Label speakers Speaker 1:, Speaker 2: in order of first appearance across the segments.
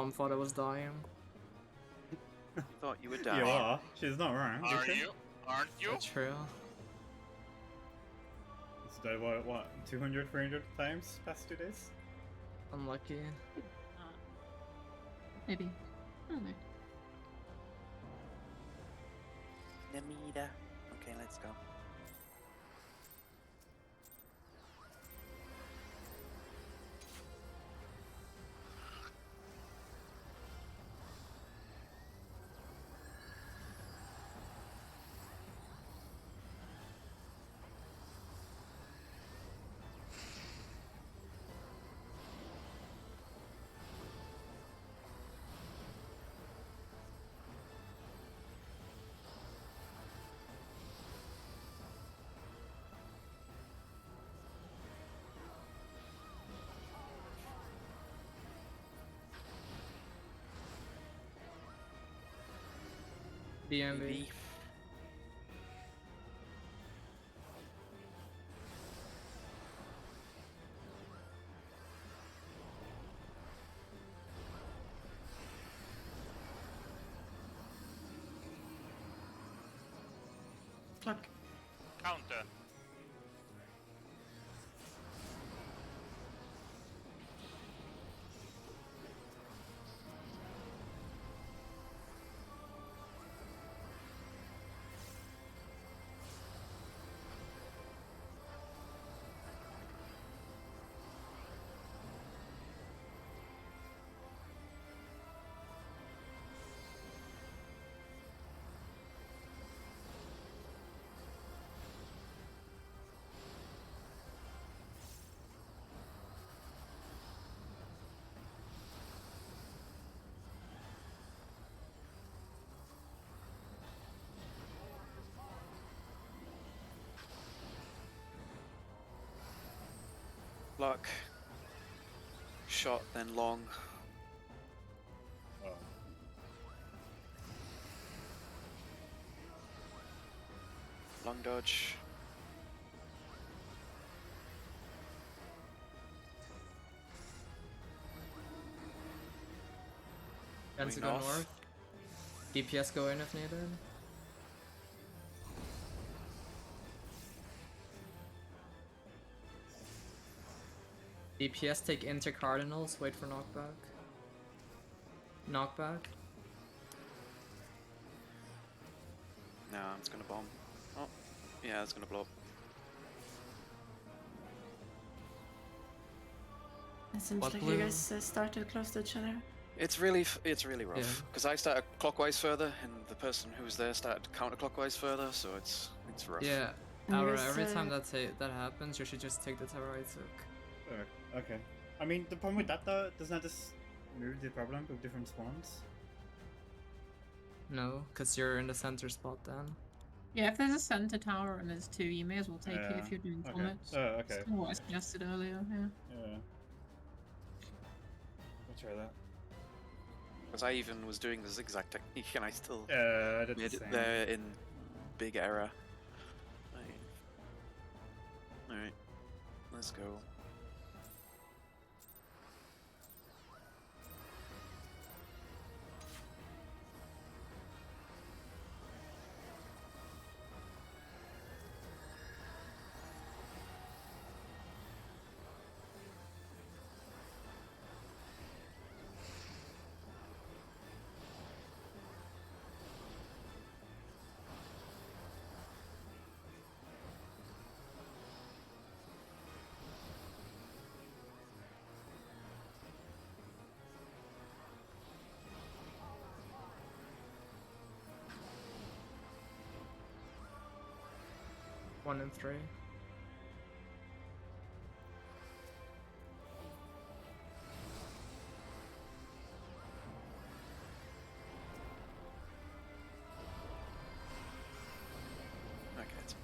Speaker 1: mom thought I was dying.
Speaker 2: You thought you were dying.
Speaker 3: You are. She's not wrong.
Speaker 4: Are
Speaker 3: is she?
Speaker 4: you? Aren't you?
Speaker 1: That's true.
Speaker 3: It's died what 200, 300 times past 2 days?
Speaker 1: Unlucky.
Speaker 5: Maybe. I don't know.
Speaker 2: Namida. Okay, let's go.
Speaker 1: BMB.
Speaker 5: Clock.
Speaker 4: Counter.
Speaker 2: Block. Shot, then long.
Speaker 3: Oh.
Speaker 2: Long dodge.
Speaker 1: Guns to
Speaker 2: Going
Speaker 1: go
Speaker 2: off.
Speaker 1: north. DPS go in if needed. DPS take into cardinals, wait for knockback. Knockback.
Speaker 2: No, it's gonna bomb. Oh, yeah, it's gonna blow up.
Speaker 5: It seems
Speaker 1: What
Speaker 5: like
Speaker 1: blue?
Speaker 5: you guys started close to each other.
Speaker 2: It's really rough
Speaker 1: Yeah.
Speaker 2: because I started clockwise further, and the person who was there started counterclockwise further, so it's rough.
Speaker 1: Yeah.
Speaker 5: And you
Speaker 1: Aura,
Speaker 5: guys,
Speaker 1: every time that happens, you should just take the tower I took.
Speaker 3: Okay. I mean, the problem with that though, doesn't that just move the problem with different spawns?
Speaker 1: No, because you're in the center spot then.
Speaker 5: Yeah, if there's a center tower and there's two, you may as well take it if you're doing
Speaker 3: Okay.
Speaker 5: commits.
Speaker 3: Oh, okay.
Speaker 5: That's what I suggested earlier, yeah.
Speaker 3: Yeah. I'll try that.
Speaker 2: Because I even was doing the zigzag technique, and I still
Speaker 3: Yeah, I did the
Speaker 2: made
Speaker 3: same.
Speaker 2: it there in big error. Alright, let's go.
Speaker 1: One and three.
Speaker 2: Okay. It's...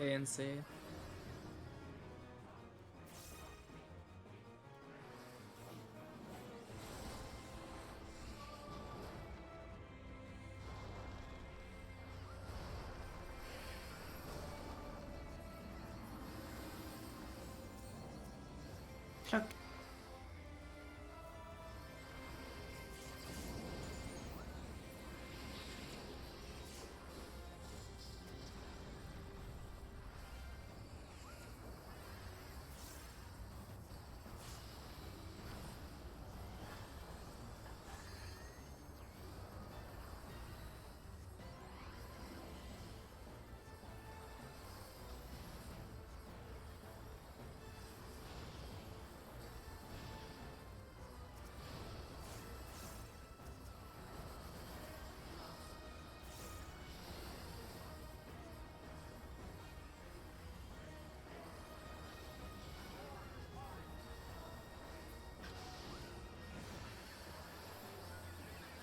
Speaker 1: A and C.
Speaker 6: Clock.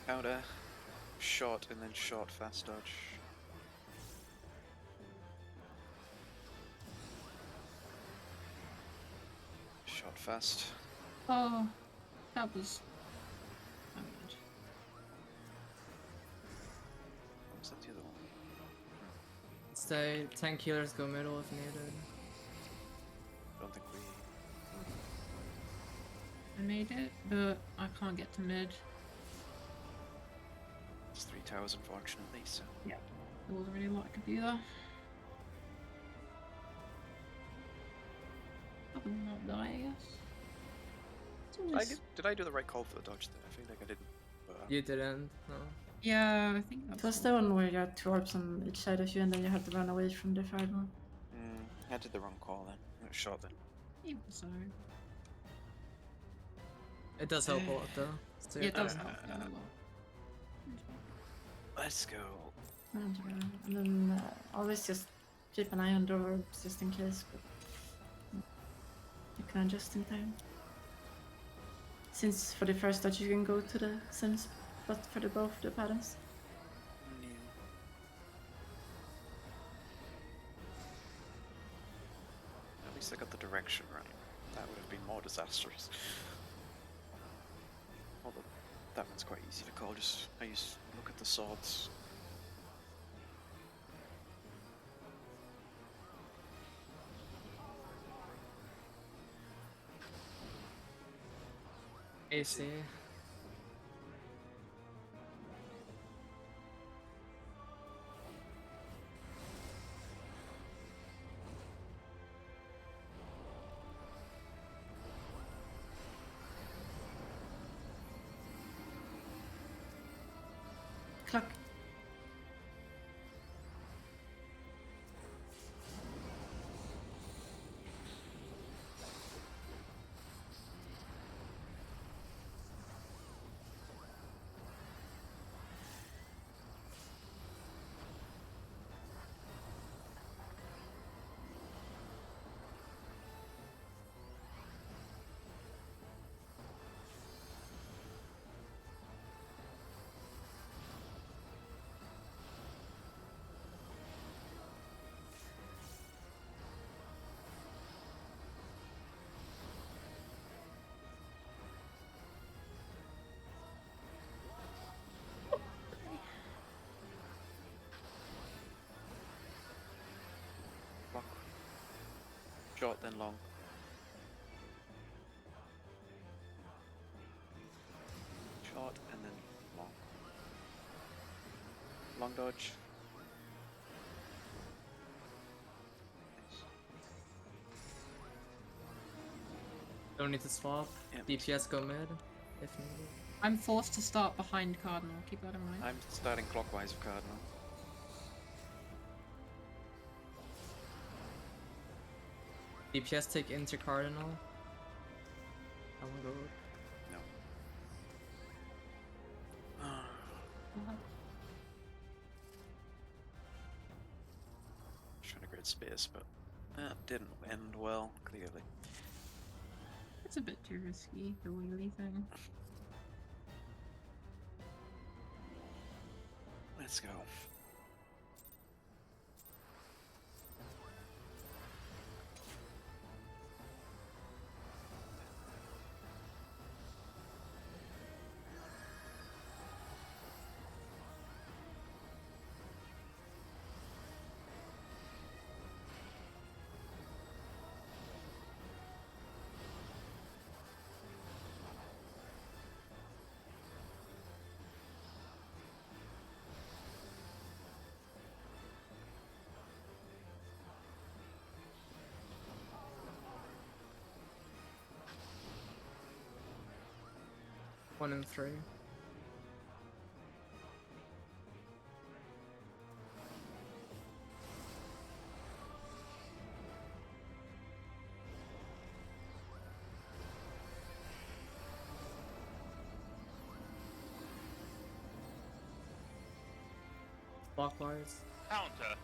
Speaker 2: Counter, short, and then short fast dodge. Short fast.
Speaker 5: Oh, that was. Oh, good.
Speaker 2: What was that the other one?
Speaker 1: Stay. Tank healers go middle if needed.
Speaker 2: Don't think we.
Speaker 5: I made it, but I can't get to mid.
Speaker 2: It's 3 towers, unfortunately, so.
Speaker 5: There wasn't really a lot I could do there. I would not die, I guess. It's always...
Speaker 2: Did I do the right call for the dodge there? I feel like I didn't. But,
Speaker 1: You didn't, no.
Speaker 5: Yeah, I think
Speaker 6: It
Speaker 5: that's
Speaker 6: was the one where you had two orbs on each side of you and then you had to run away from the third one.
Speaker 2: I did the wrong call then. It was short then.
Speaker 5: even so.
Speaker 1: It does help a lot though. So
Speaker 5: Yeah, it does
Speaker 2: Uh,
Speaker 5: help a lot.
Speaker 2: Let's go.
Speaker 6: And then always just keep an eye on the orbs just in case, but you can adjust in time. Since for the first dodge you can go to the same spot for the both the patterns.
Speaker 2: At least I got the direction right. That would have been more disastrous. Although that one's quite easy to call. Just look at the swords.
Speaker 1: AC.
Speaker 6: Clock.
Speaker 2: Block. Short then long. Short and then long. Long dodge.
Speaker 1: Don't need to swap.
Speaker 2: Yep.
Speaker 1: DPS go mid if needed.
Speaker 5: I'm forced to start behind Cardinal, keep that in mind.
Speaker 2: I'm starting clockwise with Cardinal.
Speaker 1: DPS take into Cardinal. I wanna go.
Speaker 2: No. Trying to create space, but that didn't end well, clearly.
Speaker 5: It's a bit too risky, the wheelie thing.
Speaker 2: Let's go.
Speaker 1: 1 and 3. Clockwise.
Speaker 4: Counter.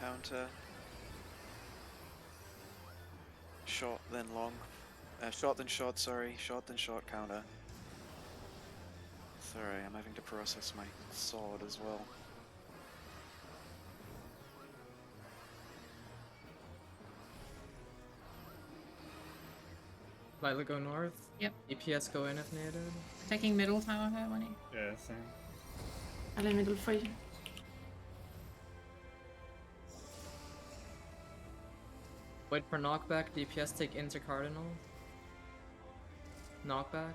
Speaker 2: Counter. Short then long. Short then short, sorry. Short then short counter. Sorry, I'm having to process my sword as well.
Speaker 1: Lila go north.
Speaker 5: Yep.
Speaker 1: EPS go in if needed.
Speaker 5: Taking middle tower here, Winnie.
Speaker 3: Yeah, same.
Speaker 6: I'll in middle for you.
Speaker 1: Wait for knockback. DPS take into cardinal. Knockback.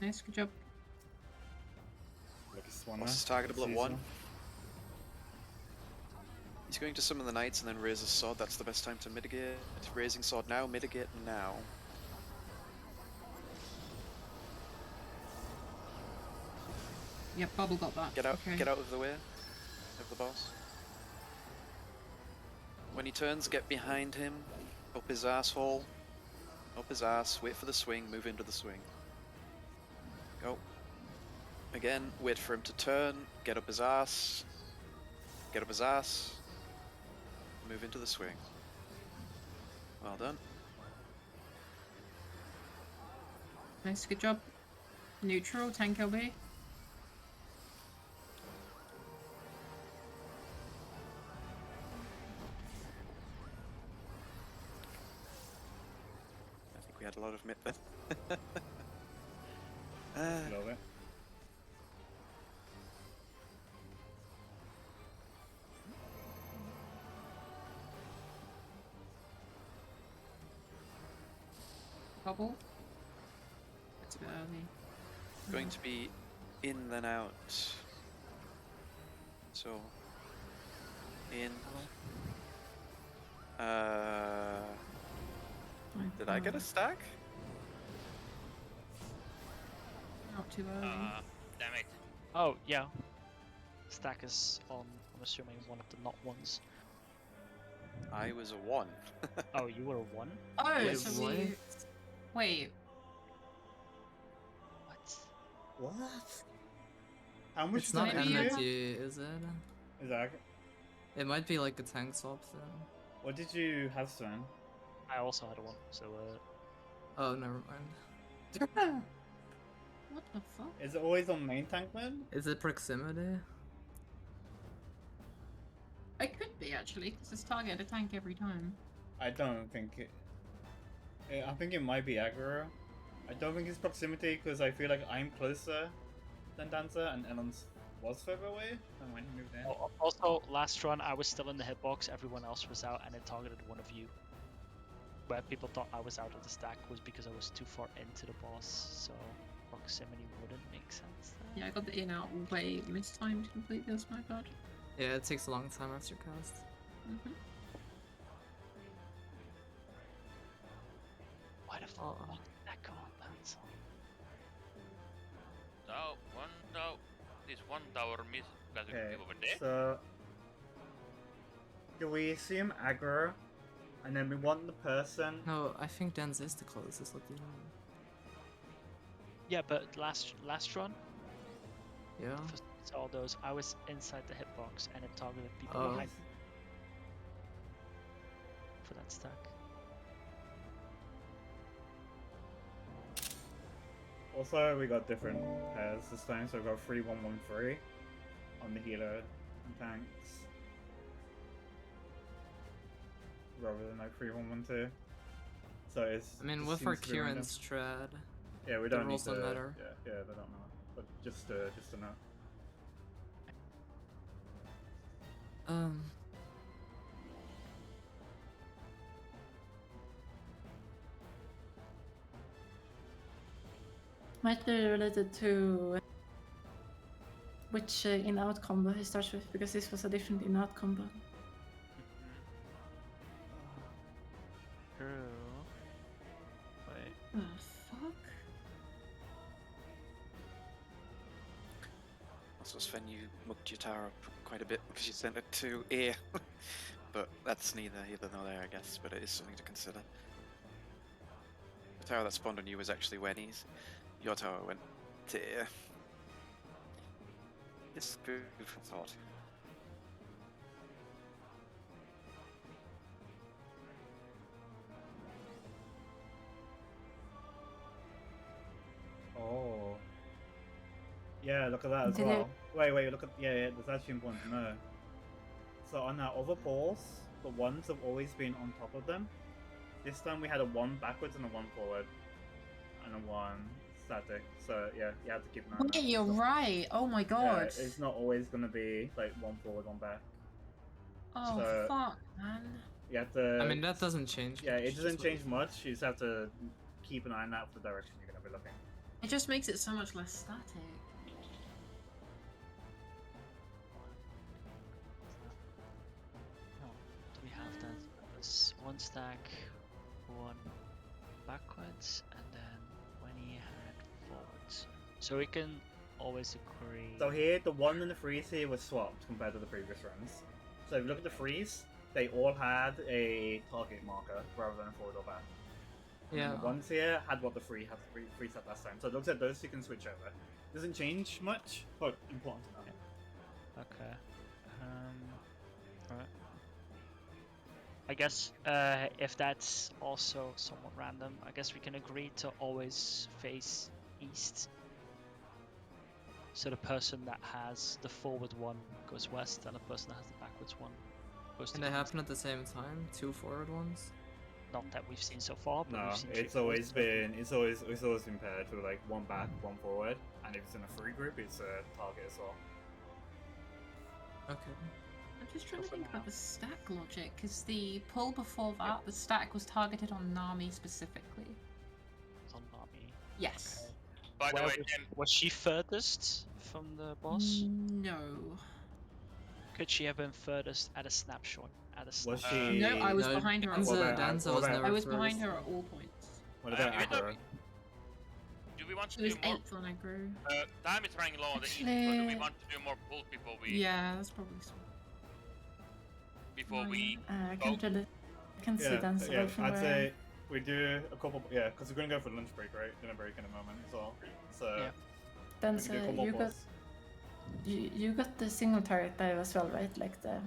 Speaker 5: Nice, good job.
Speaker 3: Lucky Swan
Speaker 2: What's
Speaker 3: there.
Speaker 2: his targetable at
Speaker 3: Seasonal.
Speaker 2: 1? He's going to summon the knights and then raise his sword. That's the best time to mitigate. Raising sword now, mitigate now.
Speaker 5: Yep, Bubble got that.
Speaker 2: Get out,
Speaker 5: Okay.
Speaker 2: get out of the way of the boss. When he turns, get behind him, up his asshole, up his ass. Wait for the swing. Move into the swing. Go. Again, wait for him to turn. Get up his ass. Get up his ass. Move into the swing. Well done.
Speaker 5: Nice, good job. Neutral, tank LB.
Speaker 2: I think we had a lot of mid then.
Speaker 3: Love it.
Speaker 5: Bubble. It's a bit early.
Speaker 2: Going to be in then out. So in. Did I get a stack?
Speaker 5: Not too early.
Speaker 4: Damn it.
Speaker 7: Oh, yeah. Stack is on, I'm assuming, one of the not ones.
Speaker 2: I was a 1.
Speaker 7: Oh, you were a 1?
Speaker 5: Oh,
Speaker 1: Wait,
Speaker 5: so
Speaker 1: what?
Speaker 5: we... Wait,
Speaker 7: What?
Speaker 3: What? How much
Speaker 1: It's
Speaker 3: is
Speaker 1: not
Speaker 3: that
Speaker 5: maybe
Speaker 3: energy?
Speaker 1: energy, is it?
Speaker 3: Is that...
Speaker 1: It might be like a tank swap thing.
Speaker 3: What did you have, Sven?
Speaker 7: I also had a 1, so
Speaker 1: Oh, never mind.
Speaker 5: what the fuck?
Speaker 3: Is it always on main tank then?
Speaker 1: Is it proximity?
Speaker 5: It could be actually, because it's target a tank every time.
Speaker 3: I don't think it... I think it might be aggro. I don't think it's proximity because I feel like I'm closer than Dancer and Elon's was further away. And when he moved in.
Speaker 7: Also, last run I was still in the hitbox, everyone else was out, and it targeted one of you. Where people thought I was out of the stack was because I was too far into the boss, so proximity wouldn't make sense there.
Speaker 5: Yeah, I got the in out way mistimed completely, that's my bad.
Speaker 1: Yeah, it takes a long time after cast.
Speaker 5: Mm-hmm.
Speaker 7: Why the fuck did that go on that song?
Speaker 4: No. This one tower miss.
Speaker 3: Okay,
Speaker 4: Over there.
Speaker 3: so... Do we assume aggro? And then we want the person...
Speaker 1: No, I think Dan's is the closest. What do you mean?
Speaker 7: Yeah, but last run,
Speaker 1: Yeah?
Speaker 7: for all those, I was inside the hitbox and it targeted people
Speaker 1: Oh.
Speaker 7: behind. for that stack.
Speaker 3: Also, we got different pairs this time, so we got 3-1-1-3 on the healer and tanks. Rather than like 3-1-1-2. So it's.
Speaker 1: I mean,
Speaker 3: it
Speaker 1: with our
Speaker 3: seems to be random.
Speaker 1: Kieran Strad,
Speaker 3: Yeah, we
Speaker 1: the
Speaker 3: don't need
Speaker 1: rules
Speaker 3: to.
Speaker 1: don't matter.
Speaker 3: Yeah, they don't know. But just to know.
Speaker 6: Might be related to which in-out combo he starts with, because this was a different in-out combo.
Speaker 7: True. Wait.
Speaker 6: Oh, fuck.
Speaker 2: Also, Sven, you mucked your tower up quite a bit because you sent it to A. But that's neither here nor there, I guess, but it is something to consider. The tower that spawned on you was actually Wenny's. Your tower went to A. It's food for thought.
Speaker 3: Oh. Yeah, look at that as
Speaker 6: Did
Speaker 3: well. Wait, look at. Yeah, that's actually important to know. So on our other poles, the ones have always been on top of them. This time we had a 1 backwards and a 1 forward. And a 1 static. So yeah, you have to keep an eye on that.
Speaker 5: Wait, you're right. Oh my god.
Speaker 3: Yeah, it's not always gonna be like 1 forward, 1 back.
Speaker 5: Oh
Speaker 3: so-
Speaker 5: fuck, man.
Speaker 3: You have to.
Speaker 1: I mean, that doesn't change.
Speaker 3: Yeah, it
Speaker 1: much,
Speaker 3: doesn't
Speaker 1: just
Speaker 3: change much. You just have to keep an eye on that for the direction you're gonna be looking.
Speaker 5: It just makes it so much less static.
Speaker 7: No, do we have that? It's 1 stack, 1 backwards, and then when he had forwards. So we can always agree.
Speaker 3: So here, the 1 and the 3s here was swapped compared to the previous runs. So if you look at the 3s, they all had a target marker rather than a forward or back. And
Speaker 1: Yeah.
Speaker 3: the ones here had what the 3 had 3 set last time. So it looks like those two can switch over. Doesn't change much, but important to know.
Speaker 7: Okay. Alright. I guess if that's also somewhat random, I guess we can agree to always face east. So the person that has the forward one goes west, and the person that has the backwards one goes to
Speaker 1: Can
Speaker 7: the
Speaker 1: they
Speaker 7: east.
Speaker 1: happen at the same time? 2 forward ones?
Speaker 7: Not that we've seen so far, but
Speaker 3: No,
Speaker 7: we've seen
Speaker 3: it's
Speaker 7: three
Speaker 3: always
Speaker 7: forwards.
Speaker 3: been it's always been paired with like 1 back, 1 forward, and if it's in a 3 group, it's a target as well.
Speaker 1: Okay.
Speaker 5: I'm just trying to
Speaker 7: for
Speaker 5: think
Speaker 7: now.
Speaker 5: about the stack logic, because the pull before that, the stack was targeted on Nami specifically.
Speaker 7: It's on Nami.
Speaker 5: Yes.
Speaker 4: By the
Speaker 7: Where
Speaker 4: way,
Speaker 7: was she furthest from the boss?
Speaker 5: No.
Speaker 7: Could she have been furthest at a snapshot? At a
Speaker 3: Was
Speaker 7: snapshot?
Speaker 3: she?
Speaker 5: No, I was
Speaker 1: No,
Speaker 5: behind her.
Speaker 3: What
Speaker 1: Danza,
Speaker 3: about-
Speaker 1: Danza
Speaker 3: what
Speaker 1: was
Speaker 3: about-
Speaker 1: never
Speaker 5: I was
Speaker 1: first.
Speaker 5: behind her at all points.
Speaker 3: What about
Speaker 4: even though
Speaker 3: Aggro?
Speaker 4: do we want
Speaker 5: She
Speaker 4: to
Speaker 5: was
Speaker 4: do more?
Speaker 5: 8th on aggro.
Speaker 4: Time is running low on the east, so do
Speaker 6: Actually-
Speaker 4: we want to do more pulls before we
Speaker 5: Yeah, that's probably smart.
Speaker 6: I can't really. I can't see dance
Speaker 3: yeah,
Speaker 6: away from
Speaker 3: I'd
Speaker 6: where
Speaker 3: say we do a couple. Yeah, because we're gonna go for lunch break, right? Gonna break in a moment as well. So
Speaker 7: Yeah.
Speaker 6: Then
Speaker 3: we can do a couple
Speaker 6: you
Speaker 3: more
Speaker 6: got
Speaker 3: pulls.
Speaker 6: you got the single target dive as well, right? Like the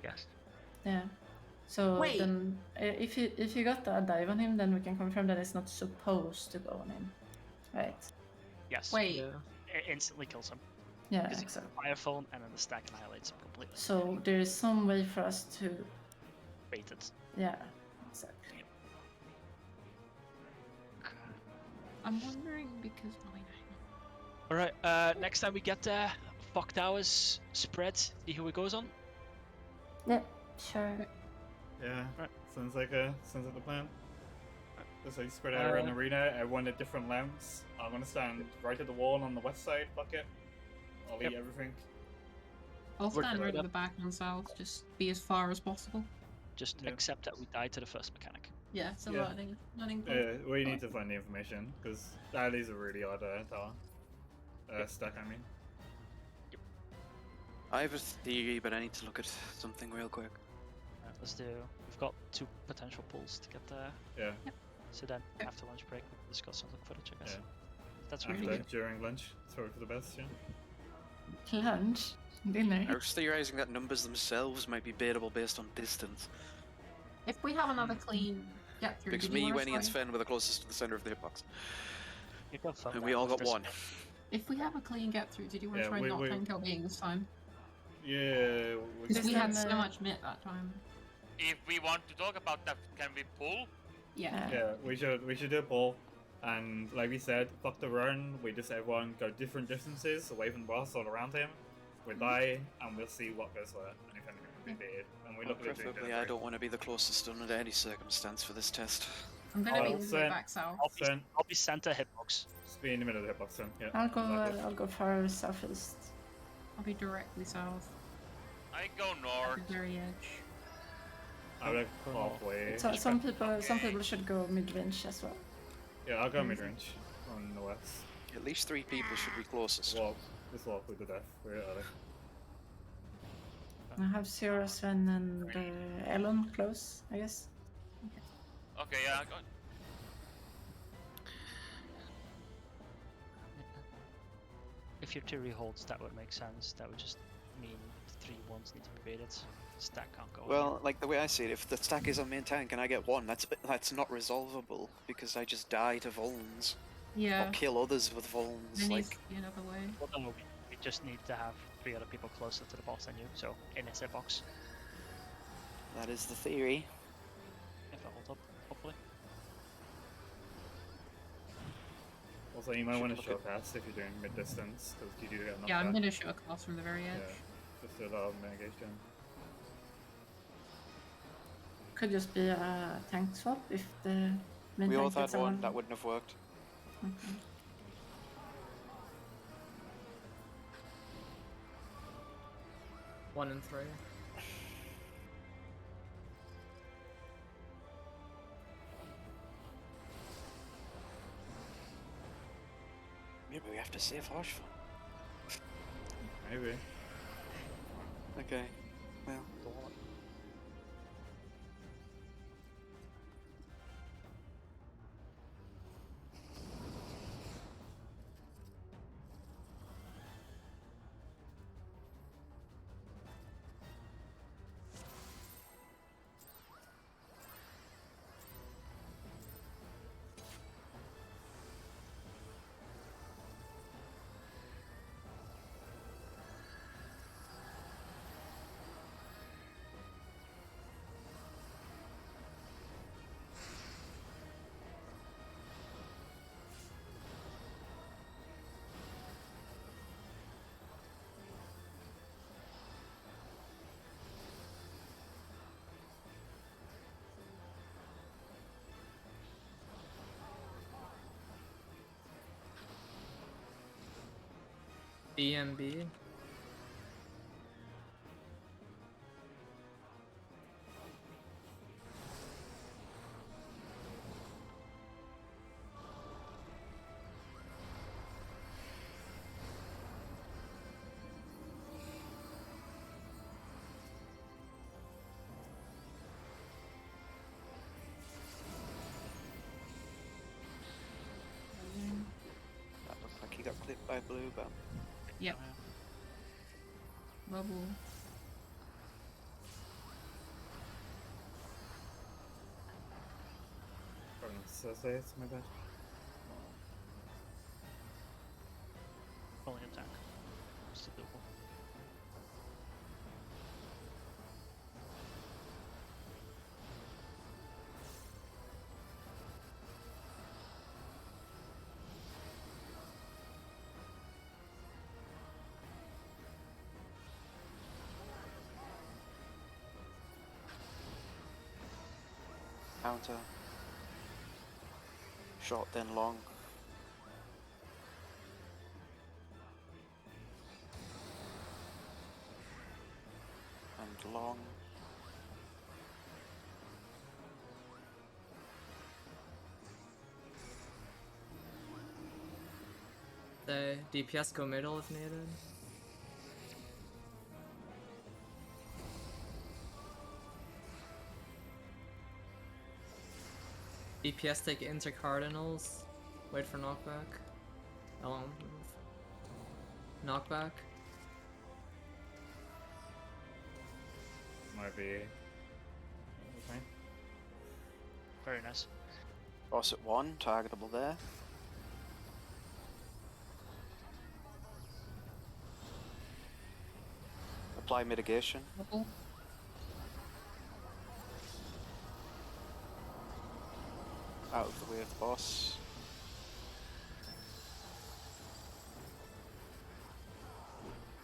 Speaker 7: Yes.
Speaker 6: yeah. So
Speaker 5: Wait.
Speaker 6: then if you got a dive on him, then we can confirm that it's not supposed to go on him, right?
Speaker 7: Yes.
Speaker 5: Wait.
Speaker 1: Yeah.
Speaker 7: It instantly kills him.
Speaker 6: Yeah,
Speaker 7: Because
Speaker 6: exactly.
Speaker 7: Fire phone and then the stack annihilates him completely.
Speaker 6: So there is some way for us to
Speaker 7: Bait it.
Speaker 6: yeah, exactly.
Speaker 5: I'm wondering because hang on.
Speaker 7: Alright, next time we get there, fuck towers, spread, see who it goes on.
Speaker 6: Yeah, sure.
Speaker 3: Yeah,
Speaker 7: Right.
Speaker 3: sounds like the plan. Just like spread out around the arena, everyone at different lamps. I'm gonna stand right at the wall on the west side. Fuck it. I'll
Speaker 7: Yep.
Speaker 3: eat everything.
Speaker 5: I'll
Speaker 7: Work
Speaker 5: stand
Speaker 7: your
Speaker 5: right
Speaker 7: way
Speaker 5: at
Speaker 7: up.
Speaker 5: the back on south, just be as far as possible.
Speaker 7: Just
Speaker 3: Yeah.
Speaker 7: accept that we died to the first mechanic.
Speaker 5: Yeah, it's a
Speaker 3: Yeah.
Speaker 5: learning point.
Speaker 3: We need to find the information because that is a really odd tower. Stack, I mean.
Speaker 2: I have a theory, but I need to look at something real quick.
Speaker 7: Alright, let's do. We've got 2 potential pulls to get there.
Speaker 3: Yeah.
Speaker 7: So then,
Speaker 5: Yep.
Speaker 7: after lunch break, we'll discuss some look footage, I guess.
Speaker 3: Yeah.
Speaker 7: That's
Speaker 3: After,
Speaker 7: really
Speaker 3: during lunch. It's probably for the best, yeah.
Speaker 6: Lunch, dinner.
Speaker 2: I was theorizing that numbers themselves might be baitable based on distance.
Speaker 5: If we have another clean get through,
Speaker 2: Because
Speaker 5: did you
Speaker 2: me,
Speaker 5: want
Speaker 2: Wenny, and
Speaker 5: to try?
Speaker 2: Sven were the closest to the center of the hitbox.
Speaker 7: You confirm
Speaker 2: And
Speaker 7: that
Speaker 2: we all
Speaker 7: with
Speaker 2: got
Speaker 7: this-
Speaker 2: one.
Speaker 5: If we have a clean get through, did you want to
Speaker 3: Yeah,
Speaker 5: try
Speaker 3: we-
Speaker 5: not
Speaker 3: we-
Speaker 5: tank kill being this time?
Speaker 3: Yeah, we
Speaker 5: Because we
Speaker 6: Just
Speaker 5: had
Speaker 6: then,
Speaker 5: so much mid that time.
Speaker 4: If we want to talk about that, can we pull?
Speaker 5: Yeah.
Speaker 3: Yeah, we should do a pull. And like we said, fuck the run. We just everyone go different distances away from the boss all around him. We die, and we'll see what goes where, and if anything will be beat. And we look at it doing
Speaker 2: Preferably, I don't want to be the closest under any circumstance for this test.
Speaker 5: I'm gonna be
Speaker 3: Oh,
Speaker 5: all the way
Speaker 3: Sven.
Speaker 5: back south.
Speaker 7: I'll be center hitbox.
Speaker 3: Just be in the middle of the hitbox then. Yeah.
Speaker 6: I'll go.
Speaker 3: exactly.
Speaker 6: I'll go far southeast.
Speaker 5: I'll be directly south.
Speaker 4: I go
Speaker 5: At
Speaker 4: north.
Speaker 5: the very edge.
Speaker 3: I'm like halfway.
Speaker 6: So, some people should go mid range as well.
Speaker 3: Yeah, I'll go mid range on the west.
Speaker 2: At least 3 people should be closest.
Speaker 3: This walk with the death. We're early.
Speaker 6: I have Zero, Sven, and Elon close, I guess.
Speaker 4: Okay, yeah, I go.
Speaker 7: If your theory holds, that would make sense. That would just mean the 3 ones need to be baited. Stack can't go.
Speaker 2: Well, like the way I see it, if the stack is on main tank and I get 1, that's not resolvable because I just die to Volns
Speaker 5: Yeah.
Speaker 2: or kill others with Volns.
Speaker 5: There needs
Speaker 2: Like,
Speaker 5: to be another way.
Speaker 7: Well, no, we just need to have 3 other people closer to the boss than you. So in his hitbox,
Speaker 2: that is the theory.
Speaker 7: if it holds up, hopefully.
Speaker 3: Also, you might
Speaker 2: Should
Speaker 3: want to
Speaker 2: look
Speaker 3: show
Speaker 2: at-
Speaker 3: pass if you're doing mid distance because you do get knocked
Speaker 5: Yeah, I'm
Speaker 3: back.
Speaker 5: gonna shoot across from the very edge.
Speaker 3: Yeah, just to allow mitigation.
Speaker 6: Could just be a tank swap if the main
Speaker 2: We all
Speaker 6: tank
Speaker 2: had
Speaker 6: gets
Speaker 2: one,
Speaker 6: someone.
Speaker 2: that wouldn't have worked.
Speaker 6: Okay.
Speaker 1: One and 3.
Speaker 2: Maybe we have to save Harshful.
Speaker 3: Maybe.
Speaker 2: Okay, well.
Speaker 1: BMB.
Speaker 2: That looked like he got clipped by blue, but
Speaker 5: Yep. Bubble.
Speaker 3: Say it's my bad.
Speaker 7: Only attack. Still doable.
Speaker 2: counter. Short then long. And long.
Speaker 1: The DPS go middle if needed. DPS take into cardinals. Wait for knockback. Elon move. Knockback.
Speaker 3: Might be. Okay.
Speaker 7: Very nice.
Speaker 2: Boss at 1, targetable there. Apply mitigation.
Speaker 5: Bubble.
Speaker 2: Out of the way of the boss.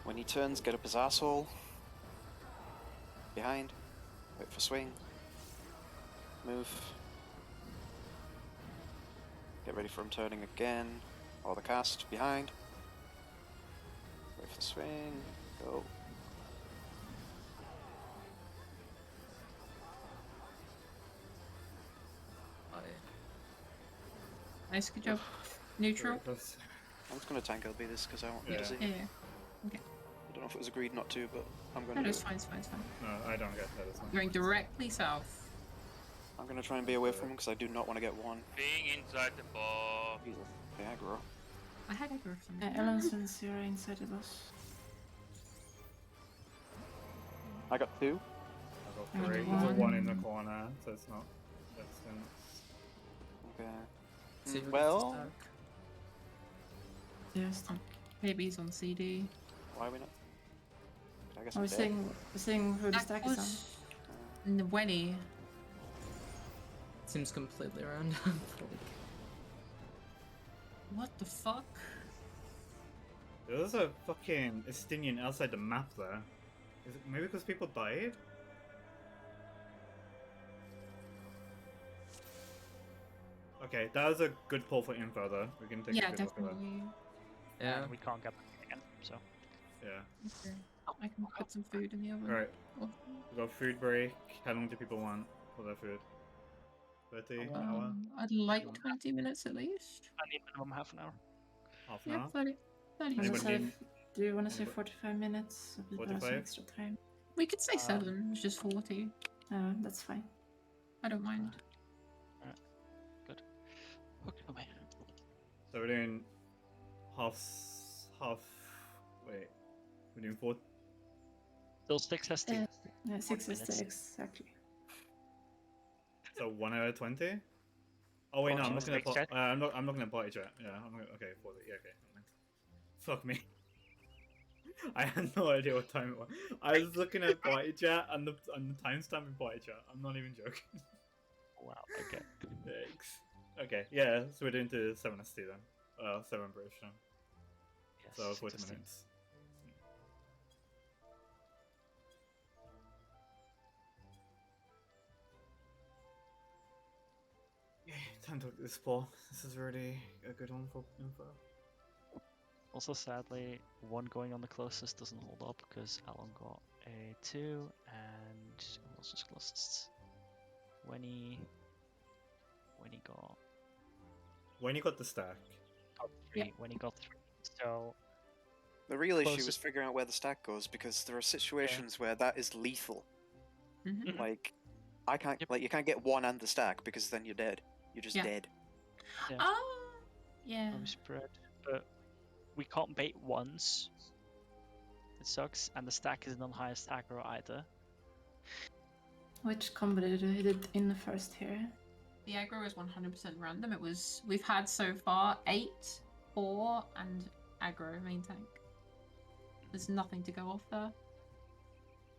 Speaker 2: When he turns, get up his asshole. Behind. Wait for swing. Move. Get ready for him turning again. Or the cast. Behind. Wait for the swing. Go.
Speaker 5: Nice, good job. Neutral.
Speaker 3: Very close.
Speaker 2: I'm just going to tank LB this because I want you
Speaker 3: Yeah.
Speaker 2: to see.
Speaker 5: Yeah.
Speaker 2: I don't know if it was agreed not to, but I'm going
Speaker 5: No,
Speaker 2: to.
Speaker 5: it's fine, it's fine, it's fine.
Speaker 3: No, I don't get that. It's not.
Speaker 5: Going directly south.
Speaker 2: I'm going to try and be away from him because I do not want to get one.
Speaker 4: Being inside the box.
Speaker 2: He's a aggro.
Speaker 5: I had aggro for some reason.
Speaker 6: Ellen, since you're inside the boss.
Speaker 2: I got 2.
Speaker 3: I got 3. There's a 1 in the corner, so it's not distance.
Speaker 2: Okay.
Speaker 1: See who
Speaker 2: Well-
Speaker 1: gets the stack.
Speaker 6: Yes, thank
Speaker 5: Maybe he's on CD.
Speaker 2: Why are we not? I guess
Speaker 6: I
Speaker 2: I'm
Speaker 6: was
Speaker 2: dead.
Speaker 6: saying who the
Speaker 5: That
Speaker 6: stack is on.
Speaker 5: was Nwenny.
Speaker 1: Seems completely random.
Speaker 5: What the fuck?
Speaker 3: There's a fucking Estinian outside the map there. Is it maybe because people died? Okay, that was a good pull for info though. We can take
Speaker 5: Yeah,
Speaker 3: a good look at that.
Speaker 5: definitely.
Speaker 1: Yeah.
Speaker 7: And we can't get them again, so.
Speaker 3: Yeah.
Speaker 5: Okay. I can put some food in the oven.
Speaker 3: Alright,
Speaker 5: Oh,
Speaker 3: we got food break. How long do people want for their food? 30? An hour?
Speaker 5: I'd like 20 minutes at least.
Speaker 7: I need minimum half an hour.
Speaker 3: Half an
Speaker 5: Yeah,
Speaker 3: hour?
Speaker 5: 30. 30
Speaker 6: Wanna
Speaker 5: minutes.
Speaker 3: Anybody
Speaker 6: say, do you want to say
Speaker 3: anybody-
Speaker 6: 45 minutes so people have some
Speaker 3: 45?
Speaker 6: extra time?
Speaker 5: We could say 7, it's just 40.
Speaker 6: That's fine.
Speaker 5: I don't mind.
Speaker 7: Okay, away.
Speaker 3: So we're doing half. Wait. We're doing 4.
Speaker 7: Still 6 ST.
Speaker 6: Yeah, 6 is
Speaker 7: minutes.
Speaker 6: the exactly.
Speaker 3: So 1 hour 20? Oh wait, no, I'm not gonna.
Speaker 7: Party chat?
Speaker 3: I'm not gonna party chat. Yeah, I'm gonna. Okay, 40. Yeah, okay. Never mind. Fuck me. I had no idea what time it was. I was looking at party chat and the timestamp in party chat. I'm not even joking.
Speaker 7: Wow, okay.
Speaker 3: Thanks. Okay, yeah. So we're doing to 7 ST then. 7 British then.
Speaker 7: Yes,
Speaker 3: So
Speaker 7: 6
Speaker 3: 40
Speaker 7: ST.
Speaker 3: minutes. Yeah, time to explore. This is really a good one for info.
Speaker 7: Also, sadly, 1 going on the closest doesn't hold up because Alan got a 2 and who else was closest? When he got
Speaker 3: When you got the stack,
Speaker 7: 3,
Speaker 5: Yeah.
Speaker 7: when he got 3. So
Speaker 2: The real issue is
Speaker 7: Closest-
Speaker 2: figuring out where the stack goes because there are situations where that is lethal.
Speaker 5: Mhm.
Speaker 2: Like, I can't.
Speaker 7: Yep.
Speaker 2: Like, you can't get 1 and the stack because then you're dead. You're just
Speaker 5: Yeah.
Speaker 2: dead.
Speaker 7: Yeah.
Speaker 5: Oh, yeah.
Speaker 7: we spread, but we can't bait once. It sucks, and the stack isn't on highest aggro either.
Speaker 6: Which combo did you did in the first here?
Speaker 5: The aggro is 100% random. We've had so far 8, 4, and aggro main tank. There's nothing to go off there.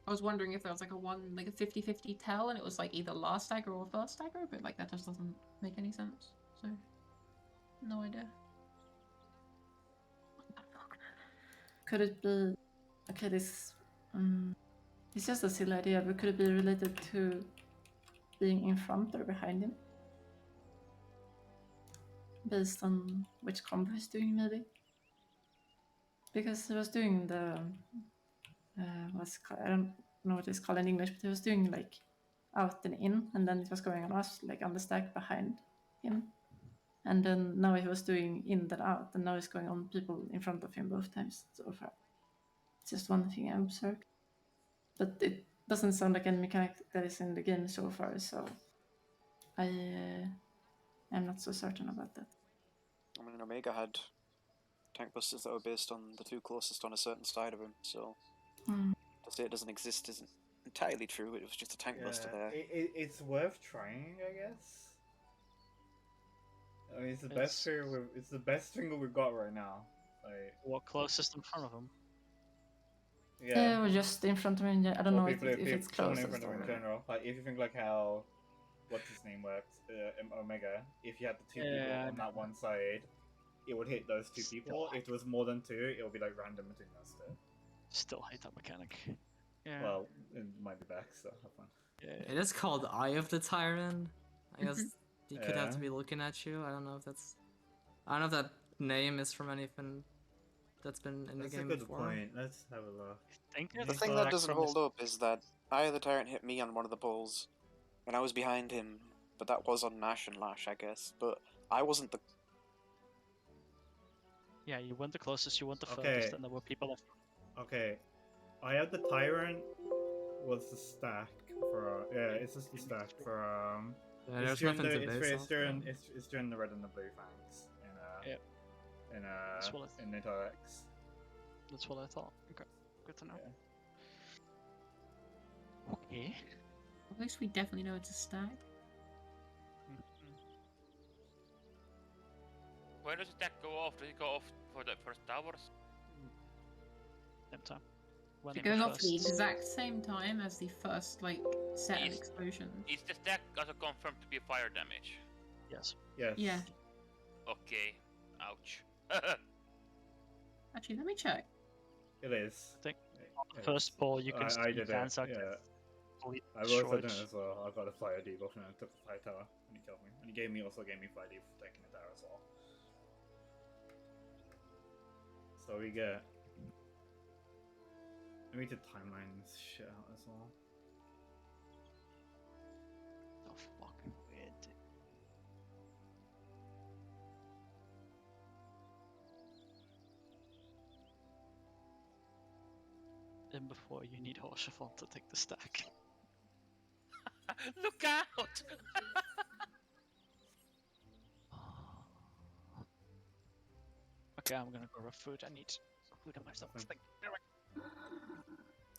Speaker 5: I was wondering if there was like a 50-50 tell and it was like either last aggro or first aggro, but like that just doesn't make any sense. So, no idea. What the fuck?
Speaker 6: Could it be? Okay, this. It's just a silly idea, but could it be related to being in front or behind him? Based on which combo he's doing, maybe. Because he was doing the. I don't know what it's called in English, but he was doing like out and in, and then it was going on us, like on the stack behind him. And then now he was doing in then out, and now he's going on people in front of him both times so far. It's just one thing I observed. But it doesn't sound like any mechanic that is in the game so far, so I am not so certain about that.
Speaker 2: I mean, Omega had tank busters that were based on the 2 closest on a certain side of him, so to say it doesn't exist isn't entirely true. It was just a tank buster there.
Speaker 3: It's worth trying, I guess. I mean, it's the best trio. It's the best single we've got right now. Like,
Speaker 7: What closest in front of him?
Speaker 3: yeah.
Speaker 6: Or just in front of him. I don't know if it's
Speaker 3: someone in
Speaker 6: closest
Speaker 3: front of him in
Speaker 6: or...
Speaker 3: general. Like, if you think like how, what's his name works, Omega. If you had the two people on that one side, it would hit those two people. If there was more than two, it would be like random between those two.
Speaker 7: Still hate that mechanic. Yeah.
Speaker 3: Well, it might be back, so have fun.
Speaker 1: It is called Eye of the Tyrant. I guess he could have to
Speaker 3: Yeah.
Speaker 1: be looking at you. I don't know if that's. I don't know if that name is from anything that's been in
Speaker 3: That's
Speaker 1: the game
Speaker 3: a good
Speaker 1: before.
Speaker 3: point. Let's have a look.
Speaker 7: Think
Speaker 2: The
Speaker 7: it's
Speaker 2: thing
Speaker 7: back
Speaker 2: that doesn't
Speaker 7: from his-
Speaker 2: hold up is that Eye of the Tyrant hit me on one of the bulls, and I was behind him, but that was on Nash and Lash, I guess. But I wasn't the.
Speaker 7: Yeah, you weren't the closest, you weren't the
Speaker 3: Okay.
Speaker 7: furthest, and there were people.
Speaker 3: Okay, I have the Tyrant. Was the stack for? Yeah, it's just the stack for.
Speaker 1: Yeah,
Speaker 3: It's
Speaker 1: there's
Speaker 3: during
Speaker 1: nothing
Speaker 3: the,
Speaker 1: to
Speaker 3: it's,
Speaker 1: base
Speaker 3: it's
Speaker 1: off.
Speaker 3: during it's during the red and the blue fangs
Speaker 7: Yep. That's what
Speaker 3: in Nito X.
Speaker 7: That's what I thought. Okay, good to know.
Speaker 3: Yeah.
Speaker 7: Okay.
Speaker 5: At least we definitely know it's a stack.
Speaker 4: When does that go off? Does it go off for the first towers?
Speaker 7: Same time. When
Speaker 5: It
Speaker 7: in
Speaker 5: goes off the
Speaker 7: first-
Speaker 5: exact same time as the first like set of
Speaker 4: Is-
Speaker 5: explosions.
Speaker 4: Is the stack also confirmed to be fire damage?
Speaker 7: Yes.
Speaker 3: Yes.
Speaker 5: Yeah.
Speaker 4: Okay. Ouch.
Speaker 5: Actually, let me check.
Speaker 3: It is.
Speaker 7: I think
Speaker 3: It
Speaker 7: First
Speaker 3: is.
Speaker 7: ball, you can
Speaker 3: I
Speaker 7: see
Speaker 3: did
Speaker 7: fans
Speaker 3: it.
Speaker 7: are
Speaker 3: Yeah.
Speaker 7: completely
Speaker 3: I also
Speaker 7: destroyed.
Speaker 3: did it as well. I got a fire debuff and I took the fire tower and he killed me. And he also gave me fire debuff for taking the tower as well. So we get. Let me get timelines shit out as well.
Speaker 7: So fucking weird. And before you need Horsefont to take the stack.
Speaker 4: Look out!
Speaker 7: Okay, I'm gonna go grab food. I need food on myself.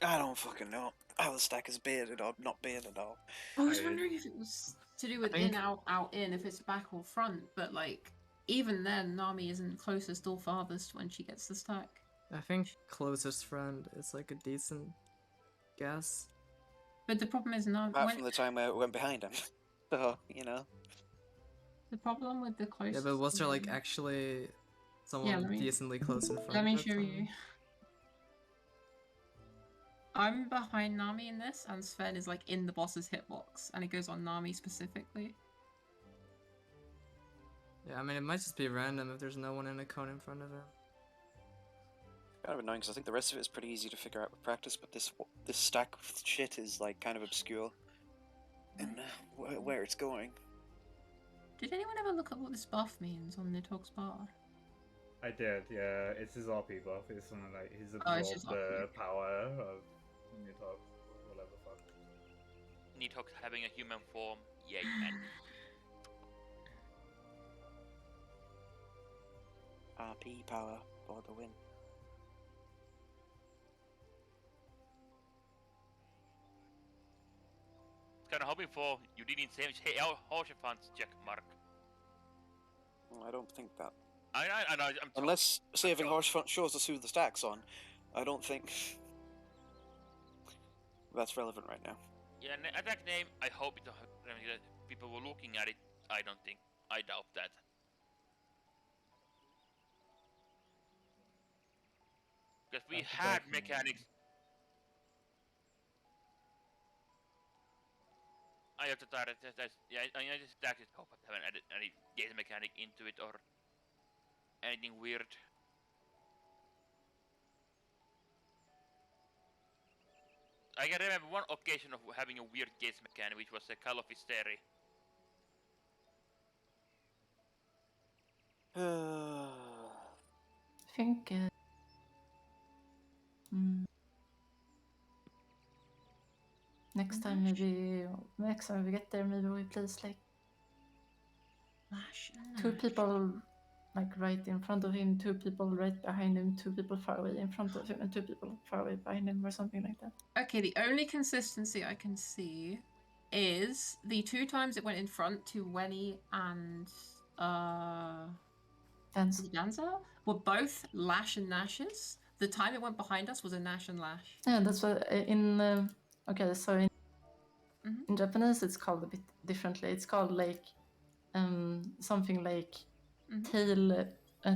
Speaker 2: I don't fucking know how the stack is baited or not baited at all.
Speaker 5: I was
Speaker 3: I-
Speaker 5: wondering if it was to do with
Speaker 1: think-
Speaker 5: in, out, in, if it's back or front, but like, even then, Nami isn't closest or farthest when she gets the stack.
Speaker 1: I think closest friend is like a decent guess.
Speaker 5: But the problem is, Nami.
Speaker 2: Apart from the time where it went behind him. So, you know.
Speaker 5: The problem with the
Speaker 1: Yeah,
Speaker 5: closest.
Speaker 1: but was there like
Speaker 5: friend-
Speaker 1: actually someone
Speaker 5: let me-
Speaker 1: decently close in front?
Speaker 5: Let me
Speaker 1: that
Speaker 5: show
Speaker 1: time?
Speaker 5: you. I'm behind Nami in this, and Sven is like in the boss's hitbox, and it goes on Nami specifically.
Speaker 1: Yeah, I mean it might just be random if there's no one in a cone in front of him.
Speaker 2: Kind of annoying because I think the rest of it is pretty easy to figure out with practice, but this stack of shit is like kind of obscure in where it's going.
Speaker 5: Did anyone ever look at what this buff means on Nidhogg's bar?
Speaker 3: I did, yeah. It's his RP buff. It's something like he's
Speaker 5: Oh, it's
Speaker 3: absorbed
Speaker 5: just
Speaker 3: the
Speaker 5: RP.
Speaker 3: power of Nidhogg, whatever the fuck.
Speaker 4: Nidhogg having a human form. Yay, man.
Speaker 2: RP power for the win.
Speaker 4: Kind of hoping for you didn't say Horsefant's check mark.
Speaker 2: Well, I don't think that.
Speaker 4: I know. I'm
Speaker 2: Unless saving
Speaker 4: sure.
Speaker 2: Horsefront shows us who the stack's on, I don't think that's relevant right now.
Speaker 4: Yeah, attack name. I hope it. People were looking at it. I don't think. I doubt that. Because we
Speaker 3: That's
Speaker 4: had
Speaker 3: attack name.
Speaker 4: mechanics. I have to try it. Yeah, I just attacked it, but haven't added any game mechanic into it or anything weird. I can remember one occasion of having a weird gaze mechanic, which was a Call of Hysteria.
Speaker 6: I think. Next time we get there, maybe we place like
Speaker 5: Lash and
Speaker 6: two
Speaker 5: Lash.
Speaker 6: people like right in front of him, two people right behind him, two people far away in front of him, and two people far away behind him, or something like that.
Speaker 5: Okay, the only consistency I can see is the two times it went in front to Wenny and
Speaker 6: Dance.
Speaker 5: Danza were both Lash and Nashes. The time it went behind us was a Nash and Lash.
Speaker 6: Yeah, that's what okay, so
Speaker 5: Mhm.
Speaker 6: in Japanese it's called a bit differently. It's called like something like
Speaker 5: Mhm.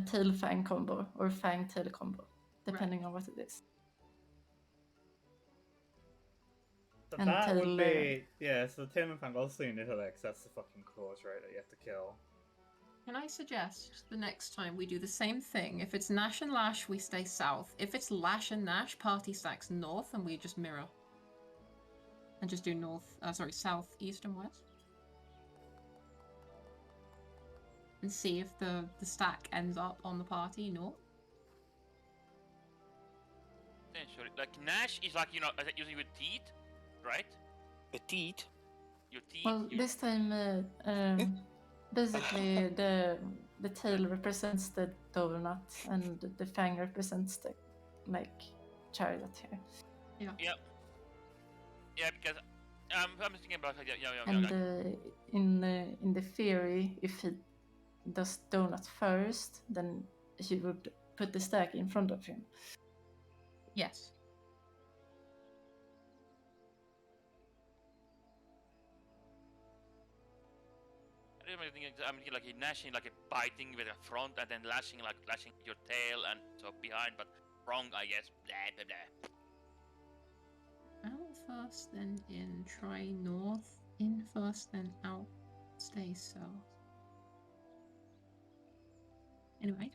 Speaker 6: tail fang combo or fang tail combo, depending on what it is.
Speaker 3: So
Speaker 6: And
Speaker 3: that would
Speaker 6: tail,
Speaker 3: be yeah. So Tail and Fang also in Intellect. That's the fucking clause, right? That you have to kill.
Speaker 5: Can I suggest the next time we do the same thing? If it's Nash and Lash, we stay south. If it's Lash and Nash, party stacks north, and we just mirror. And just do south, east, and west. And see if the stack ends up on the party north.
Speaker 4: Essentially, like Nash is like using your teeth, right?
Speaker 2: Petite.
Speaker 4: Your teeth.
Speaker 6: well, this time basically the tail represents the donut and the fang represents the like chariot here.
Speaker 4: Yeah, because I'm thinking about
Speaker 6: And in the theory, if he does donut first, then he would put the stack in front of him.
Speaker 5: Yes.
Speaker 4: I'm thinking like gnashing, like a biting with a front, and then lashing your tail, and so behind, but wrong, I guess. Blah blah blah.
Speaker 5: Out first, then in. Try north. In first, then out. Stay south. Anyway.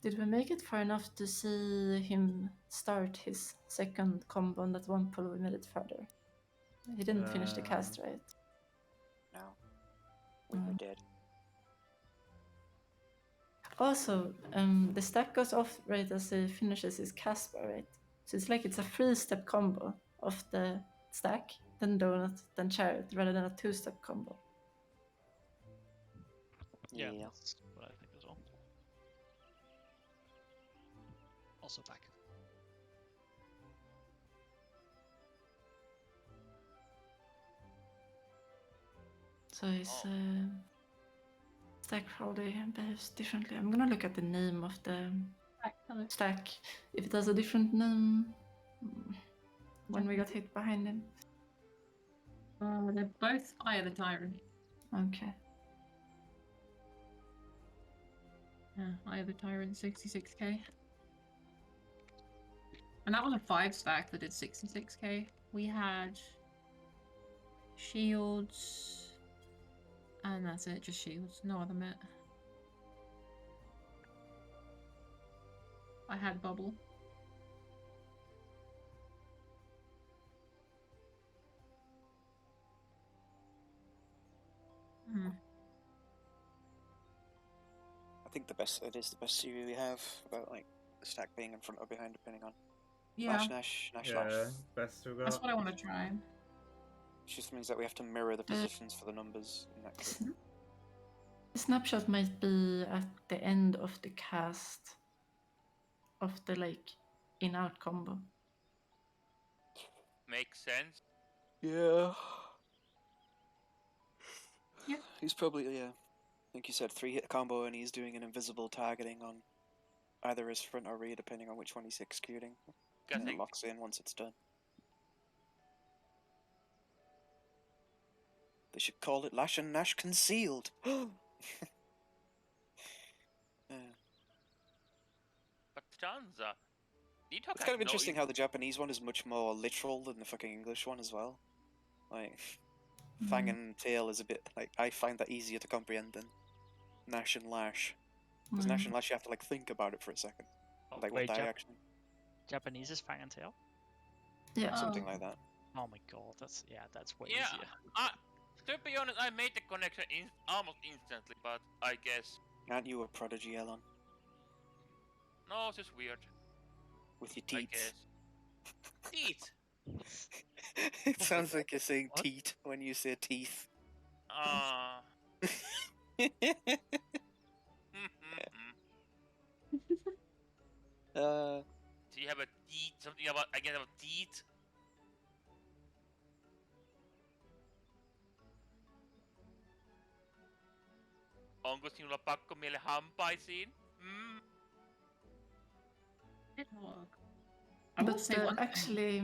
Speaker 6: Did we make it far enough to see him start his second combo on that one pull we made it further? He didn't finish the cast, right?
Speaker 2: No. We were
Speaker 6: Mm.
Speaker 2: dead.
Speaker 6: Also, the stack goes off right as he finishes his cast bar, right? So it's like it's a 3-step combo of the stack, then donut, then chariot, rather than a 2-step combo.
Speaker 7: Yeah, that's what I think as well. Also back.
Speaker 6: So his stack probably behaves differently. I'm gonna look at the name of the stack. If it has a different name when we got hit behind him.
Speaker 5: They're both Eye of the Tyrant.
Speaker 6: Okay.
Speaker 5: Yeah, Eye of the Tyrant, 66k. And that was a 5-stack that did 66k. We had shields, and that's it, just shields, no other mit. I had bubble.
Speaker 2: I think it is the best theory we have about like the stack being in front or behind, depending on
Speaker 5: Yeah,
Speaker 2: Nash.
Speaker 3: Yeah, best we got.
Speaker 5: that's what I want to try.
Speaker 2: It just means that we have to mirror the positions for the numbers in that case.
Speaker 6: The snapshot might be at the end of the cast of the like in-out combo.
Speaker 4: Makes sense.
Speaker 2: Yeah.
Speaker 5: Yeah.
Speaker 2: He's probably, I think you said 3-hit combo, and he's doing an invisible targeting on either his front or rear, depending on which one he's executing. And it locks in once it's done. They should call it Lash and Nash Concealed.
Speaker 4: But Chanza,
Speaker 2: It's kind of interesting how the Japanese one is much more literal than the fucking English one as well. Like, Fang and Tail is a bit, like, I find that easier to comprehend than Nash and Lash. Because Nash and Lash, you have to, like, think about it for a second.
Speaker 7: Oh,
Speaker 2: Like,
Speaker 7: wait,
Speaker 2: what die action?
Speaker 7: Japanese is Fang and Tail?
Speaker 6: Yeah.
Speaker 2: Something like that.
Speaker 7: Oh my god, that's way easier.
Speaker 4: To be honest, I made the connection almost instantly, but I guess...
Speaker 2: Aren't you a prodigy, Elon?
Speaker 4: No, it's just weird.
Speaker 2: With your
Speaker 4: I
Speaker 2: teeth.
Speaker 4: guess. Teeth!
Speaker 2: It sounds like you're saying teat when you say teeth.
Speaker 4: Do you have a teeth? Something about teeth? Onko sinulla pakko miele hampaisiin? Mm.
Speaker 5: I will
Speaker 6: But
Speaker 5: say one thing.
Speaker 6: actually,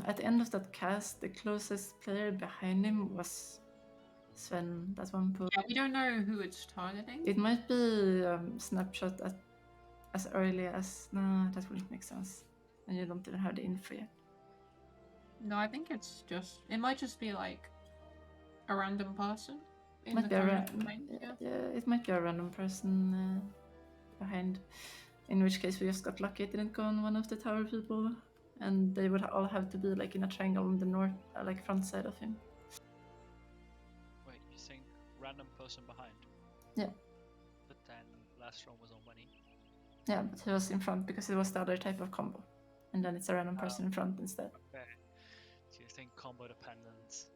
Speaker 6: at the end of that cast, the closest player behind him was Sven. That one put.
Speaker 5: Yeah, we don't know who it's targeting.
Speaker 6: It might be snapshot at as early as. No, that wouldn't make sense. And you don't even have the info yet.
Speaker 5: No, I think it's just. It might just be like a random person in
Speaker 6: Might
Speaker 5: the
Speaker 6: be a
Speaker 5: current
Speaker 6: ra-
Speaker 5: domain. Yeah.
Speaker 6: yeah, it might be a random person behind. In which case, we just got lucky. It didn't go on one of the tower people, and they would all have to be like in a triangle on the north, like front side of him.
Speaker 7: Wait, you think random person behind?
Speaker 6: Yeah.
Speaker 7: But then last round was on Winnie.
Speaker 6: Yeah, but he was in front because it was the other type of combo, and then it's a random person in front instead.
Speaker 7: Okay. So you think combo dependent?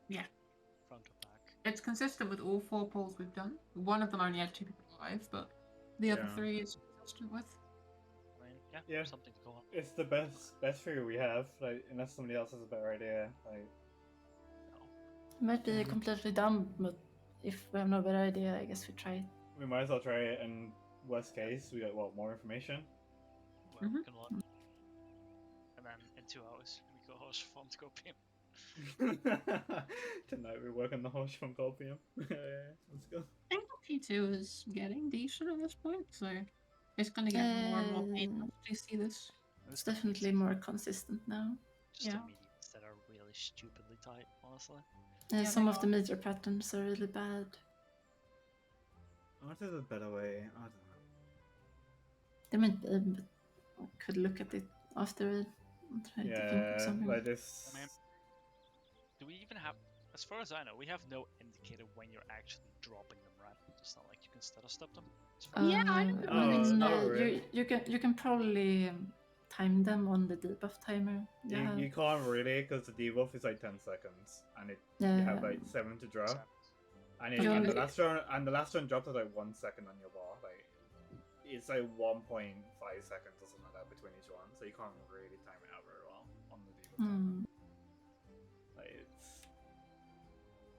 Speaker 5: Yeah.
Speaker 7: Front or back?
Speaker 5: It's consistent with all 4 polls we've done. One of them only had 2 people live, but the other
Speaker 3: Yeah.
Speaker 5: 3 is consistent with.
Speaker 7: I mean, yeah,
Speaker 3: Yeah.
Speaker 7: something to go on.
Speaker 3: It's the best figure we have. Like, unless somebody else has a better idea. Like,
Speaker 7: No.
Speaker 6: It might be completely dumb, but if we have no better idea, I guess we try it.
Speaker 3: we might as well try it. And worst case, we get more information.
Speaker 7: Well, we
Speaker 5: Mhm.
Speaker 7: can learn. And then in 2 hours, we go host from Scorpion.
Speaker 3: Tonight we work on the horse from Colpium. Let's go.
Speaker 5: I think P2 is getting decent at this point, so it's gonna get more and more painful to see this.
Speaker 6: It's definitely more consistent now.
Speaker 7: Just
Speaker 5: Yeah.
Speaker 7: the mediums that are really stupidly tight, honestly.
Speaker 5: Yeah,
Speaker 6: Some
Speaker 5: they
Speaker 6: of the major patterns are really bad.
Speaker 3: What is a better way? I don't know.
Speaker 6: They might be, but I could look at it after it and try to think of
Speaker 3: Yeah,
Speaker 6: something.
Speaker 3: like this.
Speaker 7: I mean, do we even have, as far as I know, we have no indicator when you're actually dropping them, right? It's not like you can stutter step them. It's fine.
Speaker 5: Yeah, I don't
Speaker 3: Oh,
Speaker 5: really
Speaker 3: no,
Speaker 5: know.
Speaker 3: really?
Speaker 6: you can probably time them on the debuff timer.
Speaker 3: You can't really, because the debuff is like 10 seconds, and you have like 7 to draw.
Speaker 7: Except-
Speaker 3: And,
Speaker 6: Yeah.
Speaker 3: and the last round dropped at like 1 second on your bar. Like it's like 1.5 seconds or something like that between each one, so you can't really time it out very well on the debuff.
Speaker 6: Hmm.
Speaker 3: Like it's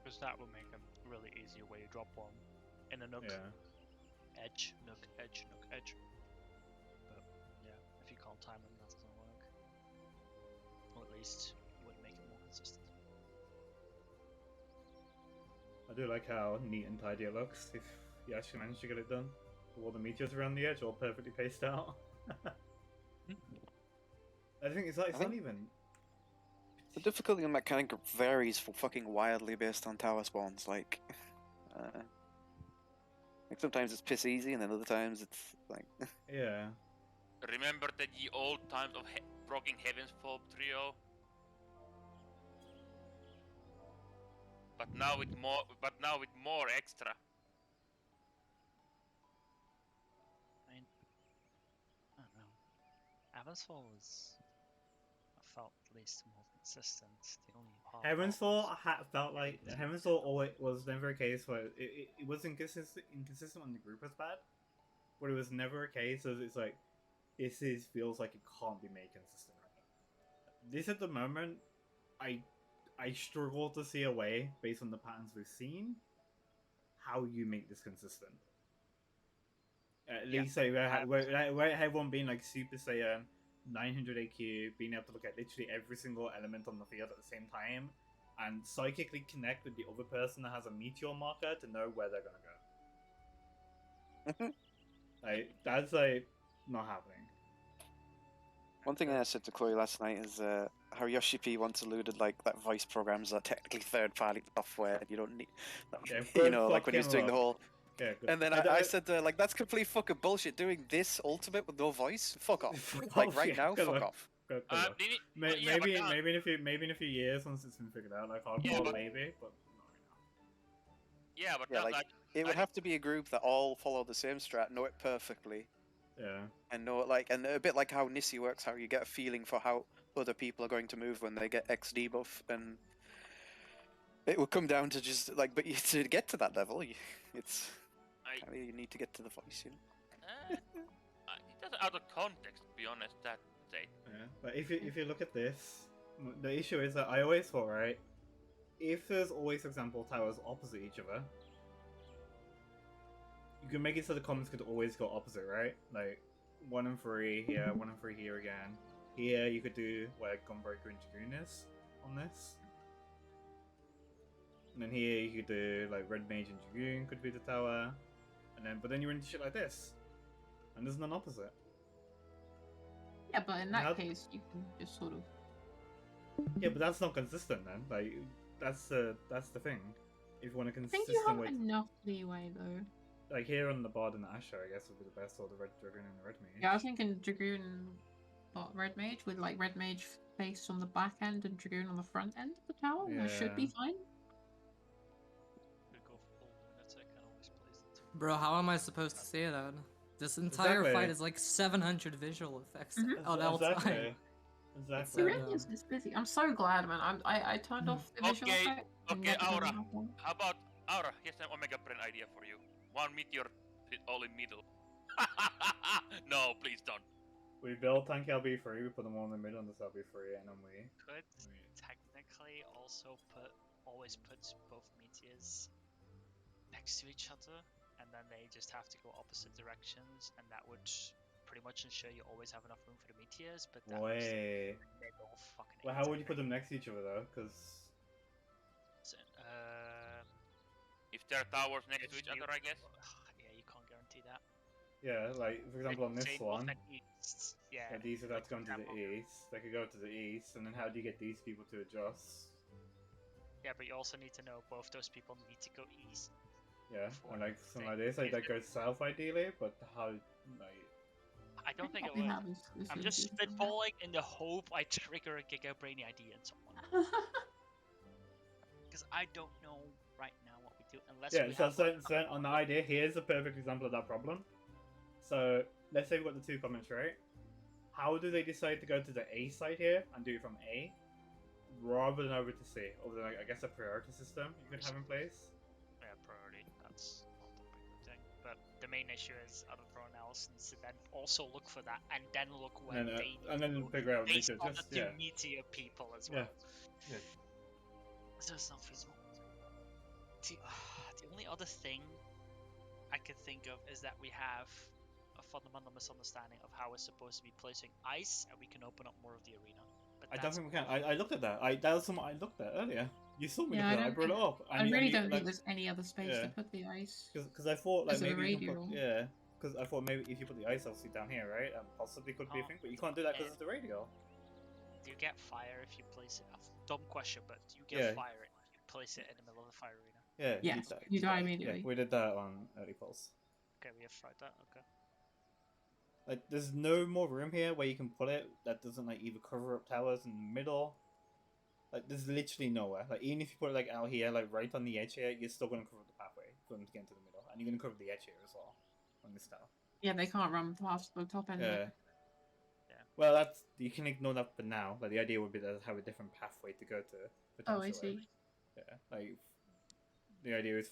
Speaker 7: Because that would make a really easy way to drop one in a nook.
Speaker 3: yeah.
Speaker 7: Edge, nook, edge, nook, edge. But yeah, if you can't time them, that doesn't work. Or at least it would make it more consistent.
Speaker 3: I do like how neat and tidy it looks. If you actually manage to get it done, all the meteors around the edge all perfectly paced out. I think it's like it's not even.
Speaker 2: The difficulty on mechanic varies fucking wildly based on tower spawns. Like sometimes it's piss easy, and then other times it's like.
Speaker 3: Yeah.
Speaker 4: Remember the ye old times of proccing Heaven's Fall trio? But now with more extra.
Speaker 7: I mean, I don't know. Avansfall was, I felt at least more consistent. The only part
Speaker 3: Heaven's
Speaker 7: was-
Speaker 3: Fall felt like Heaven's Fall always was never a case where it was inconsistent when the group was bad, but it was never a case of it's like feels like it can't be made consistent right now. This at the moment, I struggle to see a way based on the patterns we've seen how you make this consistent. At
Speaker 7: Yeah,
Speaker 3: least like
Speaker 7: I-
Speaker 3: where everyone being like Super Saiyan 900 AQ, being able to look at literally every single element on the field at the same time, and psychically connect with the other person that has a meteor marker to know where they're gonna go. Like that's like not happening.
Speaker 2: One thing I said to Chloe last night is how Yoshi P once alluded like that voice programs are technically third-party software. And you don't need,
Speaker 3: Yeah,
Speaker 2: you know, like when he was
Speaker 3: fuck
Speaker 2: doing
Speaker 3: him
Speaker 2: the
Speaker 3: up.
Speaker 2: whole.
Speaker 3: Yeah, good.
Speaker 2: And then I said like that's complete fucking bullshit. Doing this ultimate with no voice, fuck off.
Speaker 3: Fuck
Speaker 2: Like
Speaker 3: off,
Speaker 2: right
Speaker 3: yeah,
Speaker 2: now,
Speaker 3: good
Speaker 2: fuck
Speaker 3: luck.
Speaker 2: off.
Speaker 3: Good
Speaker 4: Uh,
Speaker 3: luck.
Speaker 4: did it-
Speaker 3: Maybe
Speaker 4: yeah, but now-
Speaker 3: maybe in a few years once it's been figured out, like hardcore,
Speaker 4: Yeah, but-
Speaker 3: maybe, but not right now.
Speaker 4: Yeah, but
Speaker 2: Yeah,
Speaker 4: not
Speaker 2: like-
Speaker 4: like
Speaker 2: It would have to be a group that all follow the same strat, know it perfectly,
Speaker 3: Yeah.
Speaker 2: and know it like, and a bit like how Nissi works, how you get a feeling for how other people are going to move when they get X debuff, and it will come down to just like, but to get to that level, it's
Speaker 4: I-
Speaker 2: you need to get to the voice, you know.
Speaker 4: out of context, to be honest, that state.
Speaker 3: Yeah, but if you look at this, the issue is that I always thought, right, if there's always, for example, towers opposite each other, you can make it so the comments could always go opposite, right? Like 1 and 3 here, 1 and 3 here again. Here you could do where Gunbreaker and Dragoon is on this. And then here you could do like Red Mage and Dragoon could be the tower. But then you're into shit like this. And there's none opposite.
Speaker 5: Yeah, but in that
Speaker 3: How-
Speaker 5: case, you can just sort of.
Speaker 3: Yeah, but that's not consistent then. Like that's the thing. If you want a
Speaker 5: I think
Speaker 3: consistent
Speaker 5: you have
Speaker 3: way,
Speaker 5: enough leeway though.
Speaker 3: like here on the Bard and the Asher, I guess would be the best, or the Red Dragoon and the Red Mage.
Speaker 5: Yeah, I was thinking Dragoon, Red Mage with like Red Mage face on the back end and Dragoon on the front end of the tower. That should be
Speaker 3: Yeah.
Speaker 5: fine.
Speaker 7: Could go full lunatic and always place it.
Speaker 1: Bro, how am I supposed to say that? This entire
Speaker 3: Exactly.
Speaker 1: fight is like 700 visual effects
Speaker 5: Mhm.
Speaker 1: at all time.
Speaker 3: Exactly.
Speaker 5: It really is it's busy. I'm so glad, man. I turned off the visual
Speaker 4: Okay,
Speaker 5: effect. and
Speaker 4: okay,
Speaker 5: let them
Speaker 4: Aura.
Speaker 5: have one.
Speaker 4: How about Aura? Here's an Omega Brain idea for you. 1 meteor hit all in middle. No, please don't.
Speaker 3: We build tank LB3, we put them all in the middle on this LB3, and then we.
Speaker 7: Could technically also always put both meteors next to each other, and then they just have to go opposite directions, and that would pretty much ensure you always have enough room for the meteors. But that was
Speaker 3: Wait.
Speaker 7: middle fucking.
Speaker 3: Well, how would you put them next to each other though? Because
Speaker 4: If there are towers next to
Speaker 7: if
Speaker 4: each other, I guess.
Speaker 7: Yeah, you can't guarantee that.
Speaker 3: yeah, like for example on this
Speaker 7: Say
Speaker 3: one,
Speaker 7: north and east, yeah.
Speaker 3: yeah, these would have to come to
Speaker 7: example.
Speaker 3: the east. They could go to the east, and then how do you get these people to adjust?
Speaker 7: Yeah, but you also need to know both those people need to go east.
Speaker 3: Yeah,
Speaker 7: For
Speaker 3: and like something like
Speaker 7: thing.
Speaker 3: this, like
Speaker 7: If
Speaker 3: that
Speaker 7: it-
Speaker 3: goes south ideally, but how like
Speaker 7: I don't think it
Speaker 5: Probably
Speaker 7: would.
Speaker 5: have this
Speaker 7: I'm
Speaker 5: in
Speaker 7: just
Speaker 5: season.
Speaker 7: spitballing in the hope I trigger a Giga Brainy idea in someone. Because I don't know right now what we do unless
Speaker 3: yeah.
Speaker 7: we
Speaker 3: So,
Speaker 7: have
Speaker 3: so on the idea, here's a perfect example of that problem. So let's say we've got the 2 comments, right? How do they decide to go to the A side here and do it from A, rather than over to C? Over than like, I guess a priority system you could have in place.
Speaker 7: yeah, priority. That's not a big good thing. But the main issue is everyone else needs to then also look for that and then look where
Speaker 3: And,
Speaker 7: they need
Speaker 3: and
Speaker 7: to
Speaker 3: then
Speaker 7: go
Speaker 3: figure out
Speaker 7: based
Speaker 3: which
Speaker 7: on
Speaker 3: just
Speaker 7: the
Speaker 3: yeah.
Speaker 7: meteor people as
Speaker 3: Yeah.
Speaker 7: well.
Speaker 3: Yeah.
Speaker 7: So it's not feasible. The only other thing I could think of is that we have a fundamental misunderstanding of how we're supposed to be placing ice, and we can open up more of the arena. But
Speaker 3: I don't
Speaker 7: that's
Speaker 3: think we can. I looked at that. That was something I looked at earlier. You saw me
Speaker 5: Yeah,
Speaker 3: look at
Speaker 5: I
Speaker 3: it. I
Speaker 5: don't
Speaker 3: brought it up.
Speaker 5: I really don't think there's any other space
Speaker 3: yeah.
Speaker 5: to put the ice.
Speaker 3: Because I thought like
Speaker 5: As a
Speaker 3: maybe you can put
Speaker 5: radial.
Speaker 3: yeah. Because I thought maybe if you put the ice obviously down here, right, possibly could be a
Speaker 7: Oh,
Speaker 3: thing, but you can't do that because
Speaker 7: yeah.
Speaker 3: it's the radial.
Speaker 7: Do you get fire if you place it? Dumb question, but do you get
Speaker 3: Yeah.
Speaker 7: fire if you place it in the middle of the fire arena?
Speaker 3: Yeah.
Speaker 5: Yes, you die immediately.
Speaker 3: Yeah, we did that on early pulse.
Speaker 7: Okay, we have tried that. Okay.
Speaker 3: Like, there's no more room here where you can put it that doesn't like either cover up towers in the middle. Like, there's literally nowhere. Like, even if you put it like out here, like right on the edge here, you're still gonna cover the pathway for them to get into the middle, and you're gonna cover the edge here as well on this tower.
Speaker 5: Yeah, they can't run past the top end. of
Speaker 3: Yeah.
Speaker 5: it.
Speaker 3: Well, that's you can ignore that for now. Like, the idea would be to have a different pathway to go to.
Speaker 5: Oh, I
Speaker 3: potentially.
Speaker 5: see.
Speaker 3: Yeah, like the idea is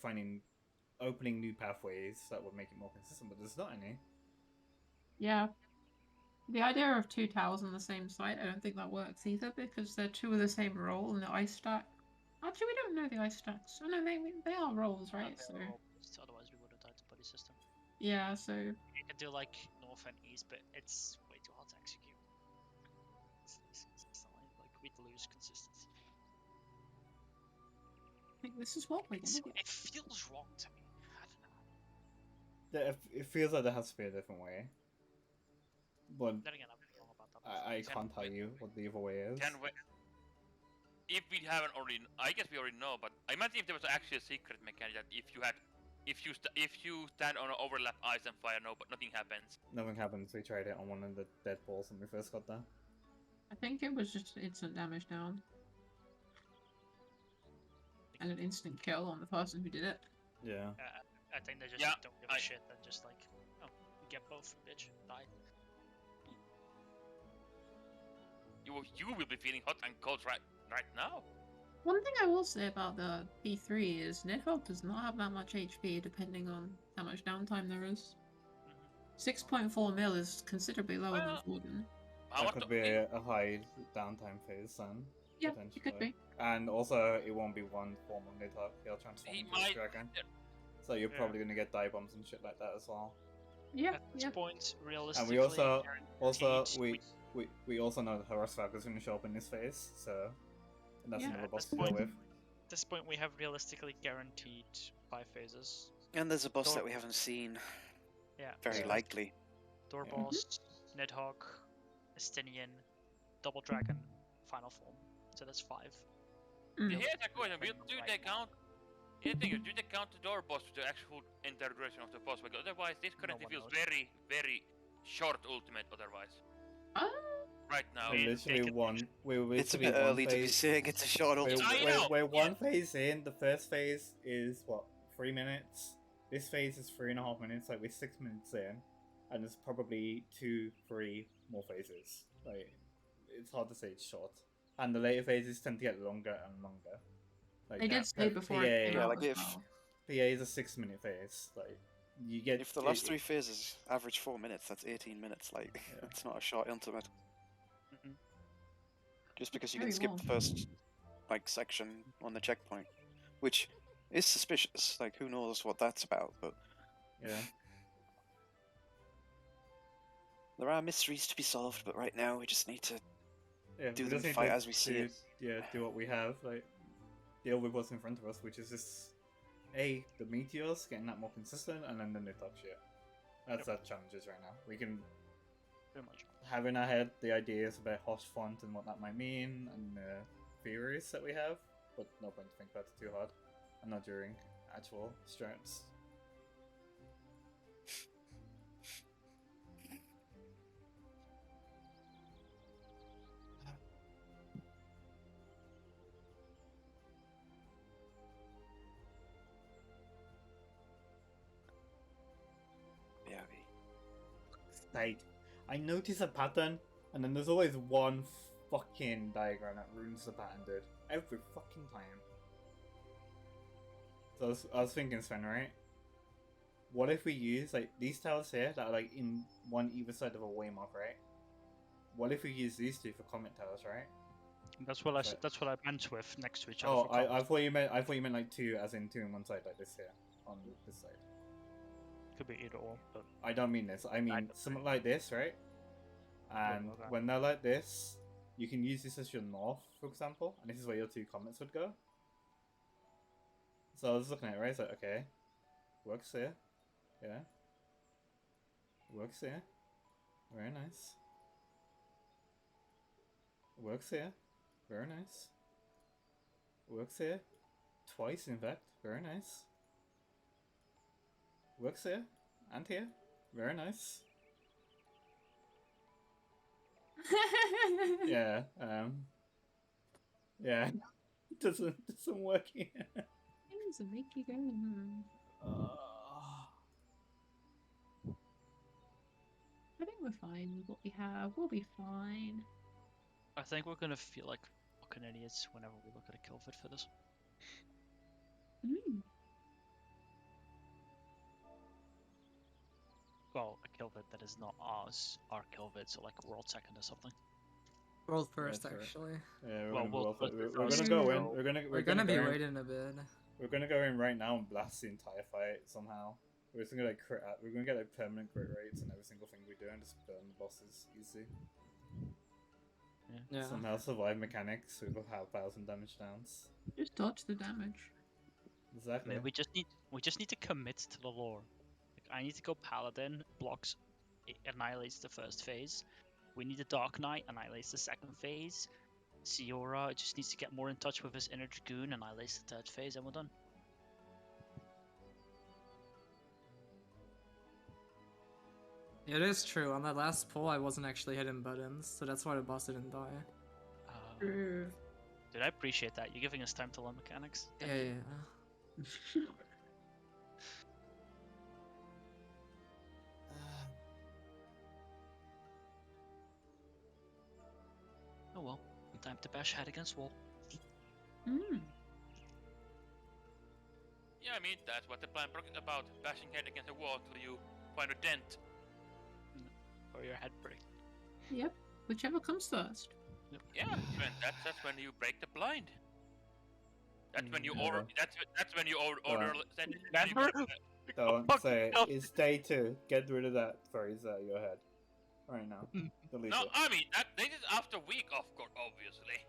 Speaker 3: opening new pathways that would make it more consistent, but there's not any.
Speaker 5: Yeah. The idea of 2 towers on the same site, I don't think that works either because they're 2 of the same role in the ice stack. Actually, we don't know the ice stacks. Oh no, they are roles, right? So
Speaker 7: Otherwise, we would have died to buddy system.
Speaker 5: yeah, so
Speaker 7: You can do like north and east, but it's way too hard to execute. It's not like we'd lose consistency.
Speaker 5: I think this is what we're
Speaker 7: It's,
Speaker 5: gonna
Speaker 7: it feels wrong to me. I don't know.
Speaker 3: It feels like there has to be a different way, but
Speaker 7: Then again, I'm wrong about that.
Speaker 3: I can't tell you what the other way is.
Speaker 4: Can we? If we haven't already, I guess we already know. But I imagine if there was actually a secret mechanic that if you stand on an overlap ice and fire, no, but nothing happens.
Speaker 3: Nothing happens. We tried it on one of the dead balls when we first got there.
Speaker 5: I think it was just instant damage down. And an instant kill on the person who did it.
Speaker 3: Yeah.
Speaker 7: I think they just
Speaker 4: Yeah,
Speaker 7: don't give a shit and just like, oh, you get both, bitch, die.
Speaker 4: You will be feeling hot and cold right now.
Speaker 5: One thing I will say about the P3 is Nidhogg does not have that much HP depending on how much downtime there is. 6.4 mil is considerably lower than
Speaker 4: Well,
Speaker 5: Forden.
Speaker 4: How
Speaker 3: That
Speaker 4: much
Speaker 3: could
Speaker 4: do-
Speaker 3: be a high downtime phase then.
Speaker 5: Yeah,
Speaker 3: Potentially.
Speaker 5: it could be.
Speaker 3: And also, it won't be one form of Nidhogg. He'll transform
Speaker 4: He
Speaker 3: into a
Speaker 4: might-
Speaker 3: dragon. So you're
Speaker 7: Yeah.
Speaker 3: probably gonna get die bombs and shit like that as well.
Speaker 5: Yeah,
Speaker 7: At this
Speaker 5: yeah.
Speaker 7: point,
Speaker 3: And
Speaker 7: realistically,
Speaker 3: we also
Speaker 7: guaranteed,
Speaker 3: we also know that Horosvac is gonna show up in this phase, so that's
Speaker 5: Yeah,
Speaker 3: another
Speaker 7: at
Speaker 3: boss
Speaker 7: this
Speaker 3: to deal
Speaker 7: point,
Speaker 3: with.
Speaker 7: at this point we have realistically guaranteed 5 phases.
Speaker 2: And there's a boss
Speaker 7: Door-
Speaker 2: that we haven't seen.
Speaker 7: Yeah.
Speaker 2: Very
Speaker 3: Yeah.
Speaker 2: likely.
Speaker 7: Door
Speaker 3: Yeah.
Speaker 7: boss, Nidhogg, Estinian, Double Dragon, Final Form. So that's 5.
Speaker 5: Mm.
Speaker 4: Here's a question: do they count? The thing is, do they count the door boss to the actual entire duration of the boss? Because otherwise, this currently
Speaker 7: one
Speaker 4: feels
Speaker 7: knows.
Speaker 4: very, very short ultimate. Otherwise,
Speaker 5: Ah,
Speaker 4: right now.
Speaker 3: We're
Speaker 7: Yeah,
Speaker 3: literally
Speaker 7: they could-
Speaker 3: one. We're
Speaker 2: It's a
Speaker 3: literally
Speaker 2: bit
Speaker 3: one
Speaker 2: early to be
Speaker 3: phase.
Speaker 2: saying it's a short
Speaker 3: We're,
Speaker 2: ultimate.
Speaker 4: I know,
Speaker 3: we're
Speaker 4: yeah.
Speaker 3: one phase in. The first phase is what, 3 minutes. This phase is 3.5 minutes. Like we're 6 minutes in, and there's probably 2, 3 more phases. Like it's hard to say it's short. And the later phases tend to get longer and longer. Like
Speaker 5: they did say before
Speaker 3: PA,
Speaker 5: it came
Speaker 2: Yeah,
Speaker 5: out
Speaker 2: like
Speaker 5: as
Speaker 2: if-
Speaker 5: well.
Speaker 3: PA is a 6-minute phase. Like you get
Speaker 2: If the last 3 phases average 4 minutes, that's 18 minutes. Like,
Speaker 3: Yeah.
Speaker 2: it's not a short ultimate.
Speaker 7: Mhm.
Speaker 2: Just because you
Speaker 5: Very
Speaker 2: can skip
Speaker 5: long.
Speaker 2: the first, like, section on the checkpoint, which is suspicious. Like, who knows what that's about? But
Speaker 3: Yeah.
Speaker 2: there are mysteries to be solved. But right now, we just need to.
Speaker 3: Yeah,
Speaker 2: Do
Speaker 3: we
Speaker 2: them
Speaker 3: just need
Speaker 2: fight
Speaker 3: to
Speaker 2: as we see
Speaker 3: do,
Speaker 2: it.
Speaker 3: Yeah, do what we have, like deal with what's in front of us, which is just the meteors, getting that more consistent, and then the Nidhogg shit. That's our challenges right now. We can
Speaker 7: Pretty much.
Speaker 3: have in our head the ideas about Hosh font and what that might mean, and the theories that we have, but no point to think about it too hard, and not during actual strats.
Speaker 2: Yeah,
Speaker 3: Like, I notice a pattern, and then there's always one fucking diagram that ruins the pattern, dude. Every fucking time. So I was thinking, Sven, right? What if we use, like, these towers here that are, like, in one either side of a waymark, right? What if we use these two for comment towers, right?
Speaker 7: That's what I
Speaker 3: Right.
Speaker 7: that's what I meant with next to each other.
Speaker 3: Oh,
Speaker 7: for
Speaker 3: I
Speaker 7: comments.
Speaker 3: thought you meant like two, as in two on one side, like this here, on this side.
Speaker 7: Could be either or, but
Speaker 3: I don't mean this. I mean
Speaker 7: don't
Speaker 3: something like this, right? And
Speaker 7: okay.
Speaker 3: when they're like this, you can use this as your north, for example, and this is where your two comments would go. So I was looking at it, right? It's like, okay, works here, yeah, works here, very nice. Works here, very nice. Works here, twice in fact, very nice. Works here, and here, very nice. Yeah, yeah, it doesn't work here.
Speaker 5: Things that make you go. I think we're fine with what we have. We'll be fine.
Speaker 7: I think we're gonna feel like fucking idiots whenever we look at a kill fit for this.
Speaker 5: Mm.
Speaker 7: Well, a kill fit that is not ours, our kill fit, so like world second or something.
Speaker 1: World first,
Speaker 3: That's right.
Speaker 1: actually.
Speaker 3: Yeah,
Speaker 7: Well, we'll-
Speaker 3: we're
Speaker 7: we'll-
Speaker 3: gonna go in.
Speaker 7: we'll-
Speaker 1: We're gonna be
Speaker 3: go in.
Speaker 1: waiting a bit.
Speaker 3: We're gonna go in right now and blast the entire fight somehow. We're just gonna like crit. We're gonna get like permanent crit rates on every single thing we do and just burn the bosses easy.
Speaker 1: Yeah.
Speaker 3: Somehow survive mechanics with a 1,000 damage downs.
Speaker 5: Just dodge the damage.
Speaker 7: I
Speaker 3: Exactly.
Speaker 7: mean, we just need to commit to the lore. Like, I need to go paladin, blocks, annihilates the first phase. We need a Dark Knight, annihilates the second phase. Siora just needs to get more in touch with his inner dragoon, annihilates the third phase, and we're done.
Speaker 1: It is true. On that last pull, I wasn't actually hitting buttons, so that's why the boss didn't die.
Speaker 5: True.
Speaker 7: Dude, I appreciate that. You're giving us time to learn mechanics.
Speaker 1: Yeah.
Speaker 7: Oh well, time to bash head against wall.
Speaker 5: Mm.
Speaker 4: Yeah, I mean, that's what the plan about, bashing head against the wall till you find a dent.
Speaker 7: or your head break.
Speaker 5: Yep, whichever comes first.
Speaker 4: Yeah, that's when you break the blind. That's when you
Speaker 3: Mm,
Speaker 4: order.
Speaker 3: never.
Speaker 4: That's when you order.
Speaker 7: Never.
Speaker 3: Don't
Speaker 7: Fuck
Speaker 3: say it.
Speaker 7: no.
Speaker 3: It's day 2. Get rid of that phrase out of your head. Right now. Delete
Speaker 4: No,
Speaker 3: it.
Speaker 4: I mean this is after week, of course, obviously.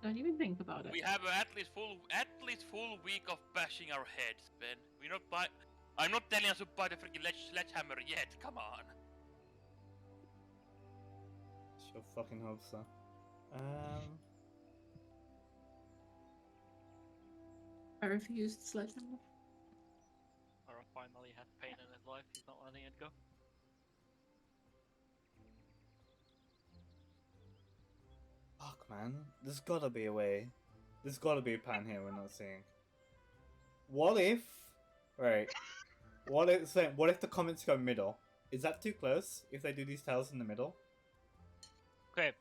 Speaker 5: Don't even think about it.
Speaker 4: We have at least full week of bashing our heads, Ben. We're not buy. I'm not telling us to buy the freaking sledgehammer yet. Come on.
Speaker 3: Sure fucking hope so.
Speaker 5: I refuse the sledgehammer.
Speaker 7: Or finally had pain in his life. He's not letting it go.
Speaker 3: Fuck, man. There's gotta be a way. There's gotta be a pan here we're not seeing. What if... Right. What if the comments go middle? Is that too close? If they do these tiles in the middle?
Speaker 7: Okay.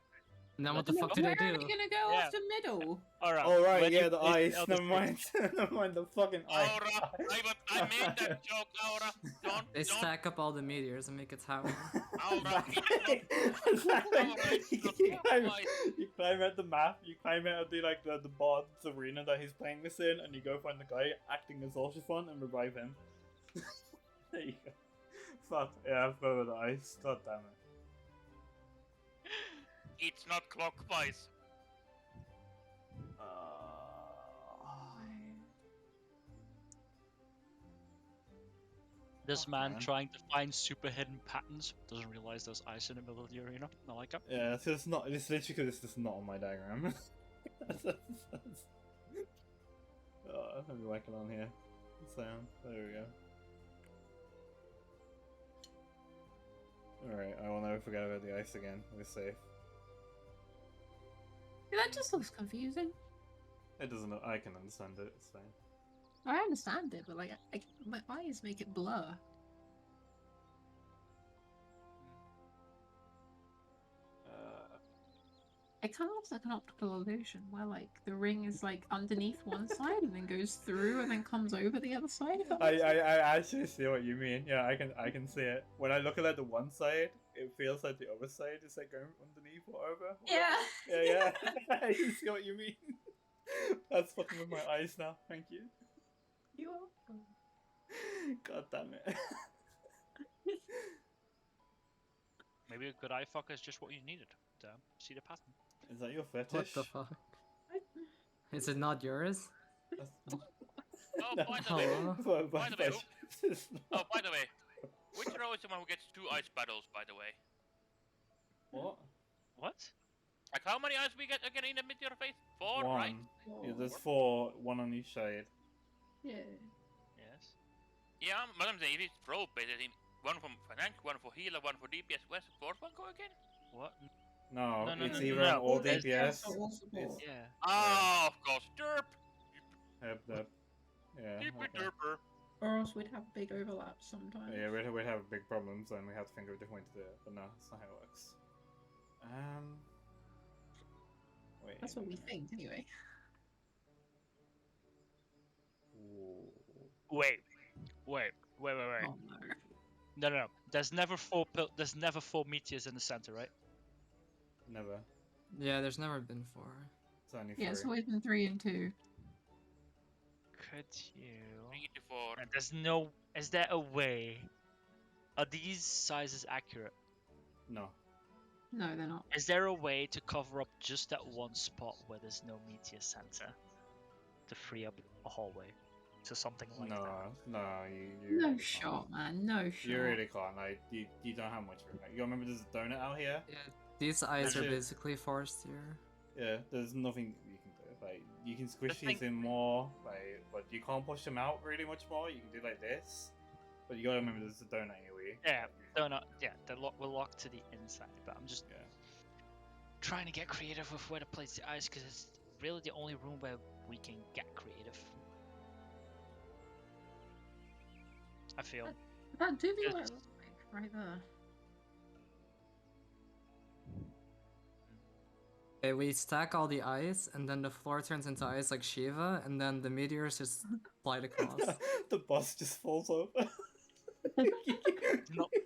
Speaker 1: And then what the
Speaker 7: No,
Speaker 1: fuck do
Speaker 5: Where
Speaker 1: they
Speaker 5: are
Speaker 1: do?
Speaker 5: they gonna go
Speaker 7: Yeah.
Speaker 5: after middle?
Speaker 7: Alright.
Speaker 3: Oh right,
Speaker 7: when
Speaker 3: yeah,
Speaker 7: you
Speaker 3: the
Speaker 7: place
Speaker 3: ice.
Speaker 7: other
Speaker 3: Never mind. Never mind, the fucking ice.
Speaker 4: Aura, I made that joke, Aura.
Speaker 1: They
Speaker 4: Don't.
Speaker 1: stack up all the meteors and make a tower.
Speaker 4: Aura,
Speaker 3: You climb out the map, you climb out of the bard's arena that he's playing this in, and you go find the guy acting as Ultrafon and revive him. There you go. Fuck, yeah, I've got the ice. God damn it.
Speaker 4: It's not clockwise.
Speaker 7: This
Speaker 3: Fuck,
Speaker 7: man
Speaker 3: man.
Speaker 7: trying to find super hidden patterns doesn't realize there's ice in the middle of the arena. I like it.
Speaker 3: Yeah, so it's not. It's literally because it's just not on my diagram. Oh, let me whack it on here. Sound. There we go. Alright, I will never forget about the ice again. We're safe.
Speaker 5: That just looks confusing.
Speaker 3: It doesn't. I can understand it. It's fine.
Speaker 5: I understand it, but like, my eyes make it blur. It kind of looks like an optical illusion, where like the ring is like underneath one side and then goes through and then comes over the other side. If that
Speaker 3: I
Speaker 5: makes sense.
Speaker 3: actually see what you mean. Yeah, I can see it. When I look at like the one side, it feels like the other side is like going underneath or over.
Speaker 5: Yeah.
Speaker 3: Yeah. I can see what you mean. That's fucking with my eyes now. Thank you.
Speaker 5: You are.
Speaker 3: God damn it.
Speaker 7: Maybe a good eye fuck is just what you needed to see the pattern.
Speaker 3: Is that your
Speaker 1: What
Speaker 3: fetish?
Speaker 1: the fuck? Is it not yours?
Speaker 4: Oh, by the way.
Speaker 1: Hello?
Speaker 4: By the way, Oh, by the way, which hero is the one who gets 2 ice battles? By the way.
Speaker 3: What?
Speaker 7: What?
Speaker 4: Like how many ice we get again in the meteor phase? 4,
Speaker 3: One.
Speaker 4: right?
Speaker 3: Yeah, there's 4, 1 on each side.
Speaker 5: Yeah.
Speaker 7: Yes.
Speaker 4: Yeah, but I'm saying if it's role based, one for tank, one for healer, one for DPS. Where's the 4th one go again?
Speaker 7: What?
Speaker 3: No,
Speaker 7: No,
Speaker 3: it's
Speaker 7: no,
Speaker 3: either
Speaker 7: no.
Speaker 3: an all
Speaker 7: There's-
Speaker 3: DPS.
Speaker 5: Or all support.
Speaker 3: It's-
Speaker 7: Yeah.
Speaker 4: Oh, of course, derp.
Speaker 3: Yep. Yeah.
Speaker 4: Deeper
Speaker 3: okay.
Speaker 4: derper.
Speaker 5: Or else we'd have big overlaps sometimes.
Speaker 3: Yeah, we'd have big problems and we have to think of a different way to do it. But no, that's not how it works. Wait.
Speaker 5: That's what we think, anyway.
Speaker 3: Ooh.
Speaker 7: Wait.
Speaker 5: Oh no.
Speaker 7: No. There's never four meteors in the center, right?
Speaker 3: Never.
Speaker 1: Yeah, there's never been 4.
Speaker 3: It's only
Speaker 5: Yeah, it's
Speaker 3: 3.
Speaker 5: always been 3 and 2.
Speaker 7: Could you?
Speaker 4: 3 to 4.
Speaker 7: And there's no. Is there a way? Are these sizes accurate?
Speaker 3: No.
Speaker 5: No, they're not.
Speaker 7: Is there a way to cover up just that one spot where there's no meteor center to free up a hallway to something like
Speaker 3: No,
Speaker 7: that?
Speaker 3: no, you
Speaker 5: No
Speaker 3: really
Speaker 5: shot, man. No shot.
Speaker 3: Can't. You really can't. Like, you don't have much room. Like, you remember there's a donut out here?
Speaker 1: Yeah, these eyes are
Speaker 3: Actually-
Speaker 1: basically forced here.
Speaker 3: Yeah, there's nothing you can do. Like, you can squish
Speaker 7: The
Speaker 3: these
Speaker 7: thing-
Speaker 3: in more, like, but you can't push them out really much more. You can do like this, but you gotta remember there's a donut here.
Speaker 7: Yeah, donut. Yeah, we're locked to the inside. But I'm just
Speaker 3: Yeah.
Speaker 7: trying to get creative with where to place the ice because it's really the only room where we can get creative. I feel.
Speaker 5: That do be
Speaker 7: It's-
Speaker 5: like right there.
Speaker 1: Okay, we stack all the ice, and then the floor turns into ice like Shiva, and then the meteors just slide across.
Speaker 3: The bus just falls over.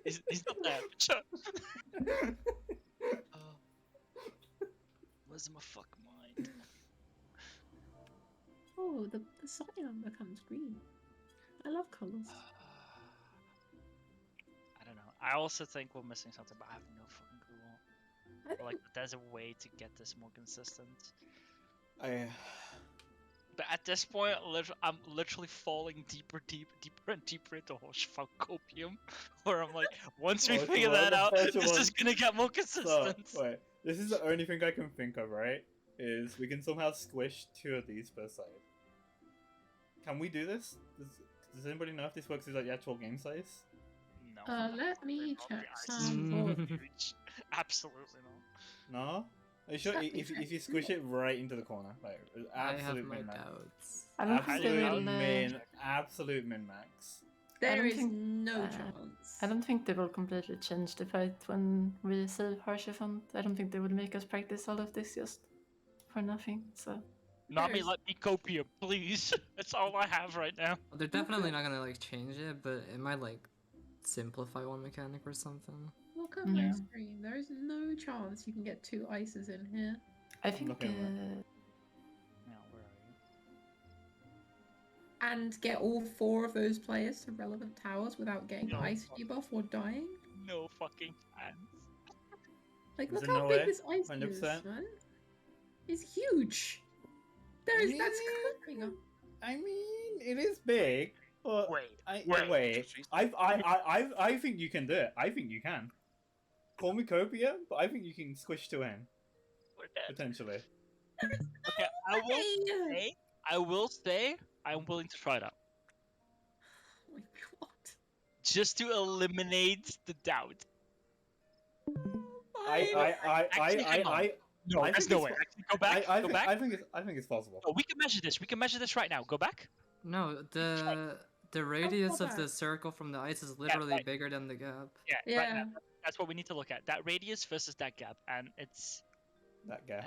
Speaker 7: He's not there. Oh, where's my fucking mind?
Speaker 5: Oh, the cyan becomes green. I love colors.
Speaker 7: I don't know. I also think we're missing something, but I have no fucking clue what.
Speaker 5: I
Speaker 7: Or, like,
Speaker 5: think
Speaker 7: there's a way to get this more consistent.
Speaker 3: I
Speaker 7: But at this point, I'm literally falling deeper and deeper into Horschfaucopium, where I'm like, once we figure that out, this is gonna get more consistent.
Speaker 3: So, wait, this is the only thing I can think of, right? Is we can somehow squish 2 of these per side. Can we do this? Does anybody know if this works as like the actual game size?
Speaker 7: No.
Speaker 5: let me check
Speaker 7: Ice
Speaker 5: some
Speaker 1: Mm.
Speaker 5: board.
Speaker 7: huge. Absolutely not.
Speaker 3: No? Are you sure
Speaker 5: Exactly,
Speaker 3: if you squish it right into the corner? Like,
Speaker 1: I have
Speaker 3: absolute
Speaker 1: my
Speaker 3: min-max.
Speaker 1: doubts.
Speaker 6: I don't think they
Speaker 3: Absolute
Speaker 6: will.
Speaker 3: absolute min-max.
Speaker 5: There
Speaker 6: don't
Speaker 5: is
Speaker 6: think,
Speaker 5: no
Speaker 6: uh,
Speaker 5: chance.
Speaker 6: I don't think they will completely change the fight when we save Harshiphant. I don't think they would make us practice all of this just for nothing. So
Speaker 7: Nami,
Speaker 5: There's-
Speaker 7: let me copium, please. That's all I have right now.
Speaker 1: Well, they're definitely not gonna like change it, but it might like simplify one mechanic or something.
Speaker 5: Look at my
Speaker 6: Yeah.
Speaker 5: screen. There is no chance you can get 2 ices in here.
Speaker 6: I think
Speaker 3: looking at
Speaker 7: Now, where are you?
Speaker 5: And get all 4 of those players to relevant towers without getting
Speaker 7: No.
Speaker 5: ice debuff or dying.
Speaker 7: No fucking chance.
Speaker 5: Like,
Speaker 3: Is
Speaker 5: look
Speaker 3: there
Speaker 5: how
Speaker 3: no
Speaker 5: big
Speaker 3: way?
Speaker 5: this ice
Speaker 3: 100%?
Speaker 5: is, man. It's huge. That's crazy.
Speaker 3: I mean, it is big, but
Speaker 7: Wait.
Speaker 3: wait. I think you can do it. I think you can. Call me Copia, but I think you can squish 2 in
Speaker 7: We're dead.
Speaker 3: potentially.
Speaker 7: Okay, I will say, I'm willing to try it out.
Speaker 5: Like, what?
Speaker 7: Just to eliminate the doubt.
Speaker 3: I
Speaker 7: No,
Speaker 3: I
Speaker 7: there's
Speaker 3: think
Speaker 7: no
Speaker 3: it's
Speaker 7: way.
Speaker 3: po-
Speaker 7: Actually, go back.
Speaker 3: I
Speaker 7: Go
Speaker 3: think
Speaker 7: back.
Speaker 3: I think it's possible.
Speaker 7: Oh, we can measure this. We can measure this right now. Go back.
Speaker 1: No, the radius of the
Speaker 5: back.
Speaker 1: circle from the ice is literally
Speaker 7: right.
Speaker 1: bigger than the gap.
Speaker 7: Yeah, right
Speaker 5: Yeah.
Speaker 7: now. That's what we need to look at. That radius versus that gap, and it's.
Speaker 3: That guy.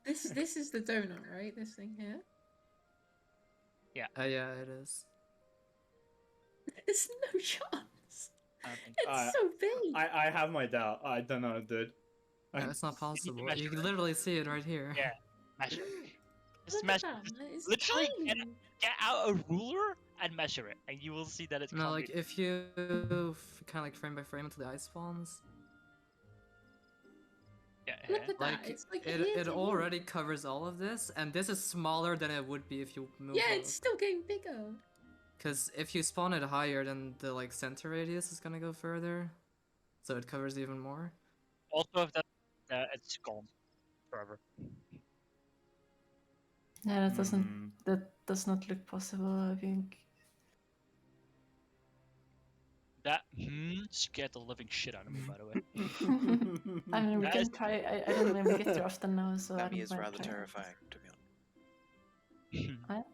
Speaker 5: This is the donut, right? This thing here.
Speaker 1: Yeah, it is.
Speaker 5: There's no chance.
Speaker 7: I don't think-
Speaker 5: It's so big.
Speaker 3: I have my doubt. I don't know, dude.
Speaker 1: No, it's not possible.
Speaker 7: measure
Speaker 1: You can
Speaker 7: it.
Speaker 1: literally see it right here.
Speaker 7: Yeah. Measure. Just
Speaker 5: Look at
Speaker 7: measure.
Speaker 5: that,
Speaker 7: Just
Speaker 5: man. It's
Speaker 7: literally
Speaker 5: tiny.
Speaker 7: get out a ruler and measure it, and you will see that it's.
Speaker 1: No,
Speaker 7: can't
Speaker 1: like
Speaker 7: be-
Speaker 1: if you kind of like frame by frame until the ice spawns,
Speaker 7: Yeah.
Speaker 5: Look at that.
Speaker 1: like
Speaker 5: It's like
Speaker 1: it
Speaker 5: here to here.
Speaker 1: already covers all of this, and this is smaller than it would be if you move.
Speaker 5: Yeah, it's still getting bigger.
Speaker 1: Because if you spawn it higher, then the like center radius is gonna go further, so it covers even more.
Speaker 7: Also, if that it's gone forever.
Speaker 6: yeah, that doesn't.
Speaker 3: Hmm.
Speaker 6: That does not look possible. I think.
Speaker 7: That scared the living shit out of me, by the way.
Speaker 6: I mean, we
Speaker 7: That
Speaker 6: can
Speaker 7: is-
Speaker 6: try. I don't navigate too often now, so I
Speaker 2: Nami
Speaker 6: don't
Speaker 2: is
Speaker 6: mind
Speaker 2: rather
Speaker 6: trying.
Speaker 2: terrifying, to be honest.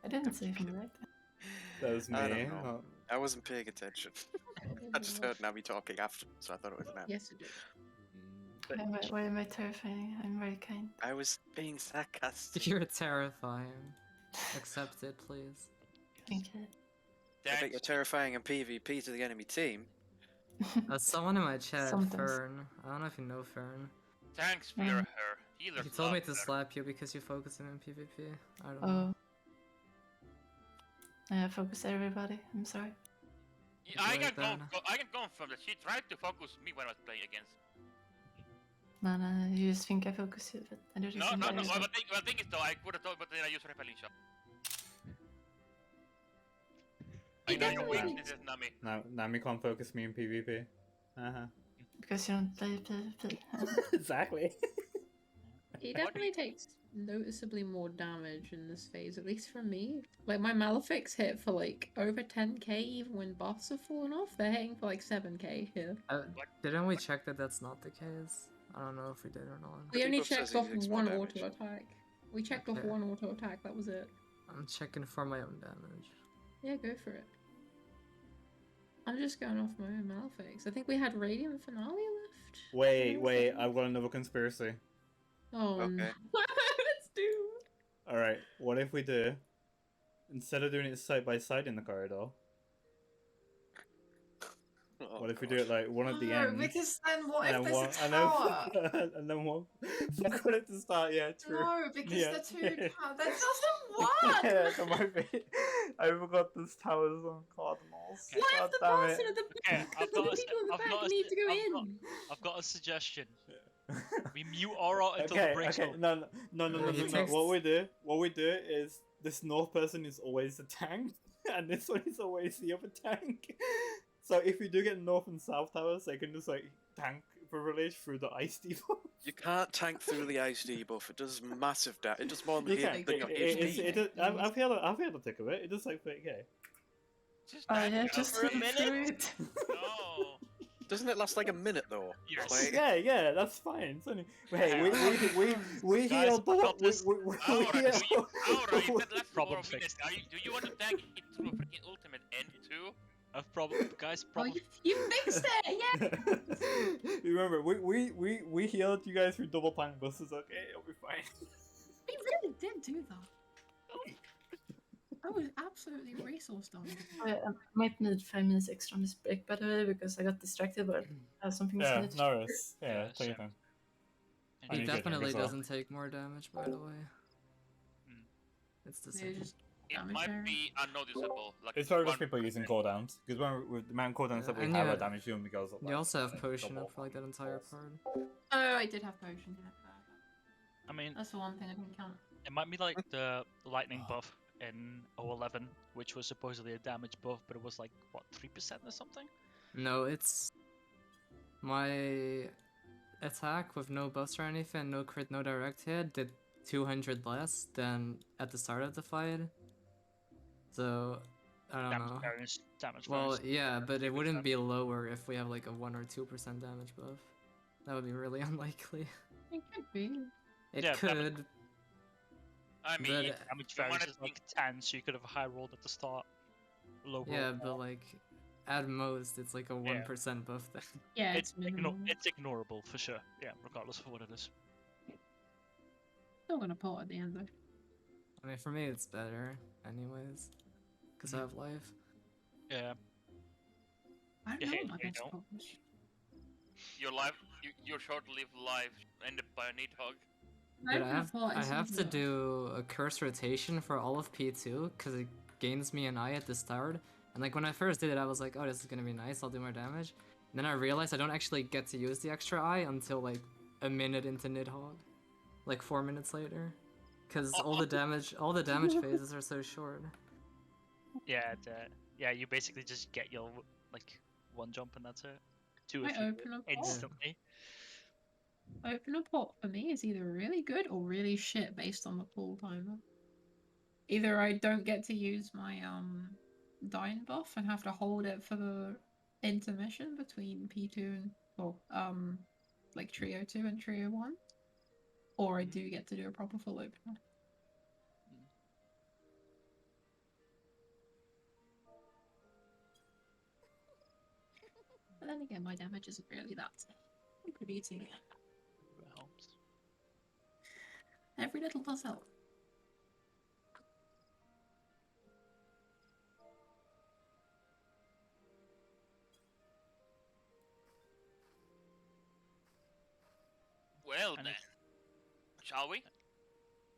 Speaker 6: I didn't say anything like that.
Speaker 3: That was me.
Speaker 2: I don't know.
Speaker 3: Oh.
Speaker 2: I wasn't paying attention. I just heard Nami talking after, so I thought it was Nami.
Speaker 5: Yes, it is.
Speaker 7: But
Speaker 6: Why am I terrifying? I'm very kind.
Speaker 2: I was being sarcastic.
Speaker 1: You're terrifying. Accept it, please.
Speaker 6: Thank you.
Speaker 2: I bet
Speaker 4: Thanks.
Speaker 2: you're terrifying in PvP to the enemy team.
Speaker 1: Someone in my chat,
Speaker 6: Sometimes.
Speaker 1: Fern. I don't know if you know Fern.
Speaker 4: Thanks,
Speaker 6: Mm.
Speaker 4: fear her. Healers
Speaker 1: He told me
Speaker 4: love
Speaker 1: to
Speaker 4: her.
Speaker 1: slap you because you focus him in PvP. I don't know.
Speaker 6: Oh. Focus everybody. I'm sorry.
Speaker 4: Yeah, I
Speaker 1: Like
Speaker 4: can
Speaker 1: that.
Speaker 4: I can confirm that she tried to focus me when I was playing against.
Speaker 6: No, you just think I focus you, but I don't
Speaker 4: No,
Speaker 6: think
Speaker 4: no,
Speaker 6: I
Speaker 4: no.
Speaker 6: do.
Speaker 4: Well, the thing is though, I would have thought, but then I used repelling shot. I
Speaker 5: It
Speaker 4: know you
Speaker 5: definitely
Speaker 4: win.
Speaker 5: needs-
Speaker 4: This is Nami.
Speaker 3: Nami can't focus me in PvP.
Speaker 6: Because you don't play PvP.
Speaker 3: Exactly.
Speaker 5: It definitely takes noticeably more damage in this phase, at least for me. Like, my Malefics hit for like over 10k even when buffs have fallen off. They're hitting for like 7k here.
Speaker 1: Didn't we check that that's not the case? I don't know if we did or not.
Speaker 5: We only
Speaker 2: debuff says
Speaker 5: checked
Speaker 2: he
Speaker 5: off
Speaker 2: takes more
Speaker 5: one
Speaker 2: damage.
Speaker 5: auto attack. We checked off
Speaker 1: Okay.
Speaker 5: one auto attack, that was it.
Speaker 1: I'm checking for my own damage.
Speaker 5: Yeah, go for it. I'm just going off my own Malefics. I think we had Radiant Finale left.
Speaker 3: Wait, I've got another conspiracy.
Speaker 5: Oh,
Speaker 2: Okay.
Speaker 5: no. Let's do.
Speaker 3: Alright, what if we do, instead of doing it side by side in the corridor, What if we do it like one at the
Speaker 5: No,
Speaker 3: end?
Speaker 5: because then what if
Speaker 3: and then
Speaker 5: there's
Speaker 3: one,
Speaker 5: a tower?
Speaker 3: and then one. Got it to start. Yeah, true.
Speaker 5: No, because
Speaker 3: Yeah.
Speaker 5: the two towers. That doesn't work!
Speaker 3: Yeah, that might be. I forgot there's towers on Cardinals.
Speaker 5: What
Speaker 3: God
Speaker 5: if the
Speaker 3: damn
Speaker 5: person
Speaker 3: it.
Speaker 5: at the
Speaker 7: Okay,
Speaker 5: back, the people in the back need to go in?
Speaker 7: I've got a suggestion. We mute Aura until
Speaker 3: Okay,
Speaker 7: the breaks
Speaker 3: okay,
Speaker 7: open.
Speaker 3: no.
Speaker 1: It takes-
Speaker 3: What we do is this north person is always the tank, and this one is always the other tank. So if we do get north and south towers, they can just like tank privilege through the ice debuff.
Speaker 2: You can't tank through the ice debuff. It does massive damage. It does more
Speaker 3: You
Speaker 2: hit
Speaker 3: can.
Speaker 2: than your
Speaker 3: It's-
Speaker 2: HP.
Speaker 3: I've heard the tick of it. It does like 30k.
Speaker 4: Just
Speaker 6: Oh
Speaker 4: tank
Speaker 6: yeah,
Speaker 4: it
Speaker 6: just
Speaker 4: for a
Speaker 6: think
Speaker 4: minute.
Speaker 6: through it.
Speaker 4: No.
Speaker 2: Doesn't it last like a minute though?
Speaker 4: Yes.
Speaker 2: Like,
Speaker 3: Yeah, that's fine. It's only... Hey, we
Speaker 7: Guys,
Speaker 3: healed the
Speaker 7: I got this.
Speaker 4: Aura, if that lasts for
Speaker 7: Problem
Speaker 4: 4 minutes, do you want to tank it through a freaking ultimate end too?
Speaker 7: I've guys,
Speaker 5: Oh,
Speaker 7: problem.
Speaker 5: you fixed it, yeah!
Speaker 3: Remember, we healed you guys through double tank buses. Okay, it'll be fine.
Speaker 5: We really did do that. I was absolutely resourced on it.
Speaker 6: I might need 5 minutes extra on this break, by the way, because I got distracted by something.
Speaker 3: Yeah,
Speaker 6: else.
Speaker 3: no worries. Yeah,
Speaker 7: Yeah,
Speaker 3: take your
Speaker 7: same.
Speaker 3: time. I
Speaker 1: He
Speaker 3: need to get
Speaker 1: definitely
Speaker 3: as well.
Speaker 1: doesn't take more damage, by the way.
Speaker 7: Hmm.
Speaker 1: It's the
Speaker 5: They're
Speaker 1: same.
Speaker 5: just
Speaker 4: It
Speaker 5: damage
Speaker 4: might
Speaker 5: there.
Speaker 4: be unnoticeable. Like
Speaker 3: It's probably just
Speaker 4: 1%.
Speaker 3: people using cooldowns, because when with the amount of cooldowns that we
Speaker 1: And
Speaker 3: have,
Speaker 1: you-
Speaker 3: our damage only goes up.
Speaker 1: You
Speaker 3: like,
Speaker 1: also have potion
Speaker 3: double.
Speaker 1: up for like that entire part.
Speaker 5: Oh, I did have potion. Yeah.
Speaker 7: I mean,
Speaker 5: That's the one thing I didn't count.
Speaker 7: it might be like the lightning buff in 011, which was supposedly a damage buff, but it was like what 3% or something.
Speaker 1: No, it's my attack with no buffs or anything, no crit, no direct hit, did 200 less than at the start of the fight. So I don't
Speaker 7: Damage
Speaker 1: know.
Speaker 7: variance, damage
Speaker 1: Well,
Speaker 7: variance.
Speaker 1: yeah, but it
Speaker 7: 3%.
Speaker 1: wouldn't be lower if we have like a 1 or 2% damage buff. That would be really unlikely.
Speaker 5: It could be.
Speaker 1: It
Speaker 7: Yeah, that
Speaker 1: could.
Speaker 4: I mean,
Speaker 1: But,
Speaker 4: you
Speaker 7: Damage
Speaker 4: wanna
Speaker 7: variance is like 10, so you could have a high roll at the start. Low roll.
Speaker 1: Yeah, but like at most it's like a 1% buff then.
Speaker 5: Yeah,
Speaker 7: it's
Speaker 5: it's minimal.
Speaker 7: it's ignorable for sure. Yeah, regardless of what it is.
Speaker 5: Still gonna pull at the end though.
Speaker 1: I mean, for me it's better, anyways, because I have life.
Speaker 7: Yeah.
Speaker 5: I don't
Speaker 7: Yeah,
Speaker 5: know
Speaker 7: hey,
Speaker 5: my
Speaker 7: hey,
Speaker 5: best
Speaker 7: no.
Speaker 5: polish.
Speaker 4: your life, your short-lived life ended by a Nidhogg.
Speaker 1: Dude, I have to do a curse rotation for all of P2 because it gains me an eye at the start. And like when I first did it, I was like, oh, this is gonna be nice. I'll do more damage. And then I realized I don't actually get to use the extra eye until like a minute into Nidhogg, like 4 minutes later, because all the damage phases are so short.
Speaker 7: Yeah, yeah. You basically just get your like one jump and that's it. Two
Speaker 5: I
Speaker 7: if you
Speaker 5: open a pot.
Speaker 7: instantly.
Speaker 5: Open a pot for me is either really good or really shit based on the pull timer. Either I don't get to use my dying buff and have to hold it for the intermission between P2 and like Trio 2 and Trio 1, or I do get to do a proper full opener. But then again, my damage isn't really that contributing.
Speaker 7: It helps.
Speaker 5: Every little does help.
Speaker 4: Well
Speaker 7: And
Speaker 4: then, shall we?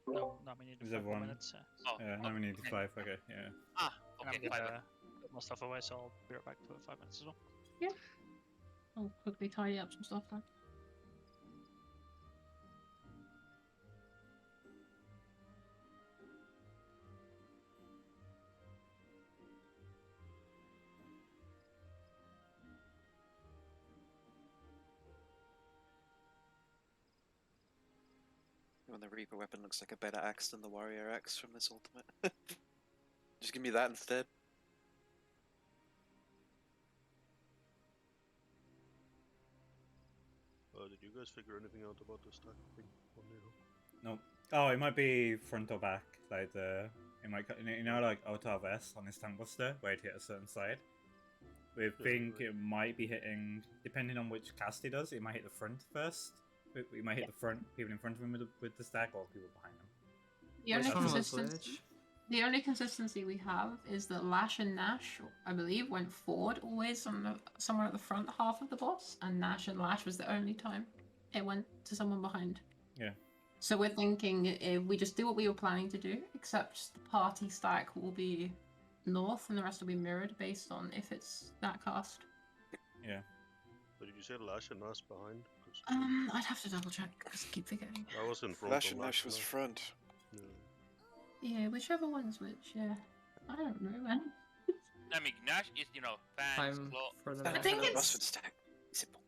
Speaker 7: No, we need
Speaker 3: Is
Speaker 7: 5 more
Speaker 3: everyone-
Speaker 7: minutes.
Speaker 4: Oh,
Speaker 3: Yeah, now we need
Speaker 4: okay.
Speaker 3: 5. Okay, yeah.
Speaker 4: Ah,
Speaker 7: And
Speaker 4: okay,
Speaker 7: I'm
Speaker 4: fine.
Speaker 7: gonna put more stuff away, so I'll be right back for 5 minutes as well.
Speaker 5: I'll quickly tidy up some stuff then.
Speaker 2: When the Reaper weapon looks like a better axe than the Warrior axe from this ultimate. Just give me that instead.
Speaker 8: Did you guys figure anything out about the stack thing on Nero?
Speaker 3: No. Oh, it might be front or back. Like the, it might, you know, like Auto S on his tank buster, where it hit a certain side. We think it might be hitting, depending on which cast he does, it might hit the front first. It might hit the front, people in front of him with the stack, or people behind him.
Speaker 5: The only
Speaker 1: Which one was
Speaker 5: consistency.
Speaker 1: which?
Speaker 5: The only consistency we have is that Lash and Nash, I believe, went forward always on the somewhere at the front half of the boss, and Nash and Lash was the only time it went to someone behind.
Speaker 3: Yeah.
Speaker 5: So we're thinking if we just do what we were planning to do, except the party stack will be north and the rest will be mirrored based on if it's that cast.
Speaker 3: Yeah.
Speaker 8: But did you say Lash and Nash behind? 'Cause
Speaker 5: I'd have to double check because I keep forgetting.
Speaker 8: I was in front.
Speaker 2: Lash
Speaker 8: on
Speaker 2: and Nash was
Speaker 8: Nash.
Speaker 2: front.
Speaker 8: Yeah.
Speaker 5: Yeah, whichever one's which. Yeah, I don't know, man.
Speaker 4: I mean, Nash is, fans,
Speaker 1: Time
Speaker 4: claw.
Speaker 1: for the
Speaker 2: Stack
Speaker 1: next
Speaker 5: think
Speaker 2: front of the
Speaker 5: it's-
Speaker 2: boss would stack. Simple.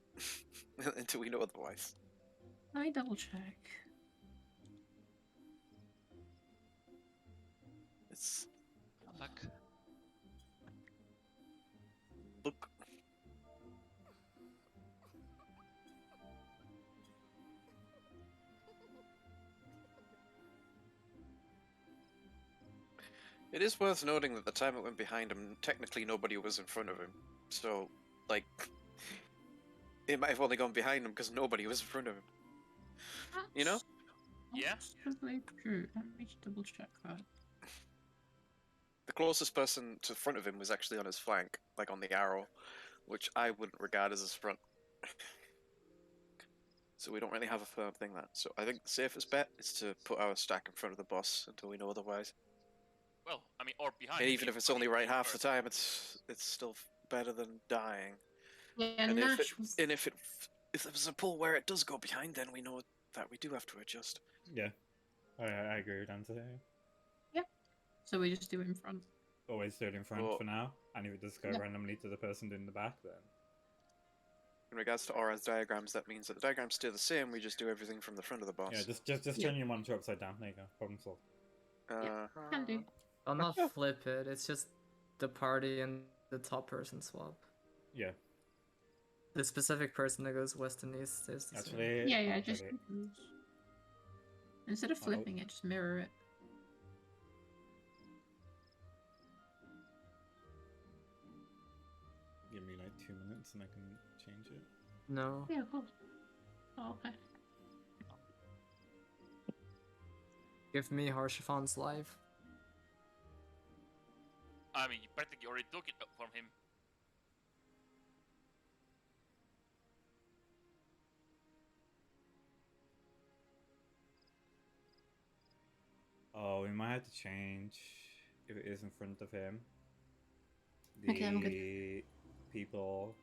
Speaker 2: Until we know otherwise.
Speaker 5: Let me double check.
Speaker 2: It's
Speaker 7: Fuck.
Speaker 2: look. It is worth noting that the time it went behind him, technically nobody was in front of him. So, like, it might have only gone behind him because nobody was in front of him. You know?
Speaker 4: Yeah.
Speaker 5: Possibly true. Let me just double check that.
Speaker 2: The closest person to the front of him was actually on his flank, like on the arrow, which I wouldn't regard as his front. So we don't really have a firm thing that. So I think the safest bet is to put our stack in front of the boss until we know otherwise.
Speaker 4: Well, I mean, or behind.
Speaker 2: And
Speaker 4: him,
Speaker 2: even if it's only
Speaker 4: behind
Speaker 2: right
Speaker 4: him
Speaker 2: half the
Speaker 4: first.
Speaker 2: time, it's still better than dying.
Speaker 5: Yeah,
Speaker 2: And
Speaker 5: Nash was.
Speaker 2: if there's a pull where it does go behind, then we know that we do have to adjust.
Speaker 3: Yeah. I agree with Dante.
Speaker 5: So we just do it in front.
Speaker 3: Always do it in front
Speaker 2: Well-
Speaker 3: for now, and if it does go
Speaker 5: Yeah.
Speaker 3: randomly to the person in the back, then
Speaker 2: In regards to Aura's diagrams, that means that the diagrams stay the same. We just do everything from the front of the boss.
Speaker 3: yeah, just
Speaker 5: Yeah.
Speaker 3: turn your monitor upside down. There you go. Problem solved.
Speaker 5: Can do.
Speaker 1: I'll not flip it. It's just the party and the top person swap.
Speaker 3: Yeah.
Speaker 1: The specific person that goes west and east stays the same.
Speaker 3: Actually.
Speaker 5: Yeah,
Speaker 3: I'll
Speaker 5: just
Speaker 3: get it.
Speaker 5: instead of flipping it, just mirror it.
Speaker 3: Give me like 2 minutes and I can change it.
Speaker 1: No.
Speaker 5: Yeah, of course. Oh, okay.
Speaker 1: Give me Harshifan's life.
Speaker 4: I mean, you practically already took it from him.
Speaker 3: Oh, we might have to change if it is in front of him.
Speaker 5: Okay, I'm good.
Speaker 3: The people,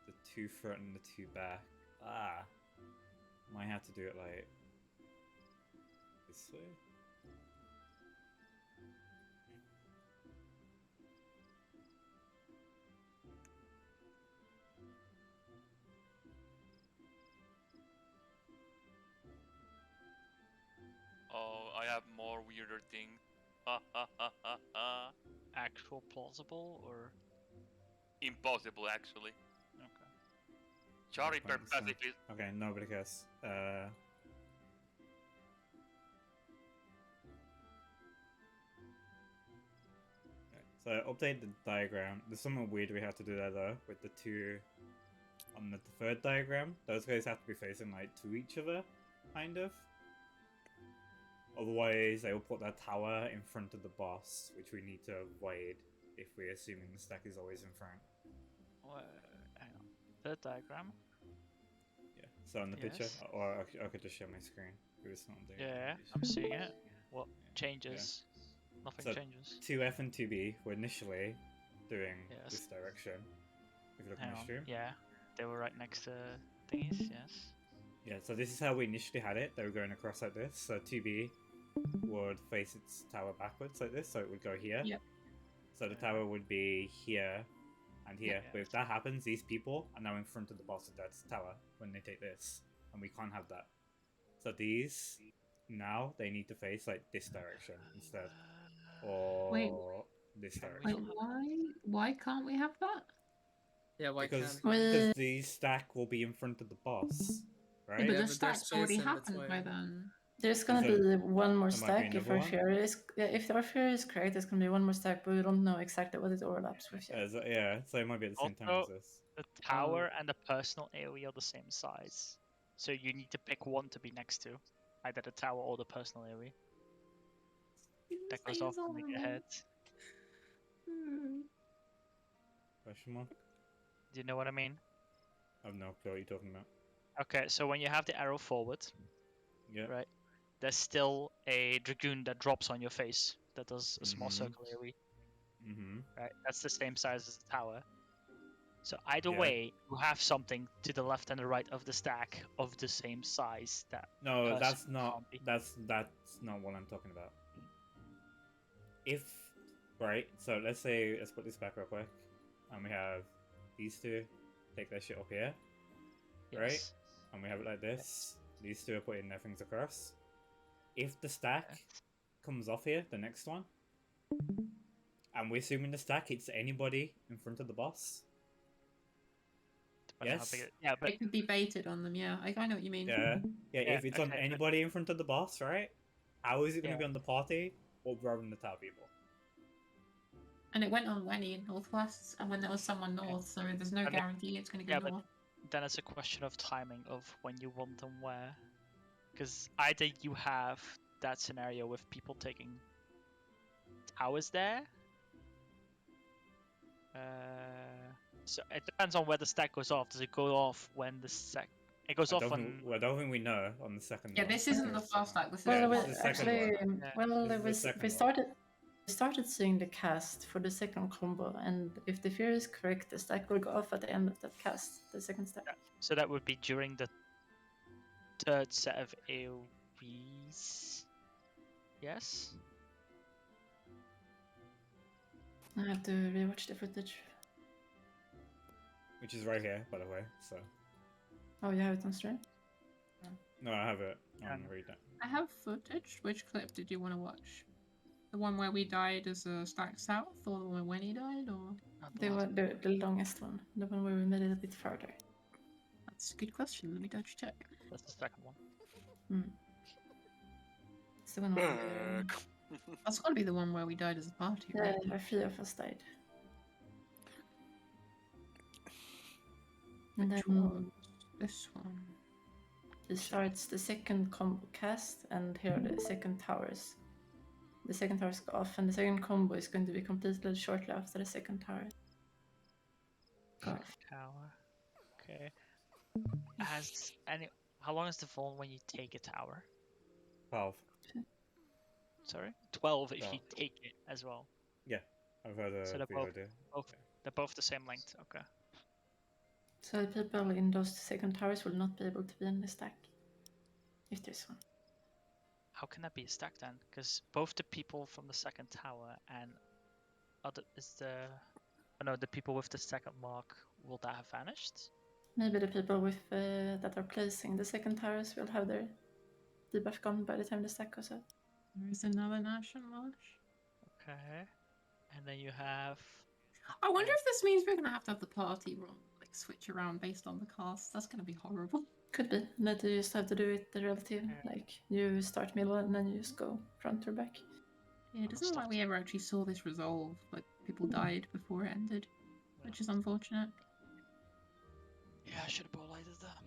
Speaker 3: the two front and the two back. Might have to do it like this way.
Speaker 4: Oh, I have more weirder things. Ha ha ha ha ha.
Speaker 7: Actual plausible or
Speaker 4: Impossible, actually.
Speaker 7: okay.
Speaker 4: Chari per
Speaker 3: Pointless, huh?
Speaker 4: pacifist.
Speaker 3: Okay, nobody cares. So update the diagram. There's something weird we have to do there though, with the two on the third diagram. Those guys have to be facing like to each other, kind of. Otherwise, they will put that tower in front of the boss, which we need to avoid if we're assuming the stack is always in front.
Speaker 7: Hang on. Third diagram.
Speaker 3: Yeah. So on the picture,
Speaker 7: Yes.
Speaker 3: or I could just share my screen. It was not there.
Speaker 7: Yeah, I'm seeing it. What changes? Nothing
Speaker 3: So-
Speaker 7: changes.
Speaker 3: 2F and 2B were initially doing
Speaker 7: Yes.
Speaker 3: this direction. If you look
Speaker 7: Hang
Speaker 3: on the
Speaker 7: on.
Speaker 3: stream.
Speaker 7: Yeah, they were right next to thingies. Yes.
Speaker 3: Yeah, so this is how we initially had it. They were going across like this. So 2B would face its tower backwards like this, so it would go here.
Speaker 5: Yep.
Speaker 3: So the tower would be here and here.
Speaker 7: Yeah.
Speaker 3: But if that happens, these people are now in front of the boss of that tower when they take this. And we can't have that. So these, now, they need to face like this direction instead. Or
Speaker 5: Wait.
Speaker 3: this
Speaker 5: Wait,
Speaker 3: direction.
Speaker 5: why can't we have that?
Speaker 1: Yeah, why
Speaker 3: Because
Speaker 1: can't?
Speaker 3: the stack will be in front of the boss,
Speaker 5: Yeah,
Speaker 3: right?
Speaker 5: but
Speaker 1: Yeah,
Speaker 5: the
Speaker 1: but there's
Speaker 5: stack's already
Speaker 1: space in
Speaker 5: happened by
Speaker 1: between.
Speaker 5: then.
Speaker 6: There's gonna
Speaker 3: Is
Speaker 6: be one more
Speaker 3: there might be
Speaker 6: stack if
Speaker 3: another
Speaker 6: our
Speaker 3: one?
Speaker 6: theory is if our theory is correct. There's gonna be one more stack, but we don't know exactly what it overlaps with yet.
Speaker 3: Yeah, so it might be at the same time as
Speaker 7: Also-
Speaker 3: this.
Speaker 7: The tower and the personal area are the same size, so you need to pick one to be next to, either the tower or the personal area. That goes off when they get hit.
Speaker 3: Question mark?
Speaker 7: Do you know what I mean?
Speaker 3: I have no clue what you're talking about.
Speaker 7: Okay, so when you have the arrow forward,
Speaker 3: Yeah.
Speaker 7: right, there's still a dragoon that drops on your face that does a small
Speaker 3: Mhm.
Speaker 7: circle AoE.
Speaker 3: Mm-hmm.
Speaker 7: Right, that's the same size as the tower. So either
Speaker 3: Yeah.
Speaker 7: way, you have something to the left and the right of the stack of the same size that.
Speaker 3: No,
Speaker 7: person
Speaker 3: that's not.
Speaker 7: can't be.
Speaker 3: That's not what I'm talking about. If right, so let's put this back real quick, and we have these two take their shit up here, right?
Speaker 7: Yes.
Speaker 3: And we have it like this. These two are putting their things across. If the stack comes off here, the next one, and we're assuming the stack hits anybody in front of the boss.
Speaker 7: Depending on how
Speaker 3: Yes.
Speaker 7: big yeah, but
Speaker 5: It could be baited on them, yeah. I know what you mean.
Speaker 3: Yeah.
Speaker 7: Yeah,
Speaker 3: If it's on
Speaker 7: okay, but-
Speaker 3: anybody in front of the boss, right? How is it going to
Speaker 7: Yeah.
Speaker 3: be on the party or rather than the tower people?
Speaker 5: And it went on Wenny in Northwest, and when there was someone north, so there's no
Speaker 7: And it-
Speaker 5: guarantee it's going to
Speaker 7: yeah,
Speaker 5: go
Speaker 7: but-
Speaker 5: north.
Speaker 7: then it's a question of timing of when you want them where. Because either you have that scenario with people taking towers there. So it depends on where the stack goes off. Does it go off when the stack? It goes
Speaker 3: I
Speaker 7: off
Speaker 3: don't,
Speaker 7: when.
Speaker 3: think, I don't think we know on the second
Speaker 5: Yeah,
Speaker 3: one.
Speaker 5: this isn't the
Speaker 3: Yes.
Speaker 5: first stack, this is
Speaker 3: Yeah,
Speaker 6: Well,
Speaker 3: this
Speaker 5: the
Speaker 3: is the second
Speaker 6: actually,
Speaker 3: one.
Speaker 7: Yeah.
Speaker 6: well,
Speaker 3: This
Speaker 6: it
Speaker 3: is the
Speaker 6: was
Speaker 3: second
Speaker 6: we
Speaker 3: one.
Speaker 6: started seeing the cast for the second combo, and if the fear is correct, the stack will go off at the end of that cast, the second stack.
Speaker 7: So that would be during the third set of AoEs. Yes.
Speaker 6: I have to rewatch the footage.
Speaker 3: Which is right here, by the way. So
Speaker 6: Oh, you have it on stream?
Speaker 3: no, I have it on
Speaker 7: Um,
Speaker 3: read that.
Speaker 5: I have footage. Which clip did you want to watch? The one where we died as a stack south, or the one when he died, or?
Speaker 6: The longest one, the one where we made it a bit farther.
Speaker 5: That's a good question. Let me double check.
Speaker 7: That's the second one.
Speaker 6: It's the one where
Speaker 5: That's got to be the one where we died as a party, right?
Speaker 6: where 3 of us died. And
Speaker 5: Which
Speaker 6: then
Speaker 5: one? This one.
Speaker 6: it starts the second combo cast, and here are the second towers. The second towers go off, and the second combo is going to be completed shortly after the second tower. Go off.
Speaker 7: Tower. Okay. How long is the phone when you take a tower?
Speaker 3: 12.
Speaker 7: Sorry, 12 if you
Speaker 3: 12.
Speaker 7: take it as well.
Speaker 3: I've heard a
Speaker 7: So they're
Speaker 3: video
Speaker 7: both-
Speaker 3: idea.
Speaker 7: They're both the same length. Okay.
Speaker 6: So the people in those second towers will not be able to be in the stack. If there's one.
Speaker 7: How can that be a stack then? Because both the people from the second tower and the people with the second mark, will that have vanished?
Speaker 6: Maybe the people with that are placing the second towers will have their debuff gone by the time the stack goes out.
Speaker 5: There is another National March.
Speaker 7: Okay. And then you have.
Speaker 5: I wonder if this means we're going to have the party run, like switch around based on the cast. That's going to be horrible.
Speaker 6: Could be. That you just have to do it the relative. Like you start middle and then you just go front or back.
Speaker 5: Yeah, it doesn't look like we ever actually saw this resolve. Like people died before it ended, which is unfortunate.
Speaker 7: Yeah, I should have highlighted that.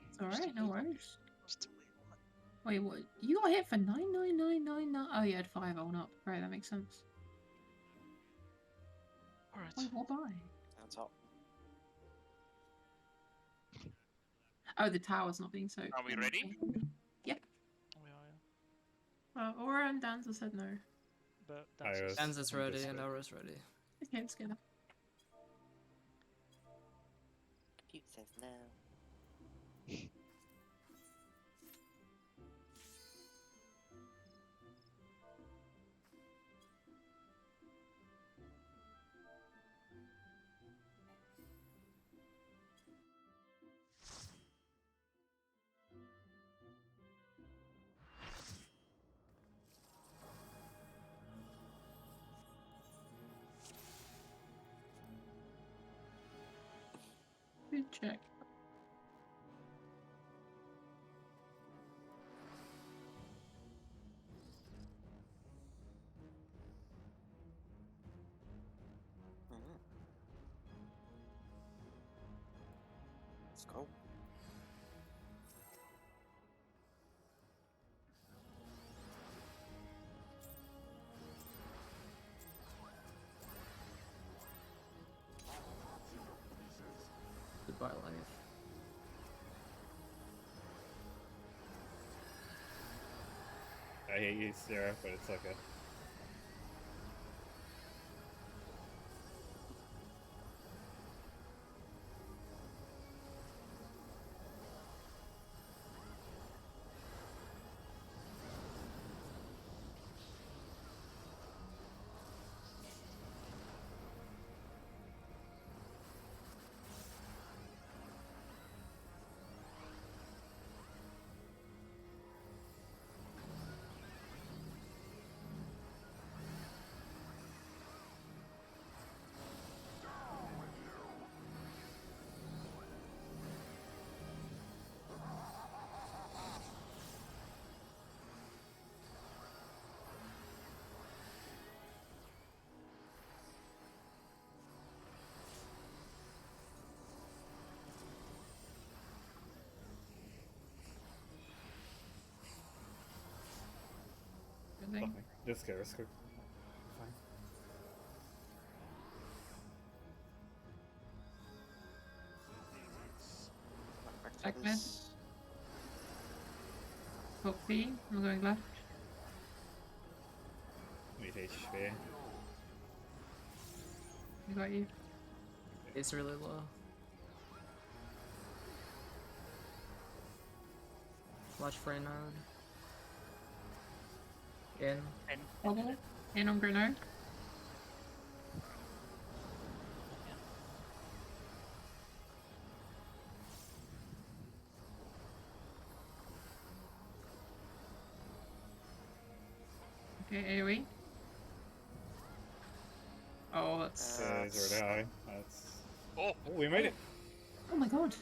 Speaker 5: It's alright, no worries.
Speaker 7: It's too late.
Speaker 5: Wait, what? You got hit for 99999? Oh, you had 5 on up. Right, that makes sense.
Speaker 7: Alright.
Speaker 5: Wait, what buy?
Speaker 2: Down top.
Speaker 5: Oh, the tower's not being so.
Speaker 4: Are we ready?
Speaker 7: We are, yeah.
Speaker 5: Aura and Danza said no.
Speaker 7: But
Speaker 3: I
Speaker 7: that's
Speaker 3: was-
Speaker 1: Dan's is
Speaker 3: I'm
Speaker 1: ready
Speaker 3: just
Speaker 1: and
Speaker 3: ready.
Speaker 1: Aura's ready.
Speaker 5: Okay, let's go now.
Speaker 9: Compute says no.
Speaker 5: Good check.
Speaker 2: Let's go.
Speaker 1: life.
Speaker 3: I hate you, Sarah, but it's okay.
Speaker 5: Good thing.
Speaker 3: Nothing. Just go, let's go. Fine.
Speaker 5: Back mid. Hook B, I'm going left.
Speaker 3: Need HP.
Speaker 5: I got you.
Speaker 1: It's really low. Watch for a node. In.
Speaker 5: Bubble. In on Bruno. Okay, AoE. Oh, that's...
Speaker 3: It's really high. That's...
Speaker 4: Oh,
Speaker 3: Oh, we made it!
Speaker 5: Oh my god.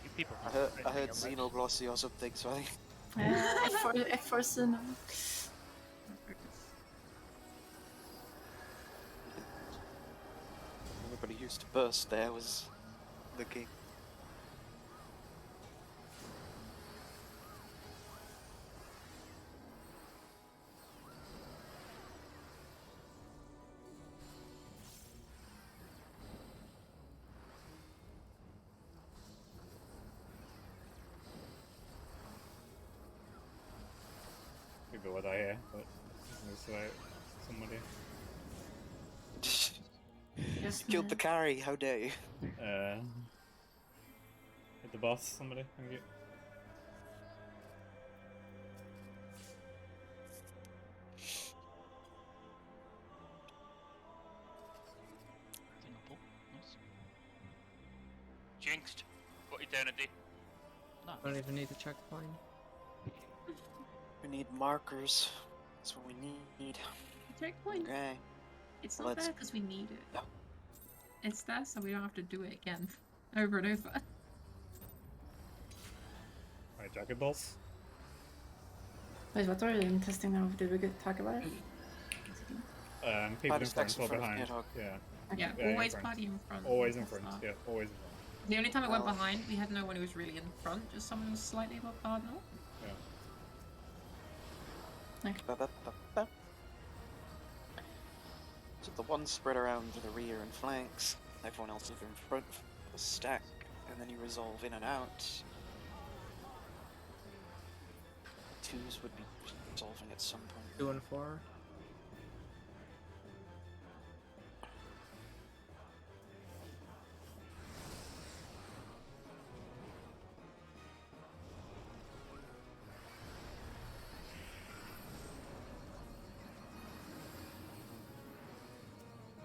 Speaker 7: You people.
Speaker 2: I heard Xenoglossy or something, so I think.
Speaker 6: F4 Sino.
Speaker 2: Everybody used to burst there was the king.
Speaker 3: People would die here, but there's like somebody.
Speaker 6: Yes,
Speaker 2: Killed the carry, how dare you?
Speaker 3: Hit the boss, somebody. Thank you.
Speaker 7: Singapore. Nice.
Speaker 4: jinxed for eternity.
Speaker 7: No.
Speaker 1: I don't even need a checkpoint.
Speaker 2: We need markers. That's what we need.
Speaker 5: Checkpoint.
Speaker 2: Okay.
Speaker 5: It's
Speaker 2: Well,
Speaker 5: not
Speaker 2: let's-
Speaker 5: there because we need it.
Speaker 2: No.
Speaker 5: It's there so we don't have to do it again. Over and over.
Speaker 3: Right, jacket balls.
Speaker 6: Wait, what are you testing now? Did we talk about it?
Speaker 3: People in
Speaker 2: just
Speaker 3: front
Speaker 2: next
Speaker 3: or
Speaker 2: in front of
Speaker 3: behind.
Speaker 2: Nidhogg.
Speaker 3: Yeah,
Speaker 5: Yeah,
Speaker 3: Yeah, in
Speaker 5: always
Speaker 3: front.
Speaker 5: party in front.
Speaker 3: always in
Speaker 5: That's
Speaker 3: front.
Speaker 5: that.
Speaker 3: Yeah, always in front.
Speaker 5: The only time it went
Speaker 2: Well-
Speaker 5: behind, we had no one who was really in front, just someone who was slightly above Cardinal.
Speaker 2: Ba-ba-ba-ba. So the ones spread around to the rear and flanks, everyone else is in front for the stack, and then you resolve in and out. Twos would be resolving at some point.
Speaker 1: 2 and 4.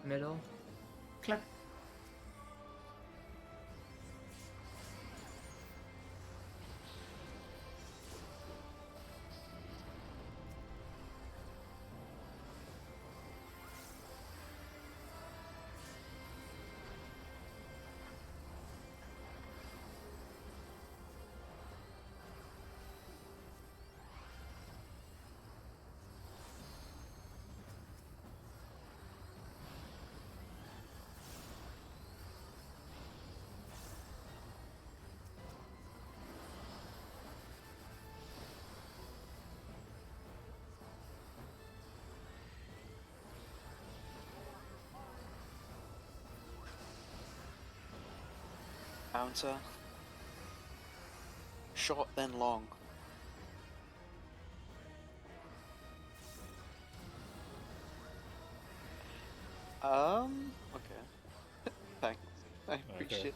Speaker 1: Middle.
Speaker 6: Clap.
Speaker 2: Counter. Short, then long. Okay. Thanks. I appreciate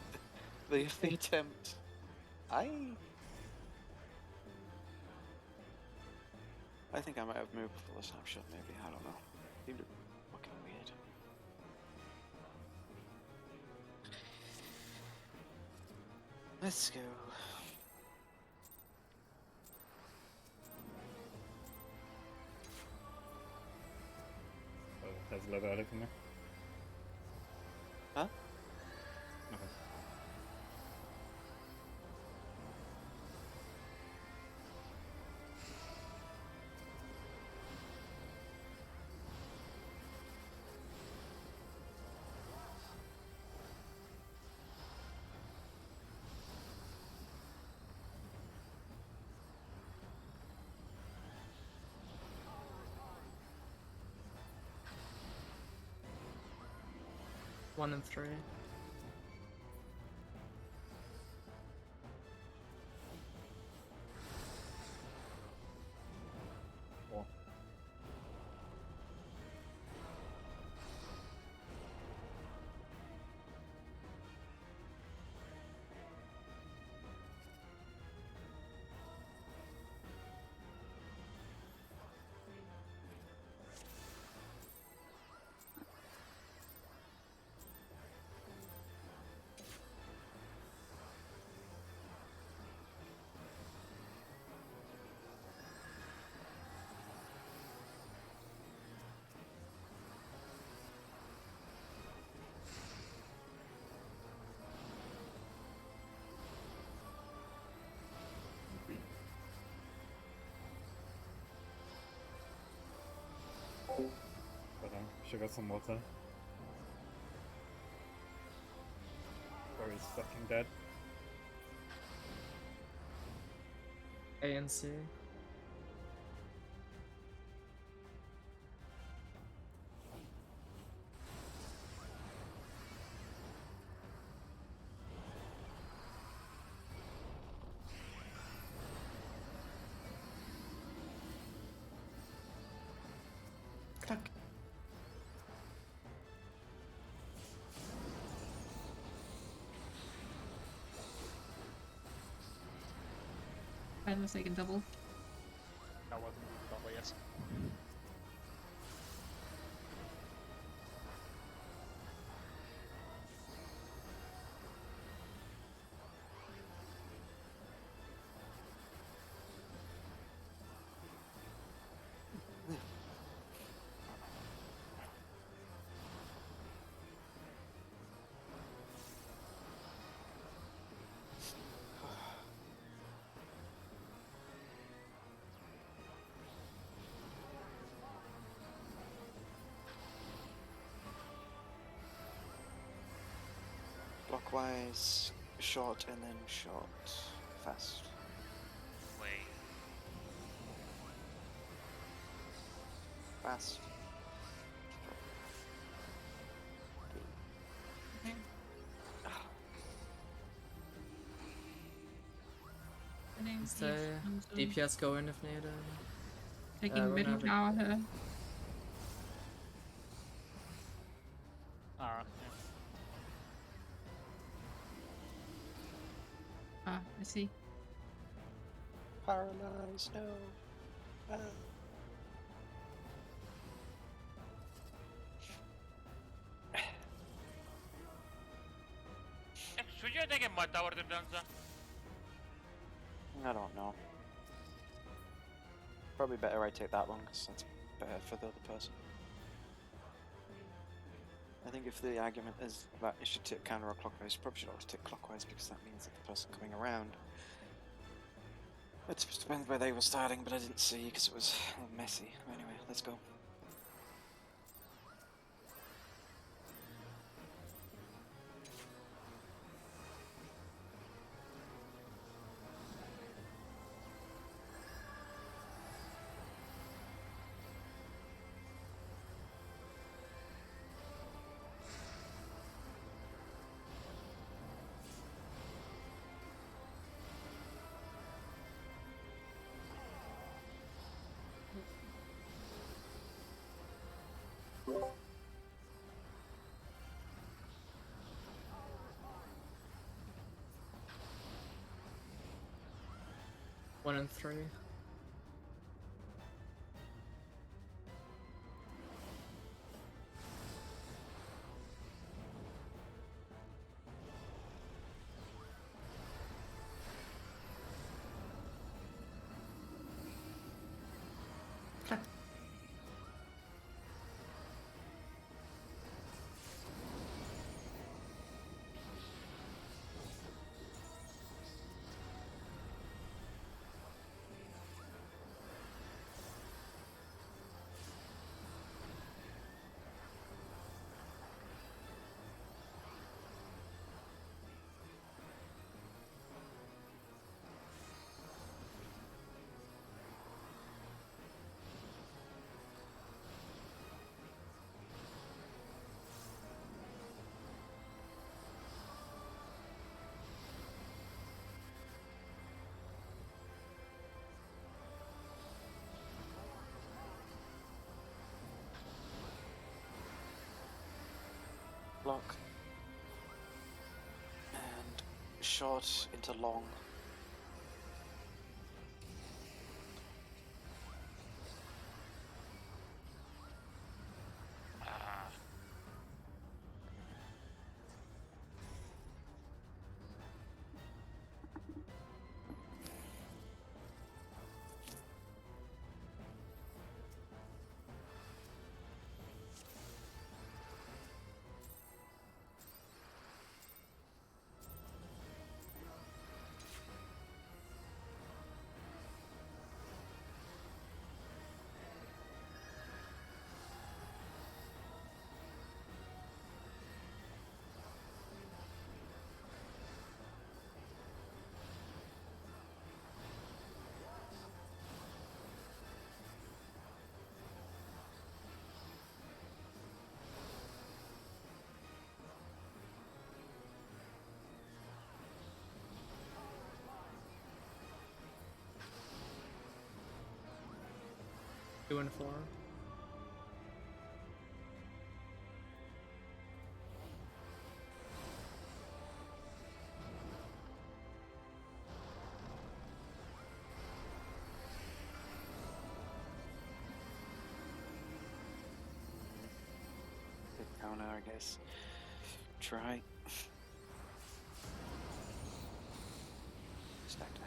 Speaker 2: the attempt. I think I might have moved before the snapshot, maybe. I don't know. Seemed fucking weird. Let's go.
Speaker 3: Oh, that's a little early for me.
Speaker 2: Huh?
Speaker 3: Nothing.
Speaker 1: One and three.
Speaker 3: Four. But should get some water. Or he's fucking dead.
Speaker 1: A and C.
Speaker 6: Clock.
Speaker 5: Unless they can double.
Speaker 7: That wasn't double, yes.
Speaker 2: Clockwise, short, and then short. Fast.
Speaker 4: Wait.
Speaker 2: Fast.
Speaker 5: Okay.
Speaker 1: Stay. DPS go in if needed.
Speaker 5: Taking middle
Speaker 1: whenever.
Speaker 5: tower here.
Speaker 7: Alright,
Speaker 5: Ah, I see.
Speaker 2: Paralyzed, no. Ah.
Speaker 4: Should you have taken my tower to Danza?
Speaker 2: I don't know. Probably better I take that one, because that's better for the other person. I think if the argument is that you should take counterclockwise, you probably should always take clockwise, because that means that the person coming around. It depends where they were starting, but I didn't see because it was messy. Anyway, let's go.
Speaker 1: 1 and 3.
Speaker 2: Block. And short into long.
Speaker 1: Two and 4.
Speaker 2: Good counter, I guess. Try. Stack time.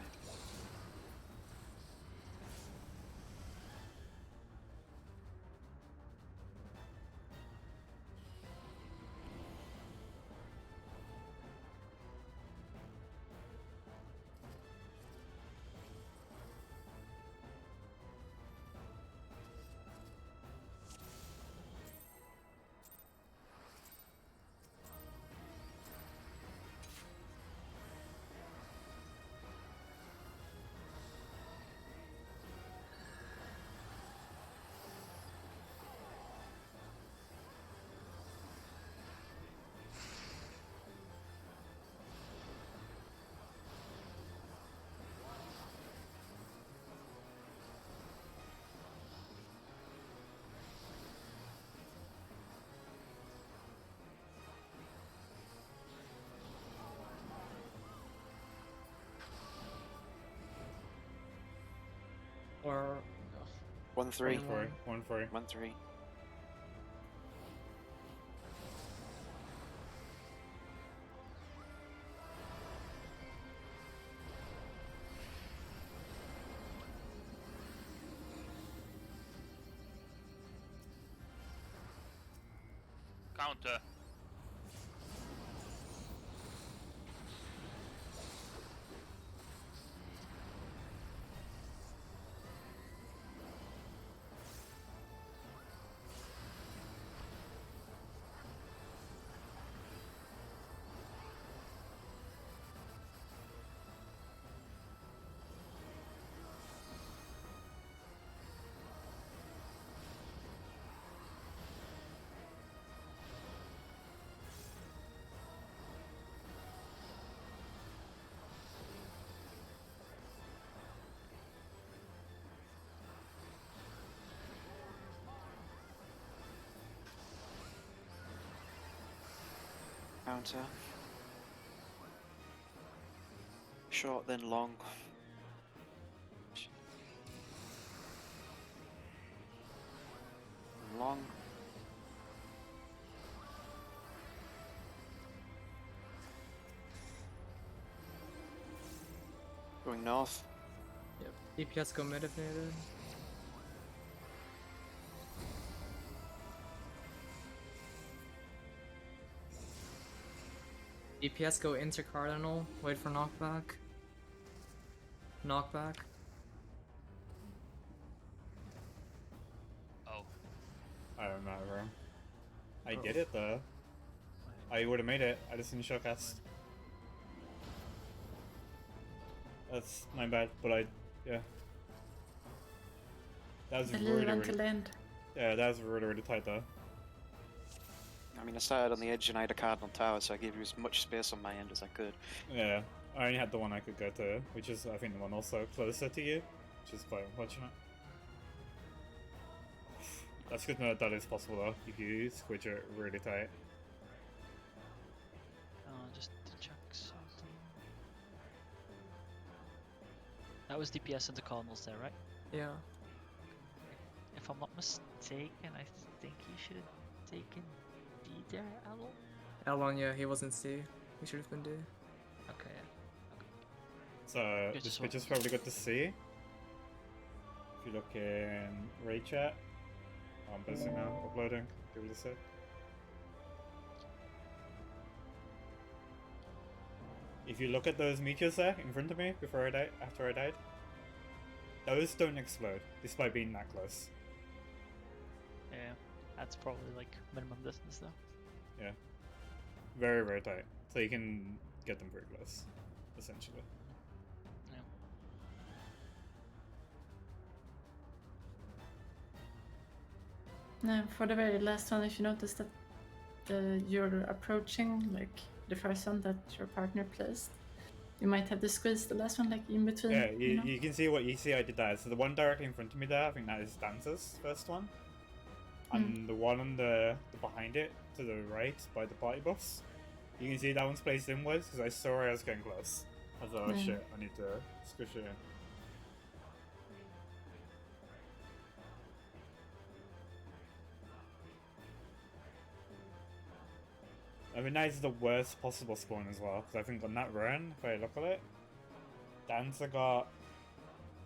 Speaker 1: Or
Speaker 2: 1-3.
Speaker 3: 1-3. 1-3.
Speaker 2: 1-3.
Speaker 4: Counter.
Speaker 2: Counter. Short, then long. long. Going north.
Speaker 1: Yep. DPS go mid if needed. DPS go into Cardinal, wait for knockback. Knockback.
Speaker 4: Oh.
Speaker 3: I don't know, bro. I did it though. I would have made it. I just didn't showcast. That's my bad, but yeah. That was
Speaker 6: I
Speaker 3: really,
Speaker 6: went to
Speaker 3: really,
Speaker 6: land.
Speaker 3: yeah, that was really tight though.
Speaker 2: I mean, I started on the edge and I had a Cardinal Tower, so I gave you as much space on my end as I could.
Speaker 3: Yeah, I only had the one I could go to, which is I think the one also closer to you, which is quite unfortunate. That's good to know that is possible though, if you squidge it really tight.
Speaker 7: Just to check something. That was DPS and the Cardinals there, right?
Speaker 1: Yeah.
Speaker 7: If I'm not mistaken, I think he should have taken D there, Alon?
Speaker 1: Elon, yeah, he wasn't C. He should have been D.
Speaker 7: Okay, yeah.
Speaker 3: So
Speaker 7: Good
Speaker 3: this
Speaker 7: to
Speaker 3: pitch is
Speaker 7: swap.
Speaker 3: probably good to see. If you look in raid chat, I'm busy now uploading. Give it a sec. If you look at those meteors there in front of me before I died, after I died, those don't explode despite being that close.
Speaker 7: Yeah, that's probably like minimum distance though.
Speaker 3: Yeah, very very tight. So you can get them very close, essentially.
Speaker 6: No, for the very last one, if you notice that you're approaching, like the first one that your partner placed, you might have to squeeze the last one, like in between.
Speaker 3: Yeah,
Speaker 6: you know?
Speaker 3: you can see what you see. I did that. So the one directly in front of me there, I think that is Dancer's first one, and the one on the behind it to the right by the party bus. You can see that one's placed inwards because I saw I was getting close. I thought, oh shit, I need to squish it in. I mean, that is the worst possible spawn as well, because I think on that run, if I look at it, Dancer got...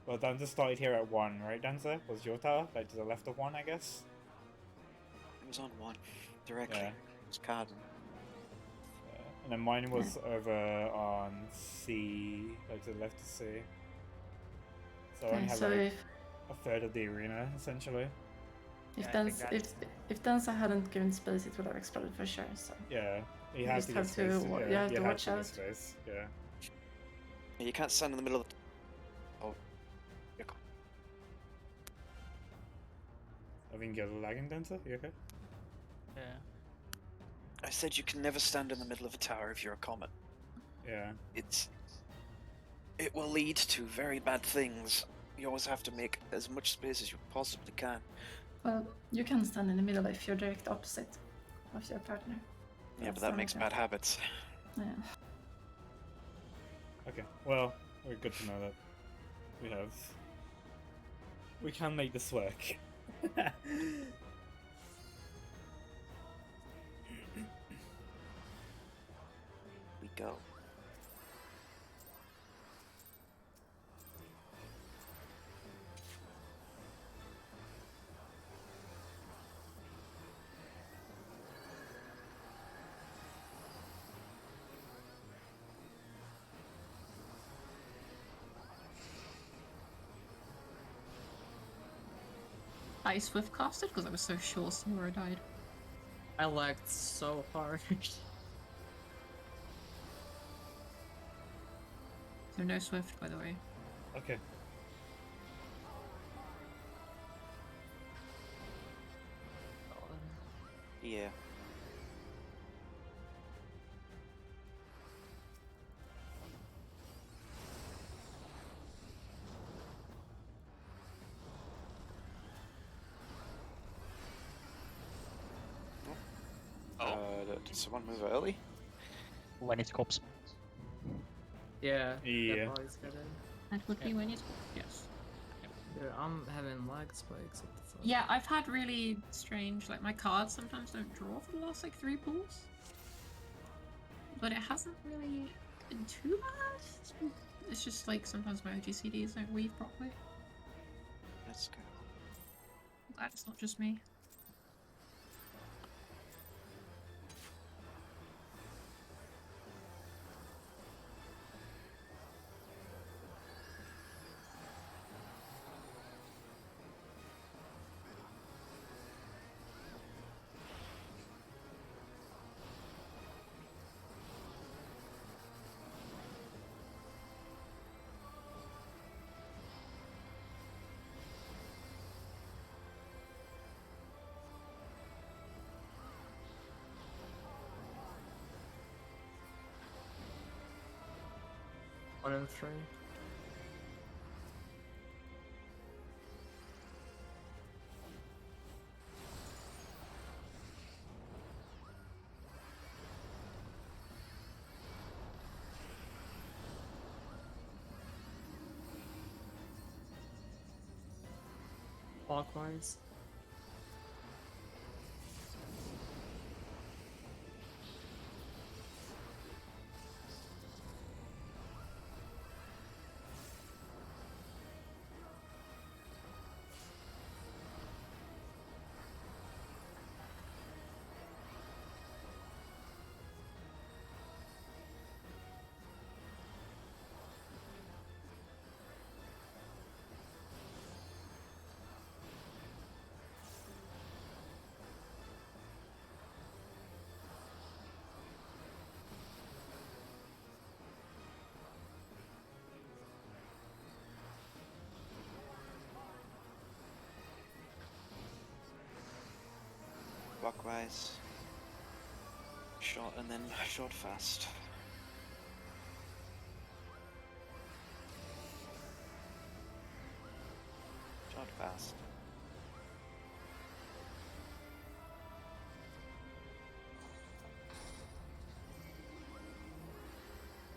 Speaker 3: Well, Dancer started here at 1, right, Dancer? Was your tower? Like, to the left of 1, I guess?
Speaker 2: It was on 1, directly.
Speaker 3: Yeah.
Speaker 2: It was Cardinal.
Speaker 3: And then mine was over on C, like to the left of C. So I only have
Speaker 6: so
Speaker 3: like a third of the arena, essentially.
Speaker 6: if
Speaker 7: Yeah, I think
Speaker 6: if Dancer hadn't given space, it would have exploded for sure. So
Speaker 3: Yeah, you
Speaker 6: You
Speaker 3: have
Speaker 6: just
Speaker 3: to get
Speaker 6: have to
Speaker 3: space.
Speaker 6: wa-
Speaker 3: Yeah,
Speaker 6: you have to
Speaker 3: get
Speaker 6: watch out.
Speaker 3: Space. Yeah.
Speaker 2: Yeah, you can't stand in the middle of the... Oh. You're co-
Speaker 3: I think you're lagging, Dancer. You okay?
Speaker 7: Yeah.
Speaker 2: I said you can never stand in the middle of a tower if you're a comet.
Speaker 3: Yeah.
Speaker 2: It will lead to very bad things. You always have to make as much space as you possibly can.
Speaker 6: well, you can stand in the middle if you're direct opposite of your partner.
Speaker 2: Yeah,
Speaker 6: That's
Speaker 2: but that
Speaker 6: the
Speaker 2: makes
Speaker 6: only
Speaker 2: bad habits.
Speaker 6: Yeah.
Speaker 3: Okay. Well, we're good to know that we can make this work.
Speaker 2: We go.
Speaker 5: I swift casted because I was so sure Sora died.
Speaker 1: I lagged so hard.
Speaker 5: So no swift, by the way.
Speaker 3: Okay.
Speaker 2: Yeah. Did someone move early?
Speaker 7: When it cops.
Speaker 1: Yeah.
Speaker 3: Yeah.
Speaker 1: That body's good in.
Speaker 5: That would be when it. Yes.
Speaker 1: Dude, I'm having lag spikes. What the fuck?
Speaker 5: Yeah, I've had really strange, like my cards sometimes don't draw for the last like 3 pulls. But it hasn't really been too bad. It's just like sometimes my OGCDs don't weave properly.
Speaker 2: Let's go.
Speaker 5: Glad it's not just me.
Speaker 1: One and three. Clockwise.
Speaker 2: Clockwise. Short and then short fast. Short fast.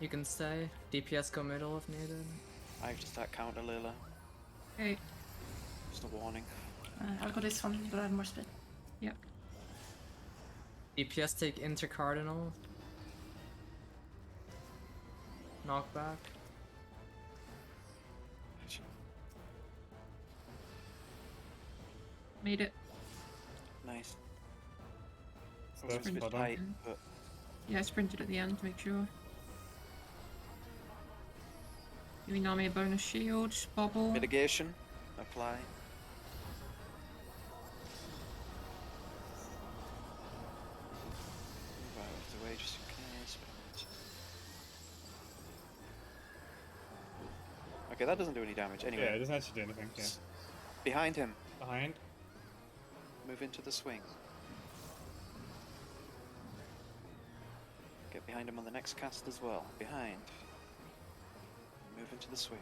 Speaker 1: You can stay. DPS go middle if needed.
Speaker 2: I have to start counter Lila.
Speaker 5: Okay.
Speaker 2: Just a warning.
Speaker 6: I'll go this one, but I have more speed.
Speaker 5: Yep.
Speaker 1: DPS take intercardinal. Knockback.
Speaker 5: Made it.
Speaker 2: Nice.
Speaker 3: So
Speaker 2: It was a
Speaker 3: that's
Speaker 2: bit
Speaker 3: spot on.
Speaker 2: tight, but
Speaker 5: Yeah, I sprinted at the end to make sure. Giving Nami a bonus shield, bobble.
Speaker 2: mitigation. Apply. Move out of the way just in case. Okay, that doesn't do any damage.
Speaker 3: Yeah, it
Speaker 2: Anyway,
Speaker 3: doesn't actually do anything. Yeah.
Speaker 2: behind him.
Speaker 3: Behind.
Speaker 2: Move into the swing. Get behind him on the next cast as well. Behind. Move into the swing.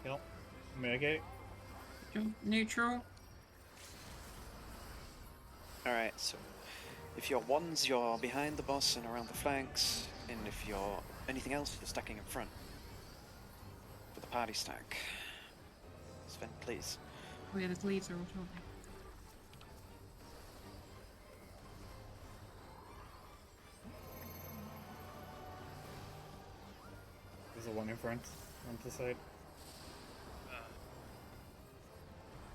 Speaker 3: Kill. Mitigate.
Speaker 5: Neutral.
Speaker 2: Alright, so if you're ones, you're behind the boss and around the flanks, and if you're anything else, you're stacking in front. For the party stack. Sven, please.
Speaker 5: Oh yeah, the leaves are all talking.
Speaker 3: There's a one in front. On the side.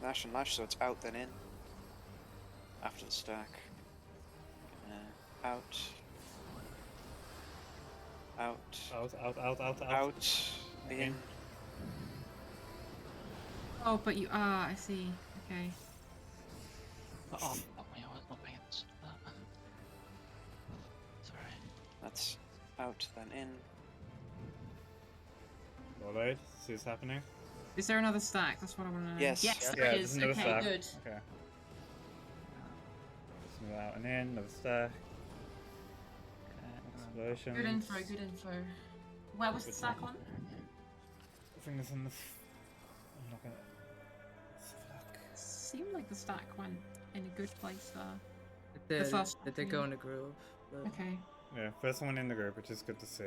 Speaker 2: Lash and lash, so it's out then in. After the stack. Out. Out.
Speaker 3: Out.
Speaker 2: Out. In.
Speaker 5: Oh, but you are, I see. Okay.
Speaker 7: Oh, I was not paying attention to that. Sorry.
Speaker 2: That's out then in.
Speaker 3: Alright, see what's happening.
Speaker 5: Is there another stack? That's what I want to know.
Speaker 2: Yes.
Speaker 5: Yes,
Speaker 2: Yeah,
Speaker 5: there
Speaker 3: there's
Speaker 5: is.
Speaker 3: another
Speaker 5: Okay,
Speaker 3: stack.
Speaker 5: good.
Speaker 3: Okay. Just move out and in, another stack. Explosions.
Speaker 5: Good info, good info. Where was the stack on?
Speaker 3: I think it's in the. I'm not gonna. Let's have a look.
Speaker 5: Seemed like the stack went in a good place there.
Speaker 1: It did.
Speaker 5: first
Speaker 1: It did go in a groove. But
Speaker 5: Okay.
Speaker 3: Yeah, first one in the group, which is good to see.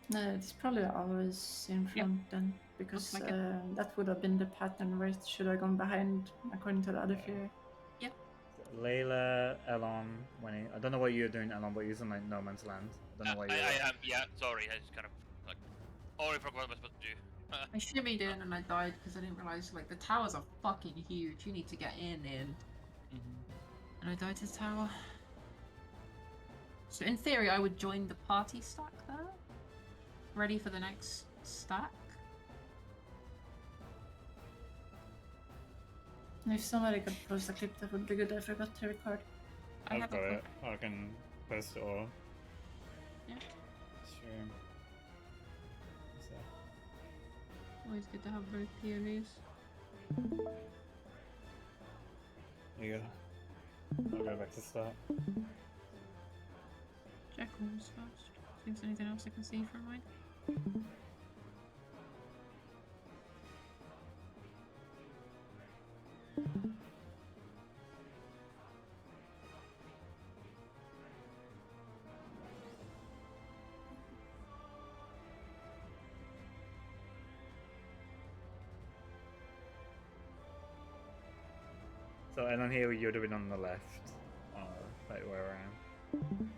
Speaker 6: No, it's probably always in front then, because
Speaker 5: like it.
Speaker 6: that would have been the pattern where it should have gone behind according to the other theory.
Speaker 3: Layla, Elon, Winnie. I don't know what you're doing, Elon, but you're using like no man's land. I don't know why you're.
Speaker 4: I am, yeah, sorry, I just kind of, like, already forgot what I was supposed to do.
Speaker 5: I shimmied in and I died because I didn't realize like the towers are fucking huge. You need to get in. And I died to the tower. So in theory, I would join the party stack there, ready for the next stack.
Speaker 6: If somebody could post a clip, that would be good. I forgot to record.
Speaker 5: I
Speaker 3: I've
Speaker 5: have
Speaker 3: got
Speaker 5: a
Speaker 3: it. I can post it all.
Speaker 5: Yeah.
Speaker 3: Sure. What's that?
Speaker 5: Always good to have both POVs.
Speaker 3: There you go. I'll go back to start.
Speaker 5: Check rules first. See if there's anything else I can see from mine.
Speaker 3: So, and on here you would have been on the left. Like where I am.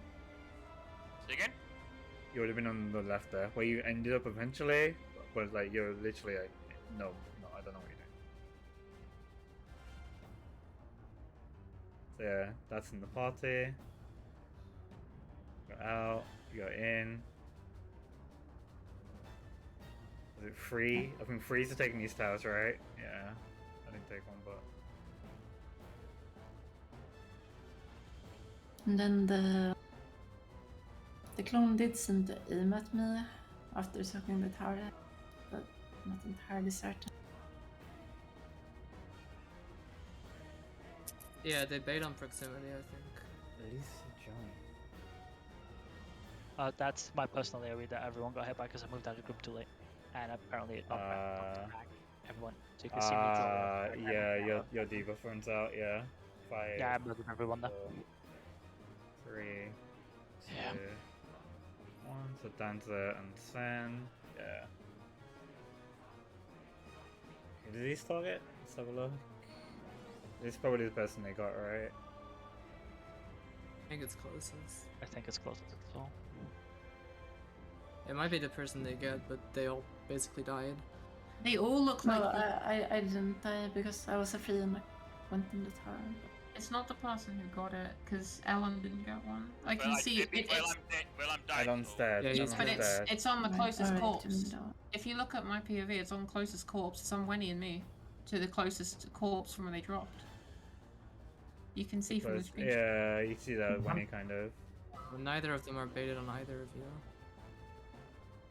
Speaker 4: Say again?
Speaker 3: You would have been on the left there, where you ended up eventually, but like you're literally like, no, I don't know what you're doing. So yeah, that's in the party. Go out, you go in. Was it free? I think frees are taking these towers, right? Yeah, I didn't take one, but.
Speaker 6: And then the clone did seem to aim at me after taking the tower, but not entirely certain.
Speaker 1: Yeah, they bait on proximity, I think.
Speaker 3: Lisa John.
Speaker 7: That's my personal area that everyone got hit by because I moved out of the group too late. And apparently it knocked back everyone. So you can see me.
Speaker 3: Yeah, your debuff runs out, yeah. 5,
Speaker 7: yeah, I murdered everyone there.
Speaker 3: 3, 2,
Speaker 7: Yeah.
Speaker 3: 1. So Danza and Sven. Yeah. Okay, did he target? Let's have a look. This is probably the person they got, right?
Speaker 1: I think it's closest.
Speaker 7: I think it's close to the soul.
Speaker 1: It might be the person they get, but they all basically died.
Speaker 5: They all look like.
Speaker 6: No, I didn't die because I was free and I went in the tower.
Speaker 5: It's not the person who got it, because Ellen didn't get one. I can
Speaker 4: Well,
Speaker 5: see
Speaker 4: I'm dying.
Speaker 3: Elon's dead.
Speaker 1: Yeah, he's
Speaker 3: Elon's
Speaker 5: but
Speaker 3: dead.
Speaker 5: it's on the
Speaker 6: Right,
Speaker 5: closest
Speaker 6: alright,
Speaker 5: corpse.
Speaker 6: no.
Speaker 5: If you look at my POV, it's on closest corpse. It's on Wenny and me, to the closest corpse from when they dropped. You can see from the
Speaker 3: Close.
Speaker 5: screenshot.
Speaker 3: Yeah, you see that when he kind of.
Speaker 1: Well, neither of them are baited on either of you.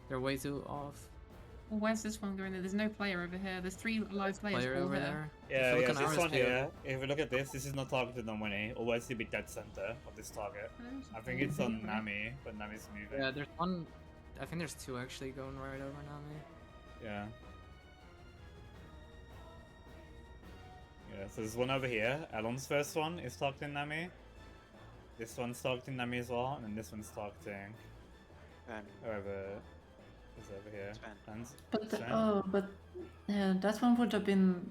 Speaker 1: They're way too off.
Speaker 5: Well, where's this one going? There's no player over here. There's 3 live players
Speaker 1: Player
Speaker 5: all
Speaker 1: over
Speaker 5: here.
Speaker 1: there.
Speaker 3: Yeah,
Speaker 1: If you look
Speaker 3: yeah,
Speaker 1: on
Speaker 3: this
Speaker 1: ours
Speaker 3: one
Speaker 1: too.
Speaker 3: here. If we look at this is not targeted on Winnie. Always to be dead center of this target. I think it's on Nami, but Nami's moving.
Speaker 1: Yeah, there's one. I think there's 2 actually going right over Nami.
Speaker 3: Yeah. Yeah, so there's one over here. Elon's first one is targeting Nami. This one's targeting Nami as well, and then this one's targeting whoever is over here. And
Speaker 6: But that one would have been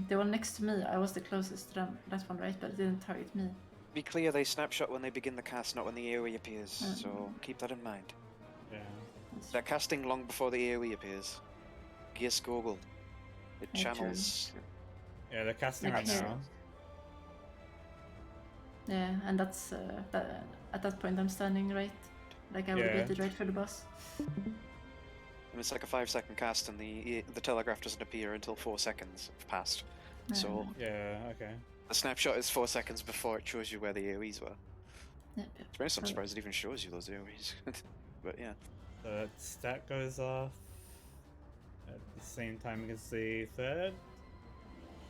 Speaker 6: the one next to me. I was the closest to them. That one, right? But it didn't target me.
Speaker 2: Be clear, they snapshot when they begin the cast, not when the AoE appears, so keep that in mind.
Speaker 3: yeah.
Speaker 2: They're casting long before the AoE appears. Gears Google. It
Speaker 6: Yeah, true.
Speaker 2: channels.
Speaker 3: Yeah, they're casting right
Speaker 6: Like,
Speaker 3: now.
Speaker 6: Yeah, and that's at that point I'm standing right, like I would
Speaker 3: Yeah.
Speaker 6: waited right for the boss.
Speaker 2: And it's like a 5-second cast, and the telegraph doesn't appear until 4 seconds have passed. So
Speaker 3: Yeah, okay.
Speaker 2: the snapshot is 4 seconds before it shows you where the AoEs were.
Speaker 6: Yeah.
Speaker 2: To be honest, I'm surprised it even shows you those AoEs. But yeah.
Speaker 3: So that stat goes off at the same time as the third.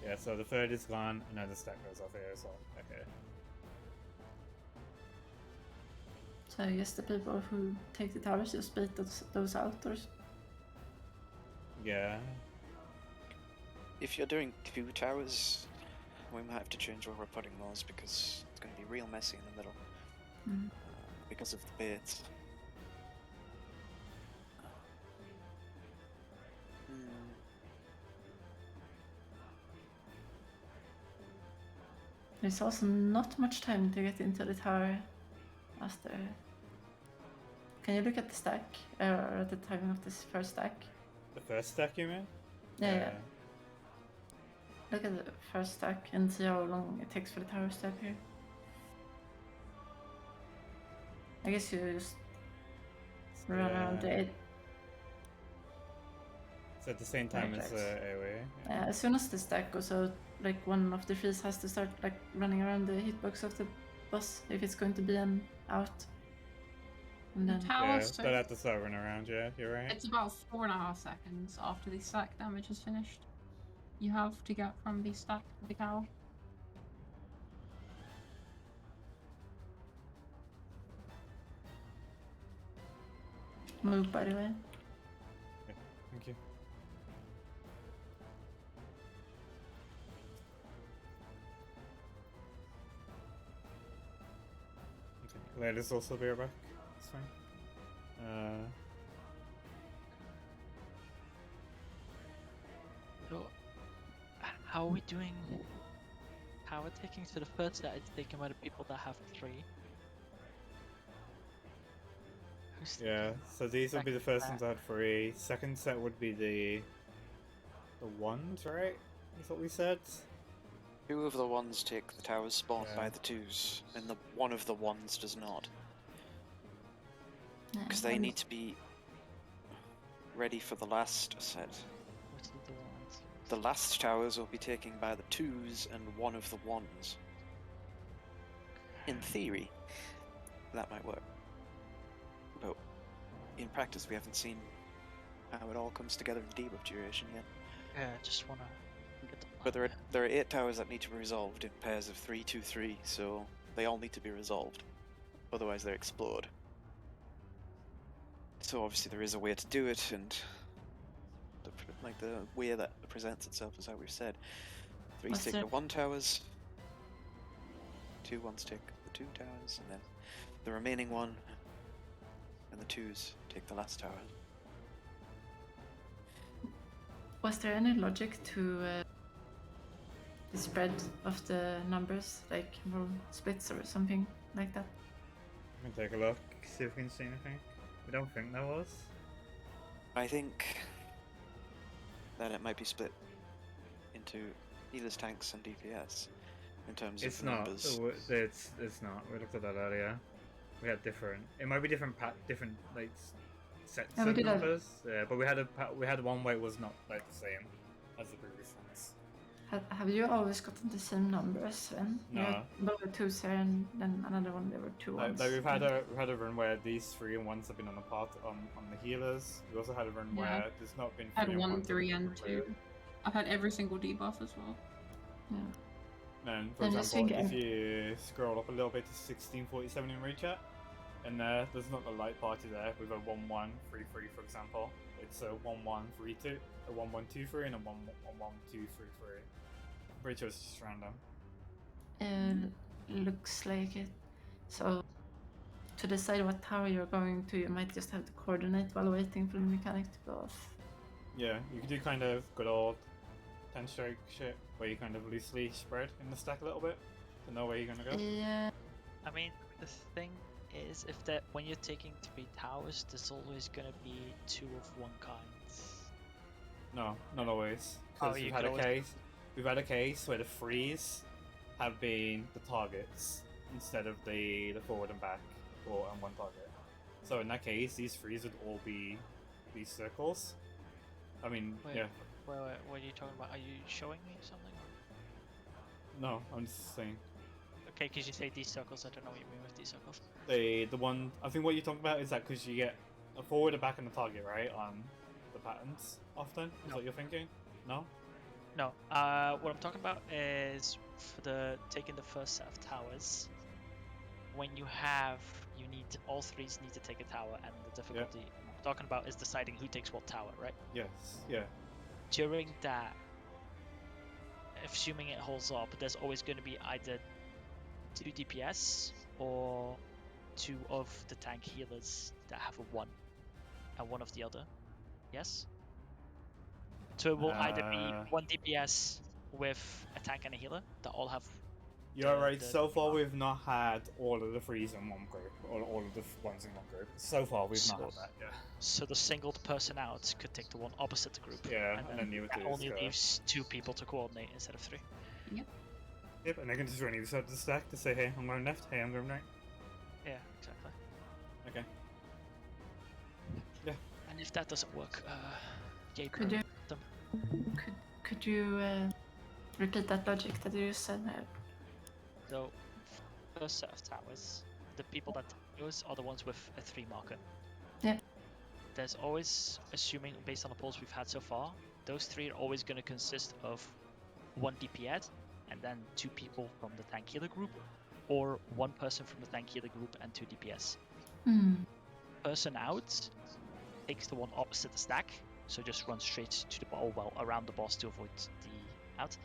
Speaker 3: Yeah, so the third is gone, and now the stat goes off here as well. Okay.
Speaker 6: So I guess the people who take the towers just bait those out, or
Speaker 3: Yeah.
Speaker 2: If you're doing 2 towers, we might have to change where we're putting those because it's going to be real messy in the middle.
Speaker 6: Mhm.
Speaker 2: Because of the bait.
Speaker 6: There's also not much time to get into the tower after. Can you look at the stack, or at the timing of this first stack?
Speaker 3: The first stack, you mean?
Speaker 6: Yeah. Look at the first stack and see how long it takes for the tower to appear. I guess you just run around the edge.
Speaker 3: So at the same time as AoE.
Speaker 6: Yeah. As soon as the stack goes out, like one of the frees has to start like running around the hitbox of the boss if it's going to be an out. And then
Speaker 3: they'll have to start running around, yeah, you're right.
Speaker 5: It's about 4.5 seconds after the stack damage is finished. You have to get from the stack to the cow.
Speaker 6: Move, by the way.
Speaker 3: Yeah, thank you. Okay, let us also be right back. It's fine.
Speaker 7: So, how are we doing power taking? So the first set is taken by the people that have 3.
Speaker 3: Yeah, so these will be the first ones that had 3. Second set would be the ones, right? That's what we said.
Speaker 2: 2 of the ones take the towers spawned by the 2s, and one of the ones does not. Because they need to be ready for the last set. The last towers will be taken by the 2s and one of the 1s. In theory, that might work. But in practice, we haven't seen how it all comes together in debuff duration yet.
Speaker 7: Yeah, I just wanna get the plan.
Speaker 2: But there are 8 towers that need to be resolved in pairs of 3, 2, 3, so they all need to be resolved. Otherwise, they explode. So obviously there is a way to do it, and the way that it presents itself is how we've said. 3s take the 1 towers, 2 1s take the 2 towers, and then the remaining 1 and the 2s take the last tower.
Speaker 6: Was there any logic to the spread of the numbers, like splits or something like that?
Speaker 3: We can take a look, see if we can see anything. We don't think there was.
Speaker 2: I think that it might be split into healers, tanks, and DPS in terms of numbers.
Speaker 3: It's not. We looked at that earlier. We had different. It might be different like sets of numbers. Yeah, but we had one where it was not like the same as the previous ones.
Speaker 6: Have you always gotten the same numbers then?
Speaker 3: No.
Speaker 6: Both were 2s here and then another one there were 2 ones.
Speaker 3: Like we've had a run where these 3 and 1s have been on the part on the healers. We also had a run where there's not been 3
Speaker 5: I had
Speaker 3: and
Speaker 5: 1,
Speaker 3: 1s
Speaker 5: 3, and 2. I've had every single debuff as well.
Speaker 6: Yeah.
Speaker 3: And for example, if you scroll up a little bit to 1647 in Rechat, and there's not the light party there with a 1-1-3-3, for example. It's a 1-1-3-2, a 1-1-2-3, and a 1-1-2-3-3. I'm pretty sure it's just random.
Speaker 6: It looks like it. So, to decide what tower you're going to, you might just have to coordinate while waiting for the mechanic to go off.
Speaker 3: Yeah, you can do kind of good old 10-stroke shit, where you kind of loosely spread in the stack a little bit to know where you're gonna go.
Speaker 6: Yeah.
Speaker 7: I mean, the thing is, when you're taking 3 towers, there's always gonna be 2 of one kind.
Speaker 3: No, not always. Because we've had a case where the 3s have been the targets instead of the forward and back and one target. So in that case, these 3s would all be these circles. I mean, yeah.
Speaker 7: Wait, what are you talking about? Are you showing me something?
Speaker 3: No, I'm just saying.
Speaker 7: Okay, because you say these circles, I don't know what you mean with these circles.
Speaker 3: The one, I think what you're talking about is that because you get a forward, a back, and a target, right, on the patterns often? Is what you're thinking? No?
Speaker 7: No. What I'm talking about is for taking the first set of towers. When all 3s need to take a tower, and the difficulty I'm talking about is deciding who takes what tower, right?
Speaker 3: Yes. Yeah.
Speaker 7: During that, assuming it holds up, there's always going to be either 2 DPS or 2 of the tank healers that have a 1 and 1 of the other. Yes? So it will either be 1 DPS with a tank and a healer that all have
Speaker 3: You're right. So far, we've not had all of the threes in one group, or all of the ones in one group. So far, we've not had that. Yeah.
Speaker 7: So the singled person out could take the one opposite the group.
Speaker 3: Yeah,
Speaker 7: and
Speaker 3: and
Speaker 7: then
Speaker 3: then you
Speaker 7: that
Speaker 3: would
Speaker 7: only leaves 2 people to coordinate instead of 3.
Speaker 3: Yep, and they can just run either side of the stack to say, hey, I'm going left, hey, I'm going right.
Speaker 7: Yeah, exactly.
Speaker 3: Okay. Yeah.
Speaker 7: And if that doesn't work, Gabe
Speaker 6: Could you-
Speaker 7: them.
Speaker 6: Could you repeat that logic that you just said there?
Speaker 7: So, first set of towers, the people that take those are the ones with a 3 marker.
Speaker 6: Yeah.
Speaker 7: There's always, assuming based on the polls we've had so far, those 3 are always going to consist of 1 DPS and then 2 people from the tank healer group, or 1 person from the tank healer group and 2 DPS. Person out takes the one opposite the stack, so just run straight to the ball, well, around the boss to avoid the out.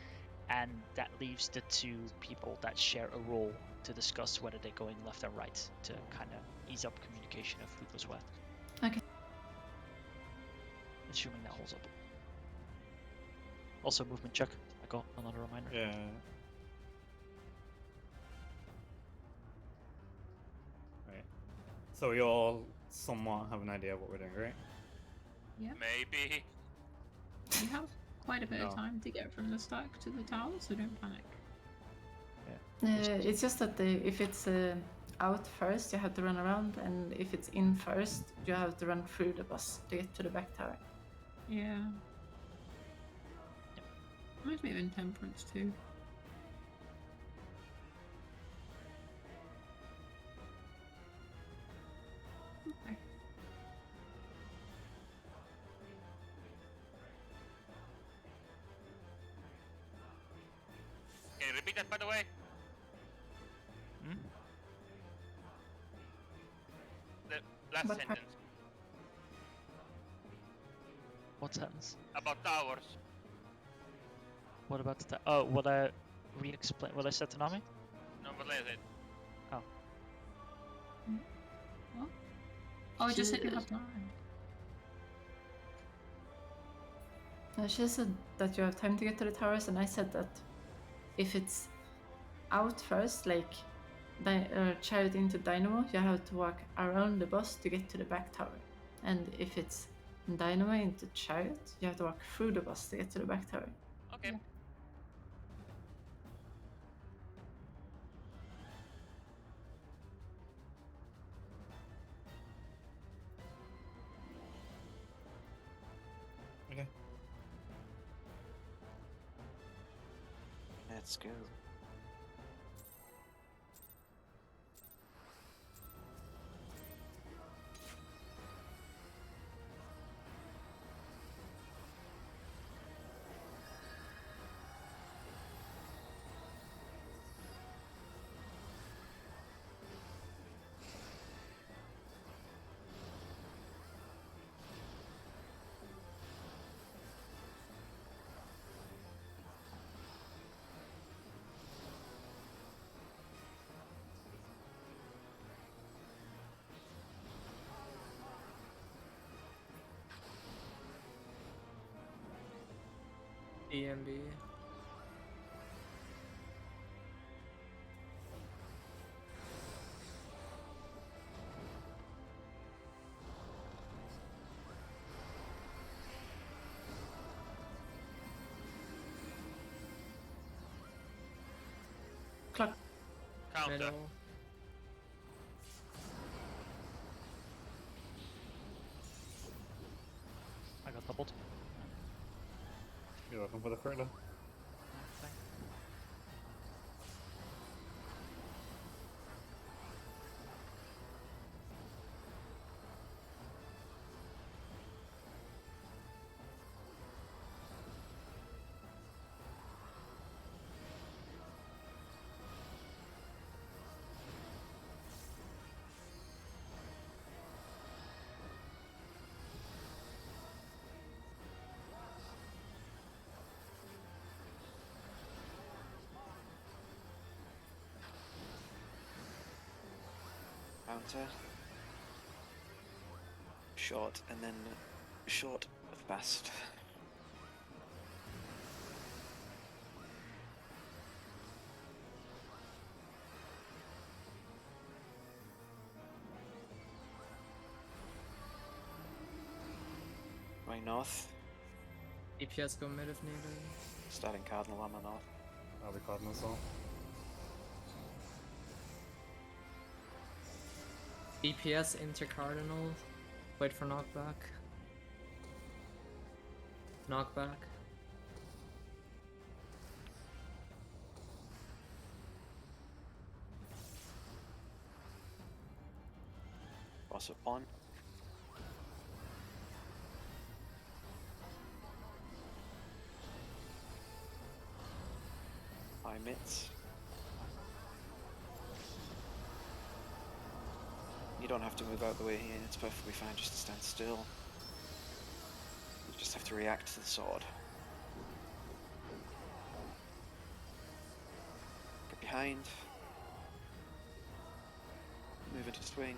Speaker 7: And that leaves the 2 people that share a role to discuss whether they're going left and right to kind of ease up communication of who goes where.
Speaker 6: Okay.
Speaker 7: Assuming that holds up. Also, movement check. I got another reminder.
Speaker 3: Yeah. Right. So we all somewhat have an idea of what we're doing, right?
Speaker 4: Maybe.
Speaker 5: You have quite a bit
Speaker 3: No.
Speaker 5: of time to get from the stack to the tower, so don't panic.
Speaker 6: It's just that if it's out first, you have to run around, and if it's in first, you have to run through the boss to get to the back tower.
Speaker 5: Yeah. Reminds me of Intemperance too. Okay.
Speaker 4: Can you repeat that, by the way?
Speaker 7: Hmm?
Speaker 4: The last
Speaker 6: What
Speaker 4: sentence
Speaker 7: What sentence?
Speaker 4: about towers.
Speaker 7: What about the oh, what I re-explain? What I said to Nami?
Speaker 4: No, but later.
Speaker 5: Oh, I just said you have time.
Speaker 6: She said that you have time to get to the towers, and I said that if it's out first, like chariot into Dynamo, you have to walk around the boss to get to the back tower. And if it's Dynamo into chariot, you have to walk through the boss to get to the back tower.
Speaker 4: Okay.
Speaker 5: Yeah.
Speaker 3: Okay.
Speaker 2: Let's go.
Speaker 1: EMB.
Speaker 6: Clock.
Speaker 4: Counter.
Speaker 1: Middle.
Speaker 7: I got doubled.
Speaker 3: You're welcome for the critter.
Speaker 2: Counter. Short, and then short, fast. Going north.
Speaker 1: EPS go mid if needed.
Speaker 2: Starting Cardinal on the north.
Speaker 3: I'll be Dragonsong.
Speaker 1: EPS into Cardinal. Wait for knockback. Knockback.
Speaker 2: Boss up on. High mitts. You don't have to move out of the way here, it's perfectly fine just to stand still. You just have to react to the sword. Get behind. Move into swing.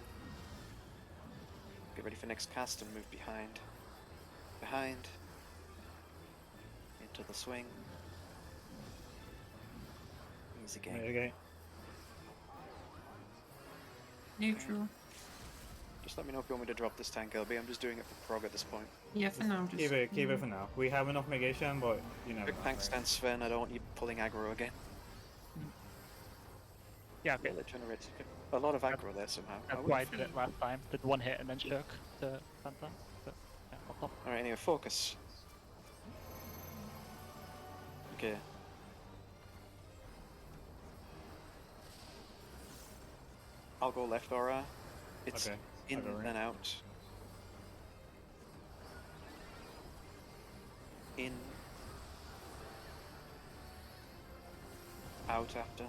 Speaker 2: Get ready for next cast and move behind. Behind. Into the swing. Easy game.
Speaker 3: Okay.
Speaker 5: Neutral.
Speaker 2: Just let me know if you want me to drop this tank LB. I'm just doing it for prog at this point.
Speaker 5: Yeah, for now. Just
Speaker 3: Keep it for now. We have enough negation, but you never
Speaker 2: Big
Speaker 3: know.
Speaker 2: tank stance, Sven. I don't want you pulling aggro again.
Speaker 7: Yeah, okay.
Speaker 2: Yeah, that generates a lot of aggro there somehow.
Speaker 7: That's why I did it last time. Did one hit and then shirk the Phantom. But yeah, I'll pop.
Speaker 2: Alright, anyway, focus. Okay. I'll go left aura. It's
Speaker 3: Okay.
Speaker 2: in
Speaker 3: I'll go right.
Speaker 2: and out. In. Out after.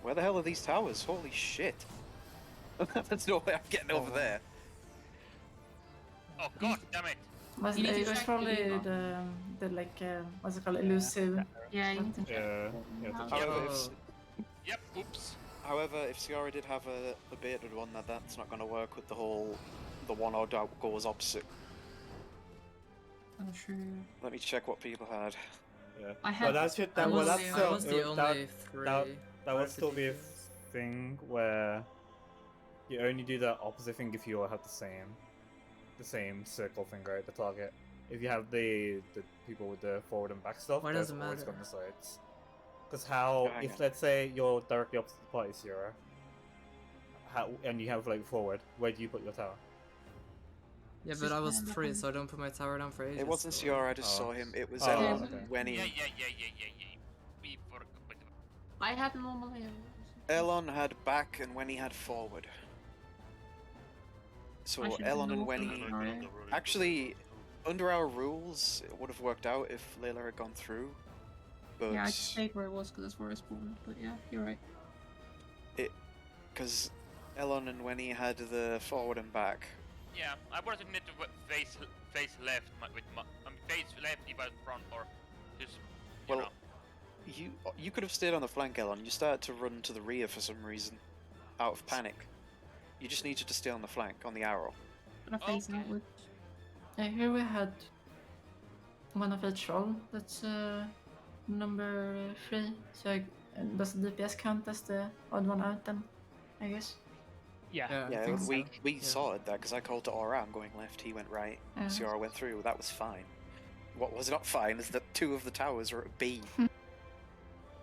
Speaker 2: Where the hell are these towers? Holy shit. There's no way I'm getting over there.
Speaker 4: Oh god damn it!
Speaker 6: Was
Speaker 5: You need to
Speaker 6: it was
Speaker 5: check
Speaker 6: probably
Speaker 5: the-
Speaker 6: the like what's it called, elusive.
Speaker 5: Yeah, you need to check.
Speaker 3: Yeah, to
Speaker 2: However,
Speaker 3: check.
Speaker 2: if,
Speaker 4: Yep, oops.
Speaker 2: however, if Ciara did have a baited one, that's not going to work with the whole, the one odd out goes opposite.
Speaker 5: Oh, true.
Speaker 2: Let me check what people had.
Speaker 3: Yeah.
Speaker 5: I
Speaker 3: But
Speaker 5: had-
Speaker 3: that should
Speaker 5: I
Speaker 3: that, well,
Speaker 5: was
Speaker 3: that's
Speaker 5: the-
Speaker 3: still
Speaker 1: I was the
Speaker 3: it-
Speaker 1: only three.
Speaker 3: that would still be a
Speaker 1: RCDs.
Speaker 3: thing where you only do the opposite thing if you all have the same circle thing, right? The target. If you have the people with the forward and back stuff,
Speaker 1: Why
Speaker 3: there's
Speaker 1: does it
Speaker 3: always
Speaker 1: matter?
Speaker 3: on the sides. Because how,
Speaker 2: Hang
Speaker 3: if
Speaker 2: on.
Speaker 3: let's say you're directly opposite the party, Sierra, and you have like forward, where do you put your tower?
Speaker 1: Yeah,
Speaker 5: It's
Speaker 1: but
Speaker 5: just
Speaker 1: I was
Speaker 5: random.
Speaker 1: 3, so I don't put my tower down for ages.
Speaker 2: It wasn't
Speaker 1: so-
Speaker 2: Ciara, I just
Speaker 3: Oh.
Speaker 2: saw him. It was
Speaker 3: Oh,
Speaker 2: Elon
Speaker 3: okay.
Speaker 2: when he.
Speaker 4: Yeah. We forgot.
Speaker 5: I had normally.
Speaker 2: Elon had back and when he had forward. So
Speaker 5: I should
Speaker 2: Elon and
Speaker 5: know
Speaker 2: when
Speaker 5: from
Speaker 2: he.
Speaker 5: Alright.
Speaker 2: Actually, under our rules, it would have worked out if Layla had gone through. But
Speaker 5: Yeah, I just stayed where it was because that's where I spawned. But yeah, you're right.
Speaker 2: because Elon and when he had the forward and back.
Speaker 4: Yeah, I would have need to face left with my face left if I was front or just you
Speaker 2: Well,
Speaker 4: know.
Speaker 2: you could have stayed on the flank, Elon. You started to run to the rear for some reason, out of panic. You just needed to stay on the flank, on the arrow.
Speaker 5: But I face
Speaker 4: Okay.
Speaker 5: outwards.
Speaker 6: Here we had one of each roll. That's number 3. So does the DPS count as the odd one out then? I guess.
Speaker 7: Yeah.
Speaker 1: Yeah, I
Speaker 2: Yeah,
Speaker 1: think
Speaker 2: we
Speaker 1: so.
Speaker 2: we
Speaker 1: Yeah.
Speaker 2: sorted that because I called to Aura. I'm going left. He went right.
Speaker 6: Yeah.
Speaker 2: Ciara went through. That was fine. What was not fine is that 2 of the towers are at B.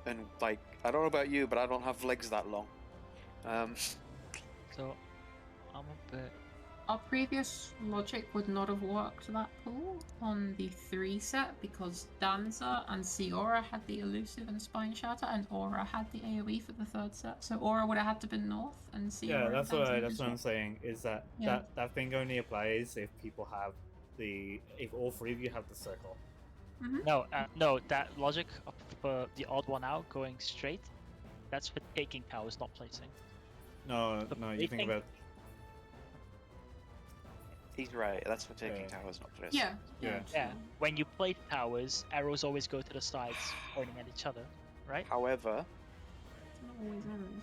Speaker 2: And like, I don't know about you, but I don't have legs that long.
Speaker 7: So I'm a bit.
Speaker 5: Our previous logic would not have worked that pool on the 3 set because Danza and Ciora had the elusive and spine shatter, and Aura had the AoE for the 3rd set. So Aura would have had to been north, and Ciora.
Speaker 3: Yeah,
Speaker 5: and
Speaker 3: that's
Speaker 5: Danza
Speaker 3: what I'm
Speaker 5: was
Speaker 3: saying. Is that
Speaker 5: Yeah.
Speaker 3: that thing only applies if people have if all 3 of you have the circle.
Speaker 7: No, that logic of the odd one out going straight, that's for taking towers, not placing.
Speaker 3: No,
Speaker 7: The
Speaker 3: no, you think
Speaker 7: placing-
Speaker 3: about
Speaker 2: He's right. That's for taking
Speaker 3: Yeah.
Speaker 2: towers, not place.
Speaker 5: Yeah.
Speaker 3: Yeah.
Speaker 7: Yeah, when you place towers, arrows always go to the sides, pointing at each other, right?
Speaker 2: However,
Speaker 5: It's not always arrows,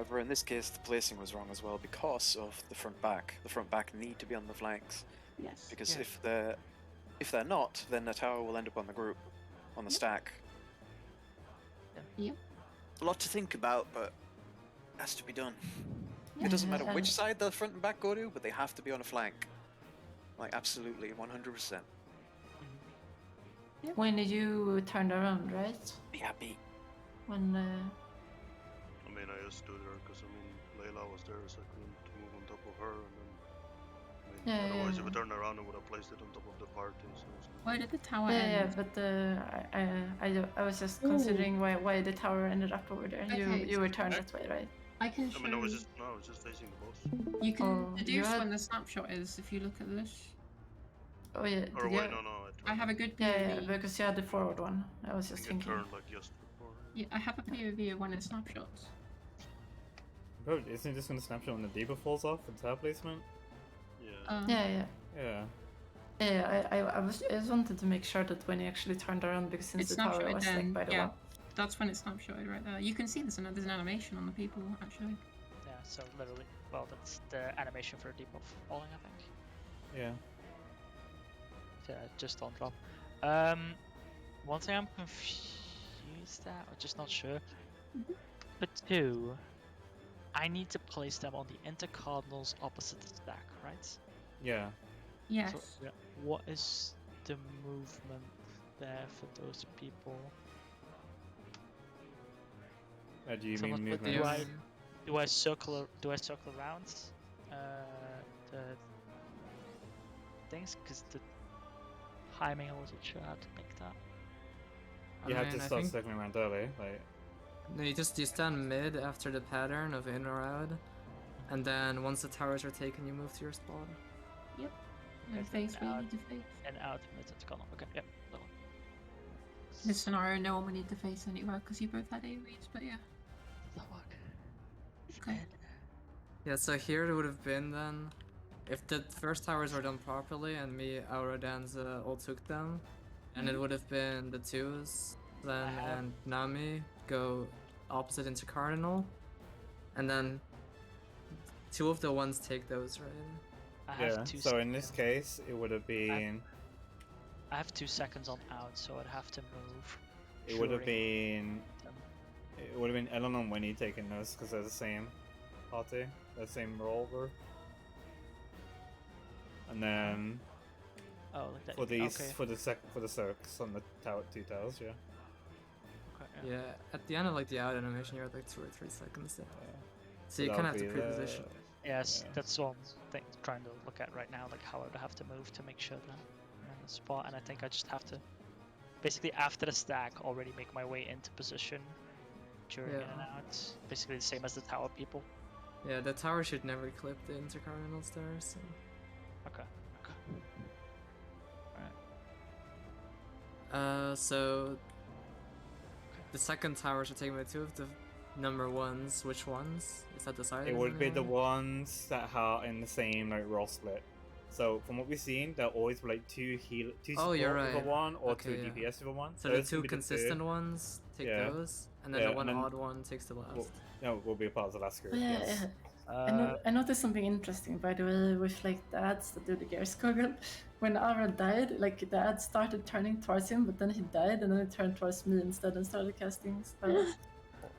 Speaker 5: though.
Speaker 2: in this case, the placing was wrong as well because of the front back. The front back need to be on the flanks
Speaker 5: Yes.
Speaker 2: because
Speaker 1: Yeah.
Speaker 2: if they're not, then the tower will end up on the group, on the
Speaker 5: Yep.
Speaker 2: stack.
Speaker 5: Yep.
Speaker 2: A lot to think about, but has to be done. It doesn't matter
Speaker 6: Yeah,
Speaker 2: which side the front and back go to, but they have to be on a flank. Like, absolutely, 100%.
Speaker 6: When you turned around, right?
Speaker 2: Be happy.
Speaker 6: When
Speaker 8: I mean, I just stood there because, I mean, Layla was there, so I couldn't move on top of her, and then... I mean,
Speaker 6: Yeah,
Speaker 8: otherwise,
Speaker 6: yeah.
Speaker 8: if I turned around, I would have placed it on top of the party, so it's like...
Speaker 5: Where did the tower
Speaker 6: yeah,
Speaker 5: end?
Speaker 6: but I was just considering why the tower ended up over there.
Speaker 5: Okay,
Speaker 6: You were turned that way, right?
Speaker 5: I can show
Speaker 8: I mean, I was just facing the boss.
Speaker 5: you can
Speaker 6: Oh, you
Speaker 5: deduce
Speaker 6: had-
Speaker 5: when the snapshot is if you look at this.
Speaker 6: Oh yeah.
Speaker 8: Or
Speaker 6: did
Speaker 8: wait,
Speaker 6: you-
Speaker 8: no,
Speaker 5: I have a good POV.
Speaker 6: Yeah, because you had the forward one. I was
Speaker 8: I
Speaker 6: just
Speaker 8: think it
Speaker 6: thinking.
Speaker 8: turned like just before.
Speaker 5: Yeah, I have a POV of when it snapshots.
Speaker 3: Bro, isn't it just gonna snapshot when the debuff falls off for tower placement?
Speaker 8: Yeah.
Speaker 6: Yeah.
Speaker 3: Yeah.
Speaker 6: Yeah, I just wanted to make sure that when you actually turned around, because since
Speaker 5: It's
Speaker 6: the tower
Speaker 5: snapshotted
Speaker 6: was
Speaker 5: then,
Speaker 6: like by the
Speaker 5: yeah.
Speaker 6: wall.
Speaker 5: That's when it's snapshotted right there. You can see there's an animation on the people actually.
Speaker 7: Yeah, so literally, well, that's the animation for debuff falling, I think.
Speaker 3: Yeah.
Speaker 7: Yeah, just on drop. One thing I'm confused at, or just not sure. But two, I need to place them on the intercardinals opposite the stack, right?
Speaker 3: Yeah.
Speaker 5: Yes.
Speaker 7: So, yeah, what is the movement there for those people?
Speaker 3: Do you
Speaker 7: So
Speaker 3: mean
Speaker 7: what
Speaker 3: movement?
Speaker 7: do I circle around the things? Because the timing, I wasn't sure how to make that.
Speaker 3: You
Speaker 1: I
Speaker 3: have to
Speaker 1: mean, I
Speaker 3: start
Speaker 1: think-
Speaker 3: circling around early, like...
Speaker 1: No, you stand mid after the pattern of in or out, and then once the towers are taken, you move to your spot.
Speaker 5: And face where you need to face.
Speaker 7: And out mid intercardinal. Okay, yep. That one.
Speaker 5: This scenario, no one would need to face anywhere because you both had AoEs, but yeah.
Speaker 7: Does that work?
Speaker 5: Okay.
Speaker 1: Yeah, so here it would have been then, if the first towers were done properly and me, Aura, Danza all took them, and it would have been the twos, then and Nami go opposite into Cardinal, and then two of the ones take those, right?
Speaker 7: I have
Speaker 3: Yeah,
Speaker 7: two
Speaker 3: so in this
Speaker 7: seconds.
Speaker 3: case, it would have been...
Speaker 7: I have 2 seconds on out, so I'd have to move.
Speaker 3: It would have
Speaker 7: during
Speaker 3: been...
Speaker 7: them.
Speaker 3: It would have been Ellen and Winnie taking those, because they're the same party, the same roller. And then
Speaker 7: Oh, like that.
Speaker 3: for these,
Speaker 7: Okay.
Speaker 3: for the circs on the tower, 2 towers, yeah.
Speaker 7: Okay,
Speaker 1: Yeah, at the end of like the out animation, you're at like 2 or 3 seconds there. So you
Speaker 3: that
Speaker 1: kind of
Speaker 3: would
Speaker 1: have to
Speaker 3: be the-
Speaker 1: pre-position.
Speaker 7: Yes,
Speaker 3: Yeah.
Speaker 7: that's what I'm trying to look at right now, like how I would have to move to make sure that I'm in the spot, and I think I just have to, basically after the stack, already make my way into position during in and
Speaker 1: Yeah.
Speaker 7: out. Basically the same as the tower people.
Speaker 1: Yeah, the tower should never clip the intercardinals there, so...
Speaker 7: Okay.
Speaker 1: So... The second tower should take away 2 of the number ones. Which ones? Is that decided?
Speaker 3: It
Speaker 1: in
Speaker 3: would be the
Speaker 1: any way?
Speaker 3: ones that are in the same like role split. So from what we've seen, they're always like 2
Speaker 1: Oh,
Speaker 3: support
Speaker 1: you're
Speaker 3: over
Speaker 1: right.
Speaker 3: one or
Speaker 1: Okay,
Speaker 3: 2
Speaker 1: yeah.
Speaker 3: DPS over one.
Speaker 1: So the
Speaker 3: those
Speaker 1: 2
Speaker 3: would be
Speaker 1: consistent ones take
Speaker 3: Yeah.
Speaker 1: those, and then
Speaker 3: Yeah,
Speaker 1: the one
Speaker 3: and then-
Speaker 1: odd one takes the last.
Speaker 3: Well, no, will be a part of the last group.
Speaker 6: Oh, yeah,
Speaker 3: yes.
Speaker 6: yeah. I noticed something interesting, by the way, with like the ads that do the gear Skogel. When Ara died, like the ad started turning towards him, but then he died, and then it turned towards me instead and started casting spells.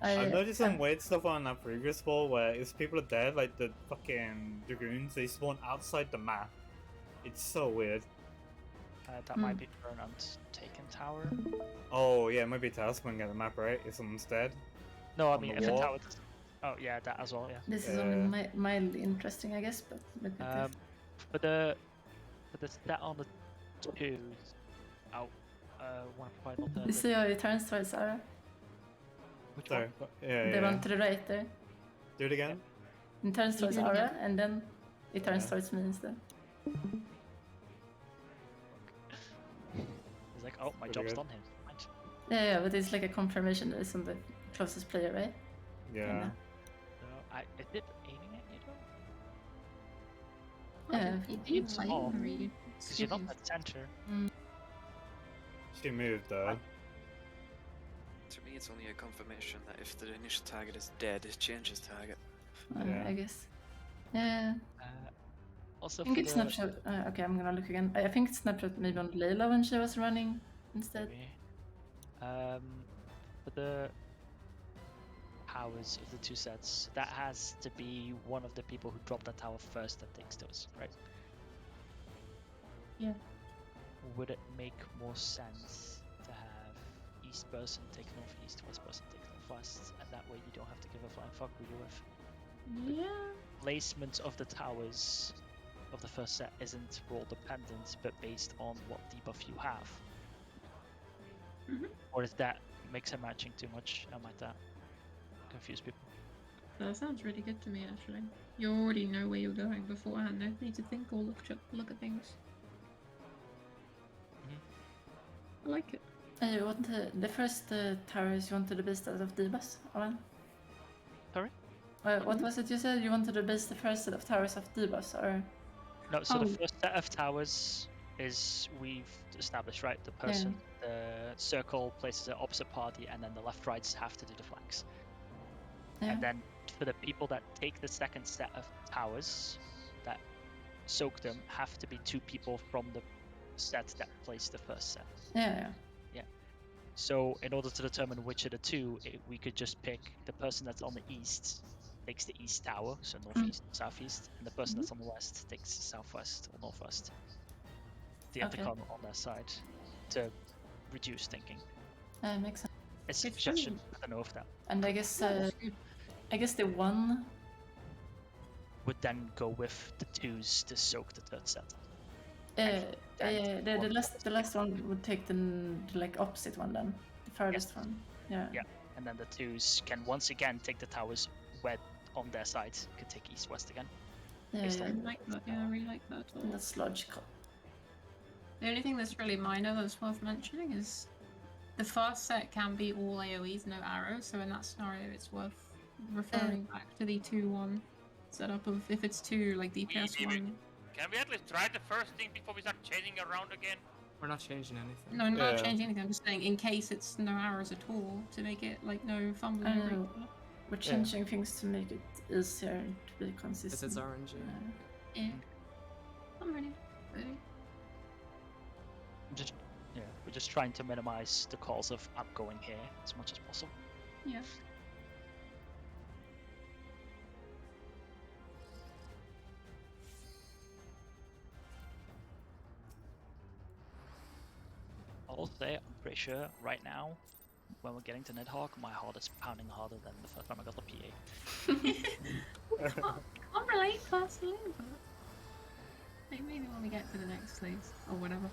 Speaker 3: I've noticed some weird stuff on that previous ball where if people are dead, like the fucking dragoons, they spawn outside the map. It's so weird.
Speaker 7: That might be Burnham's taken tower.
Speaker 3: Oh yeah, maybe Taskman get the map right if someone's dead.
Speaker 7: No, I
Speaker 3: On
Speaker 7: mean
Speaker 3: the
Speaker 7: if a
Speaker 3: wall.
Speaker 7: tower. Oh yeah, that as well. Yeah.
Speaker 6: This is only mildly interesting, I guess, but look at this.
Speaker 7: But the stat on the twos. Oh, one provide
Speaker 6: You
Speaker 7: alternative.
Speaker 6: see how it turns towards Ara?
Speaker 7: Which
Speaker 3: Sorry.
Speaker 7: one?
Speaker 3: Yeah,
Speaker 6: The one to the right there.
Speaker 3: Do it again.
Speaker 6: It turns towards
Speaker 5: did it
Speaker 6: Ara,
Speaker 5: again.
Speaker 6: and then it turns
Speaker 3: Yeah.
Speaker 6: towards me instead.
Speaker 7: He's like, oh, my
Speaker 3: Pretty
Speaker 7: job's
Speaker 3: good.
Speaker 7: done here. Right.
Speaker 6: Yeah, but it's like a confirmation that it's on the closest player, right?
Speaker 3: Yeah.
Speaker 6: Kinda.
Speaker 7: No, is it aiming at you though?
Speaker 6: Yeah.
Speaker 5: Are you
Speaker 7: It's
Speaker 5: playing
Speaker 7: off.
Speaker 5: or are you
Speaker 7: Because you're not
Speaker 5: shooting?
Speaker 7: at center.
Speaker 3: She moved though.
Speaker 2: To me, it's only a confirmation that if the initial target is dead, it changes target.
Speaker 3: Yeah.
Speaker 6: I guess. Yeah.
Speaker 7: Also
Speaker 6: I think
Speaker 7: for
Speaker 6: it's
Speaker 7: the
Speaker 6: snapshot. Okay, I'm gonna look again. I think it's snapshot maybe on Layla when she was running instead.
Speaker 7: maybe. For the towers of the two sets, that has to be one of the people who drop that tower first that takes those, right?
Speaker 6: Yeah.
Speaker 7: Would it make more sense to have east person take northeast, west person take northwest, and that way you don't have to give a flying fuck who you're with?
Speaker 5: Yeah.
Speaker 7: Placement of the towers of the first set isn't role dependent, but based on what debuff you have. Or is that mix and matching too much? And might that confuse people?
Speaker 5: That sounds really good to me, actually. You already know where you're going beforehand. No need to think or look at things. I like it.
Speaker 6: You want the first towers you wanted to base out of Dibas, Owen?
Speaker 7: Sorry?
Speaker 6: What was it you said? You wanted to base the first set of towers of Dibas, or?
Speaker 7: No, so
Speaker 5: Oh.
Speaker 7: the first set of towers is we've established, right? The person, the circle places an opposite party, and then the left rights have to do the flanks.
Speaker 6: Yeah.
Speaker 7: And then for the people that take the second set of towers that soak them, have to be 2 people from the set that place the first set.
Speaker 6: Yeah.
Speaker 7: So in order to determine which of the 2, we could just pick the person that's on the east takes the east tower, so northeast, southeast, and the person that's on the west takes the southwest or northwest. The
Speaker 6: Okay.
Speaker 7: Epicon on their side to reduce thinking.
Speaker 6: Makes sense.
Speaker 7: It's
Speaker 5: It's
Speaker 7: just
Speaker 5: funny.
Speaker 7: I don't know if that
Speaker 6: And I guess the one.
Speaker 7: would then go with the 2s to soak the third set.
Speaker 6: The last one would take the like opposite one then, the furthest one. Yeah.
Speaker 7: Yeah. And then the 2s can once again take the towers where on their side could take east-west again.
Speaker 6: Yeah,
Speaker 7: Based
Speaker 5: I
Speaker 7: on-
Speaker 5: like that. Yeah, I really like that.
Speaker 6: That's logical.
Speaker 5: The only thing that's really minor that's worth mentioning is the first set can be all AoEs, no arrows. So in that scenario, it's worth referring back to the 2-1 setup of if it's 2 like DPS
Speaker 4: We-
Speaker 5: 1.
Speaker 4: Can we at least try the first thing before we start changing around again?
Speaker 1: We're not changing anything.
Speaker 5: No, I'm not
Speaker 3: Yeah.
Speaker 5: changing anything. I'm just saying in case it's no arrows at all to make it like no fumbling.
Speaker 6: I
Speaker 5: or
Speaker 6: know. We're changing things to make it easier to be consistent.
Speaker 1: Because it's RNG.
Speaker 5: Yeah. I'm ready. Ready.
Speaker 7: We're just trying to minimize the calls of I'm going here as much as possible.
Speaker 5: Yeah.
Speaker 7: I'll say I'm pretty sure right now, when we're getting to Nidhogg, my heart is pounding harder than the first time I got the PA.
Speaker 5: Can't relate personally, but maybe when we get to the next place or whatever.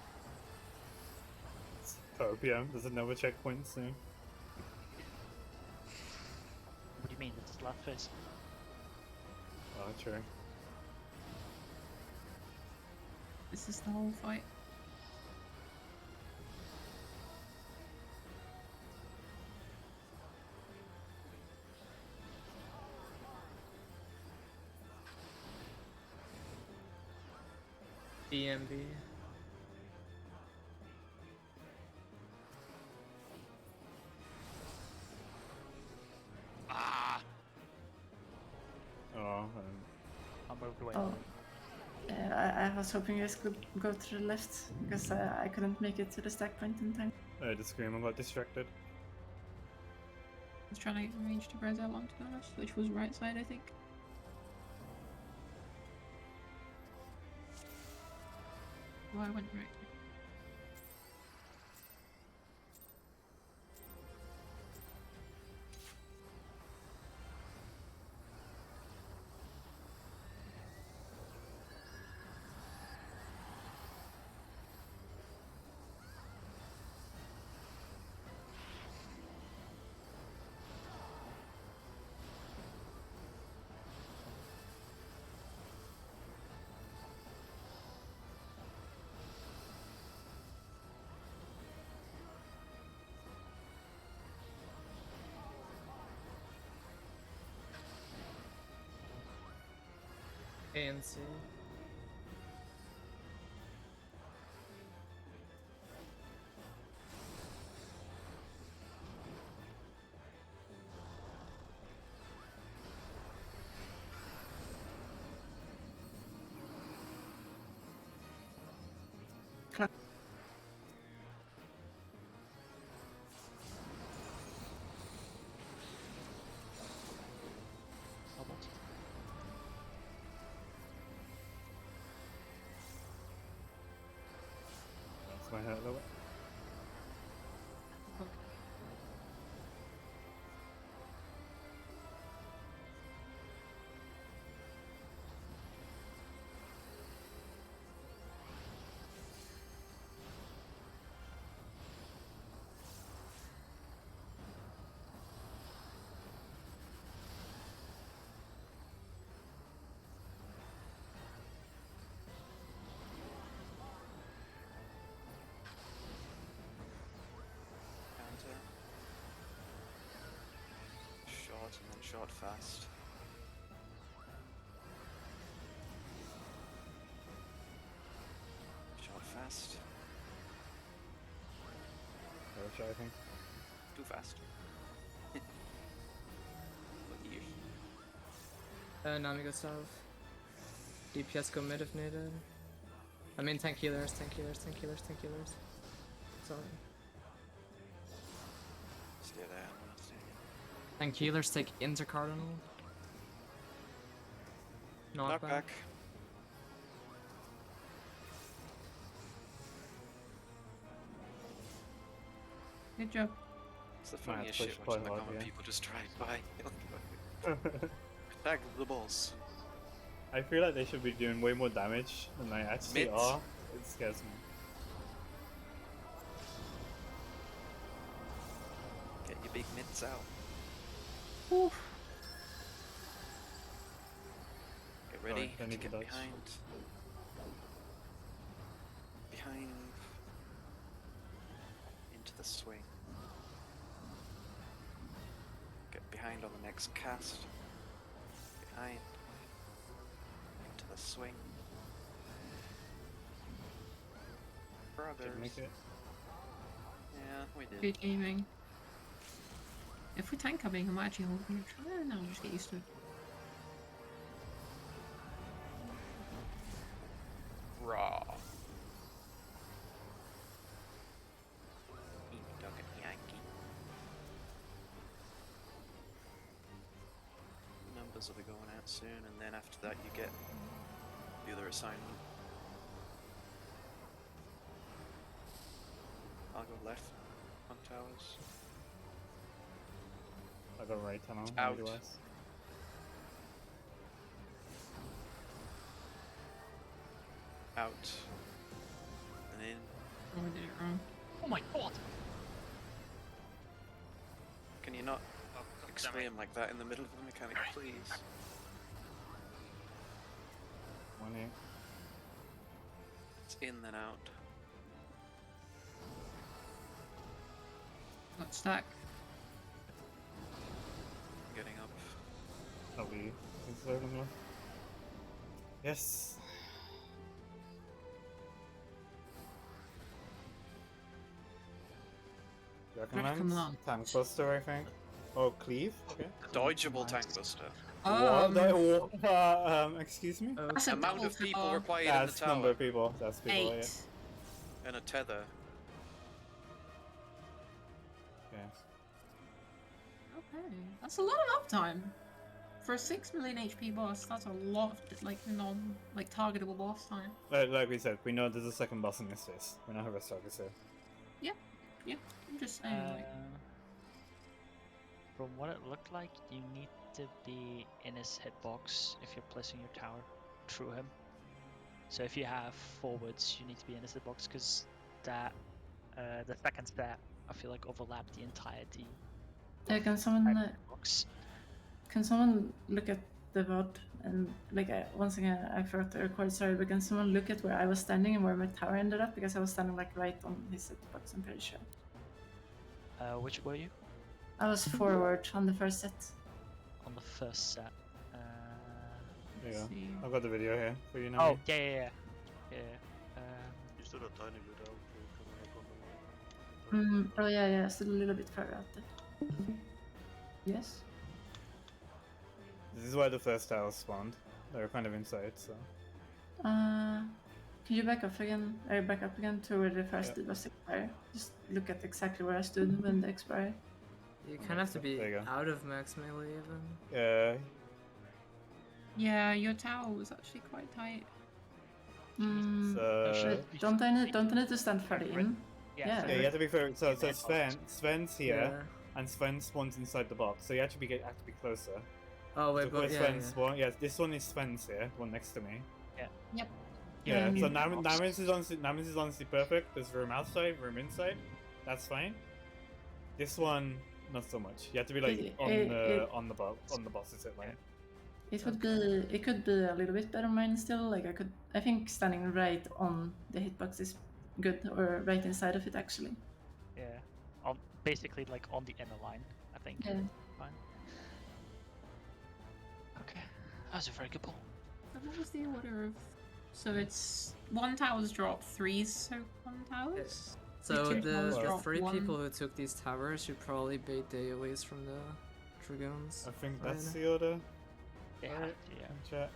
Speaker 3: It's 12 PM. Does it know a checkpoint soon?
Speaker 7: What do you mean? It's last phase.
Speaker 3: Oh, true.
Speaker 5: This is the whole fight.
Speaker 1: DMB.
Speaker 4: Ah!
Speaker 3: Oh,
Speaker 7: I moved away.
Speaker 6: Oh. I was hoping you guys could go to the left because I couldn't make it to the stack point in time.
Speaker 3: the screamer got distracted.
Speaker 5: I was trying to arrange to Brazil onto the left, which was right side, I think. Oh, I went right.
Speaker 1: ANC.
Speaker 3: my head a little bit.
Speaker 2: Counter. Short and then short fast. Short fast.
Speaker 3: I think.
Speaker 2: Too fast. Look at you.
Speaker 1: Nami go south. DPS go mid if needed. I mean tank healers, tank healers, tank healers, tank healers. Sorry.
Speaker 2: Stay there. Stay there.
Speaker 1: Tank healers take intercardinal. Knockback.
Speaker 2: Knockback.
Speaker 5: Good job.
Speaker 2: It's the
Speaker 3: Nah,
Speaker 2: funniest
Speaker 3: it's
Speaker 2: shit
Speaker 3: quite
Speaker 2: watching the
Speaker 3: hard,
Speaker 2: common
Speaker 3: yeah.
Speaker 2: people just drive by. Tag the boss.
Speaker 3: I feel like they should be doing way more damage than they actually
Speaker 2: Mids.
Speaker 3: are. It scares me.
Speaker 2: Get your big mitts out.
Speaker 5: Oof.
Speaker 2: Get ready
Speaker 3: Alright, I
Speaker 2: to
Speaker 3: need to
Speaker 2: get
Speaker 3: dodge.
Speaker 2: behind. Behind. Into the swing. Get behind on the next cast. Behind. Into the swing. Brothers.
Speaker 3: Didn't make it.
Speaker 2: Yeah, we did.
Speaker 5: Good aiming. If we tank coming, I might actually hold neutral. No, I'll just get used to it.
Speaker 2: Raw. Dog and Yankee. Numbers will be going out soon, and then after that you get the other assignment. I'll go left on towers.
Speaker 3: I got right tunnel.
Speaker 2: Out.
Speaker 3: Otherwise.
Speaker 2: Out. And in.
Speaker 5: Oh, I did it wrong.
Speaker 7: Oh my god!
Speaker 2: Can you not
Speaker 4: Oh, God damn it.
Speaker 2: exclaim like that in the middle of the mechanic, please?
Speaker 3: One here.
Speaker 2: It's in then out.
Speaker 5: Got stack.
Speaker 2: Getting up.
Speaker 3: That'll be conservative. Yes.
Speaker 5: Dragonsong.
Speaker 3: Tank Buster, I think. Oh, Cleave? Okay.
Speaker 2: Dodgeable tank buster.
Speaker 3: Excuse me?
Speaker 5: That's a
Speaker 2: Amount
Speaker 5: double
Speaker 2: of people
Speaker 5: tower.
Speaker 2: required in the
Speaker 3: That's number
Speaker 2: tower.
Speaker 3: of people. That's people,
Speaker 5: 8.
Speaker 3: yeah.
Speaker 2: And a tether.
Speaker 3: Yes.
Speaker 5: Okay. That's a lot of uptime. For a 6 million HP boss, that's a lot of, targetable boss time.
Speaker 3: Like we said, we know there's a second boss in this phase. We know how rest targets here.
Speaker 5: Yeah, I'm just saying,
Speaker 7: From what it looked like, you need to be in his hitbox if you're placing your tower through him. So if you have forwards, you need to be in his hitbox because that the second step I feel like overlapped the entirety
Speaker 6: Can
Speaker 7: of
Speaker 6: someone
Speaker 7: the hitbox.
Speaker 6: can someone look at the VOD and once again I forgot to record, sorry, but can someone look at where I was standing and where my tower ended up, because I was standing right on his hitbox, I'm pretty sure.
Speaker 7: Which were you?
Speaker 6: I was forward on the first set.
Speaker 7: On the first set.
Speaker 3: There you go.
Speaker 5: see.
Speaker 3: I've got the video here for you now.
Speaker 7: Oh, yeah.
Speaker 8: You stood a tiny bit out for coming up on the line.
Speaker 6: Oh yeah, still a little bit further out there. Yes?
Speaker 3: This is where the first tower spawned. They were kind of inside, so.
Speaker 6: Can you back up again? Back up again to where the first
Speaker 3: Yeah.
Speaker 6: was expire? Just look at exactly where I stood when the expire.
Speaker 1: You kind of have to be
Speaker 3: There you go.
Speaker 1: out of max melee even.
Speaker 3: Yeah.
Speaker 5: Yeah, your tower was actually quite tight.
Speaker 3: So
Speaker 6: Don't I need to stand further in? Yeah.
Speaker 3: yeah, you have to be fair. So
Speaker 7: Yeah,
Speaker 3: Sven's here,
Speaker 1: Yeah.
Speaker 3: and Sven spawns inside the box. So you actually have to be closer.
Speaker 1: Oh wait,
Speaker 3: So
Speaker 1: but
Speaker 3: where
Speaker 1: yeah,
Speaker 3: Sven
Speaker 1: yeah.
Speaker 3: spawn? Yeah, this one is Sven's here, the one next to me.
Speaker 5: Yep.
Speaker 3: Yeah. So
Speaker 6: Yeah.
Speaker 3: Namin's is honestly perfect. There's room outside, room inside. That's fine. This one, not so much. You have to be like on the boss itself, right?
Speaker 6: It could be a little bit better mine still. Like I think standing right on the hitbox is good, or right inside of it actually.
Speaker 7: Yeah. Basically like on the inner line, I think.
Speaker 6: Yeah.
Speaker 7: Fine. Okay. That was a very good ball.
Speaker 5: So what was the order of? So it's 1 tower's drop, 3's soak 1 towers.
Speaker 1: So
Speaker 5: two towers
Speaker 1: the
Speaker 5: drop,
Speaker 1: 3
Speaker 5: 1.
Speaker 1: people who took these towers should probably bait the AoEs from the Dragoons.
Speaker 3: I think
Speaker 1: right?
Speaker 3: that's the order.
Speaker 7: Yeah.
Speaker 3: Right.
Speaker 7: Yeah.
Speaker 3: Chat.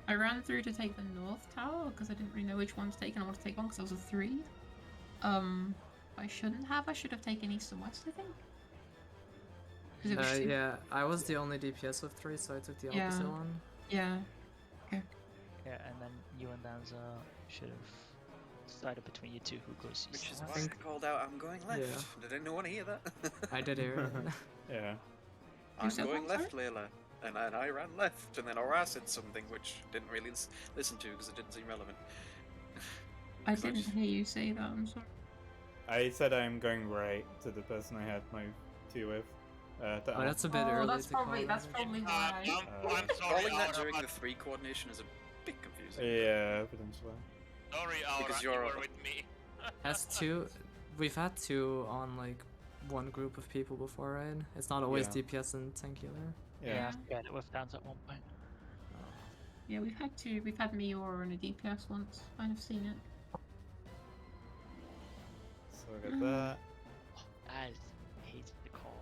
Speaker 5: I ran through to take the north tower because I didn't really know which one to take, and I wanted to take one because I was a 3. I shouldn't have. I should have taken east and west, I think. 'Cause it was too-
Speaker 1: Yeah, I was the only DPS of 3, so I took the
Speaker 5: Yeah.
Speaker 1: opposite one.
Speaker 5: Yeah.
Speaker 7: Yeah, and then you and Danza should have decided between you two who goes east.
Speaker 2: Which is
Speaker 7: and
Speaker 2: why
Speaker 7: west.
Speaker 2: I called out I'm going left.
Speaker 1: Yeah.
Speaker 2: Did anyone hear that?
Speaker 1: I did hear it.
Speaker 3: Yeah.
Speaker 2: I'm
Speaker 5: said
Speaker 2: going
Speaker 5: what,
Speaker 2: left, Layla. And I ran left, and then Aura said something which didn't really listen to because it didn't seem relevant.
Speaker 5: I
Speaker 2: So
Speaker 5: didn't hear you say that. I'm sorry.
Speaker 3: I said I'm going right to the person I had my 2 with.
Speaker 1: Oh, that's a bit early
Speaker 5: that's
Speaker 1: to call
Speaker 5: probably
Speaker 1: that.
Speaker 5: why.
Speaker 4: I'm sorry,
Speaker 2: Calling that
Speaker 4: Aura,
Speaker 2: during
Speaker 4: but
Speaker 2: the 3 coordination is a bit confusing.
Speaker 3: Yeah, potentially.
Speaker 4: sorry, Aura,
Speaker 2: Because
Speaker 4: you
Speaker 2: you're-
Speaker 4: were with me.
Speaker 1: We've had 2 on like one group of people before, right? It's not always
Speaker 3: Yeah.
Speaker 1: DPS and tank healer.
Speaker 3: Yeah.
Speaker 7: Yeah, it with Danza at one point.
Speaker 5: Yeah, we've had 2. We've had Meteor and a DPS once. Might have seen it.
Speaker 3: So I got that.
Speaker 7: I hate the call.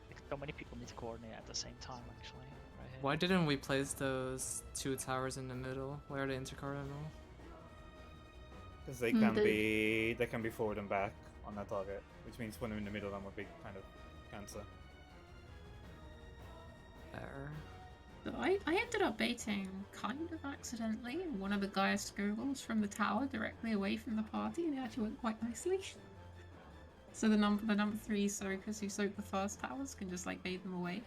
Speaker 7: Like, so many people need to coordinate at the same time, actually. Right here.
Speaker 1: Why didn't we place those 2 towers in the middle? Where are the intercardinal?
Speaker 3: Because they can be forward and back on that target, which means when they're in the middle, then would be kind of cancer.
Speaker 1: There.
Speaker 5: So I ended up baiting kind of accidentally one of the Gaia Skogels from the tower directly away from the party, and it actually went quite nicely. So the number 3 soakers who soak the first towers can just like bait them away.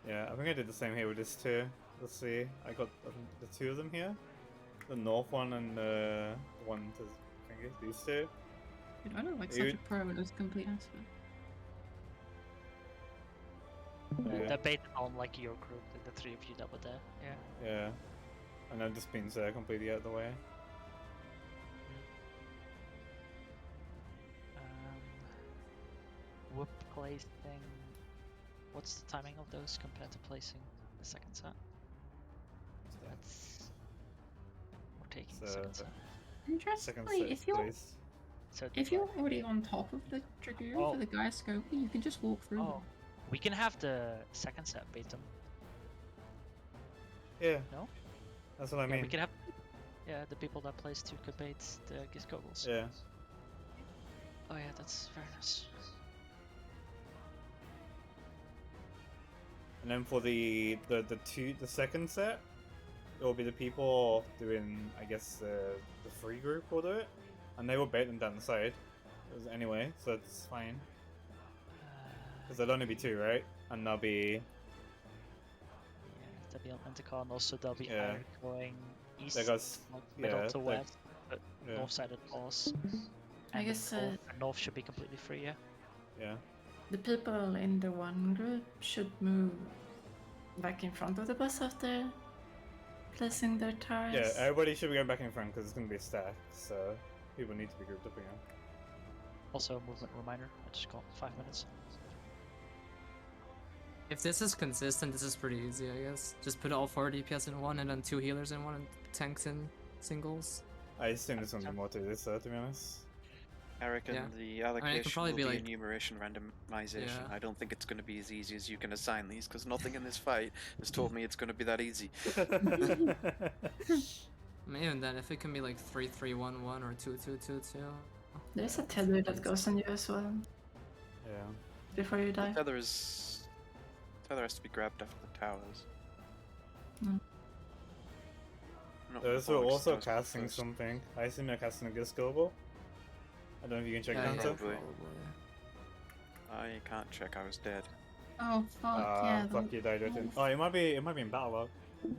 Speaker 3: Yeah, I think I did the same here with this too. Let's see. I got the 2 of them here. The north one and the one to thingy, these 2.
Speaker 5: Dude, I look like
Speaker 3: You-
Speaker 5: such a pro at this complete aspect.
Speaker 3: Yeah.
Speaker 7: They're baited on like your group, like the 3 of you that were there. Yeah.
Speaker 3: Yeah. And then this pin's completely out of the way.
Speaker 7: Whoop placing. What's the timing of those compared to placing the second set? That's. We're taking the second set.
Speaker 3: Second
Speaker 5: Interestingly,
Speaker 3: set
Speaker 5: if you're
Speaker 3: place.
Speaker 7: So
Speaker 5: if you're already on top of the Dragoon
Speaker 7: Oh.
Speaker 5: for the Gaia Skogel, you can just walk through.
Speaker 7: Oh, we can have the second set bait them.
Speaker 3: Yeah.
Speaker 7: No?
Speaker 3: That's what I
Speaker 7: Yeah,
Speaker 3: mean.
Speaker 7: we can have. Yeah, the people that place 2 could bait the Giz Goggles.
Speaker 3: Yeah.
Speaker 7: Oh yeah, that's very nice.
Speaker 3: And then for the second set, it will be the people doing, I guess, the free group will do it, and they will bait them down the side. Anyway, so it's fine. Because there'll only be 2, right? And there'll be
Speaker 7: Yeah, there'll be on Intercar, and also they'll be
Speaker 3: Yeah.
Speaker 7: either going east,
Speaker 3: There goes-
Speaker 7: middle
Speaker 3: yeah,
Speaker 7: to
Speaker 3: like-
Speaker 7: west, but
Speaker 3: yeah.
Speaker 7: north side of the boss.
Speaker 6: I
Speaker 7: And
Speaker 6: guess,
Speaker 7: the north should be completely free, yeah.
Speaker 3: Yeah.
Speaker 6: The people in the one group should move back in front of the bus after placing their towers.
Speaker 3: Yeah, everybody should be going back in front because it's going to be a stack, so people need to be grouped up again.
Speaker 7: Also, movement reminder. I just got 5 minutes.
Speaker 1: If this is consistent, this is pretty easy, I guess. Just put all 4 DPS in one and then 2 healers in one and tanks in singles.
Speaker 3: I assume there's something more to this, to be honest.
Speaker 2: I reckon
Speaker 1: Yeah.
Speaker 2: the
Speaker 1: I mean, it could
Speaker 2: allocation
Speaker 1: probably
Speaker 2: will
Speaker 1: be
Speaker 2: be
Speaker 1: like-
Speaker 2: enumeration randomization.
Speaker 1: Yeah.
Speaker 2: I don't think it's going to be as easy as you can assign these, because nothing in this fight has told me it's going to be that easy.
Speaker 1: Even then, if it can be like 3-3-1-1 or 2-2-2-2.
Speaker 6: There's a tether that goes on you as well
Speaker 3: Yeah.
Speaker 6: before you die.
Speaker 2: Tether is feather has to be grabbed after the towers.
Speaker 6: Mm.
Speaker 2: Not
Speaker 3: Those
Speaker 2: before,
Speaker 3: were
Speaker 2: just
Speaker 3: also
Speaker 2: towers come
Speaker 3: casting
Speaker 2: first.
Speaker 3: something. I assume they're casting a Ghost Global. I don't know if you can check
Speaker 1: Yeah,
Speaker 3: that.
Speaker 1: yeah,
Speaker 3: Dancer.
Speaker 2: Probably.
Speaker 1: probably.
Speaker 2: I can't check. I was dead.
Speaker 5: Oh fuck, yeah.
Speaker 3: Fuck, you died with it. Oh, it might be in battle log. Right.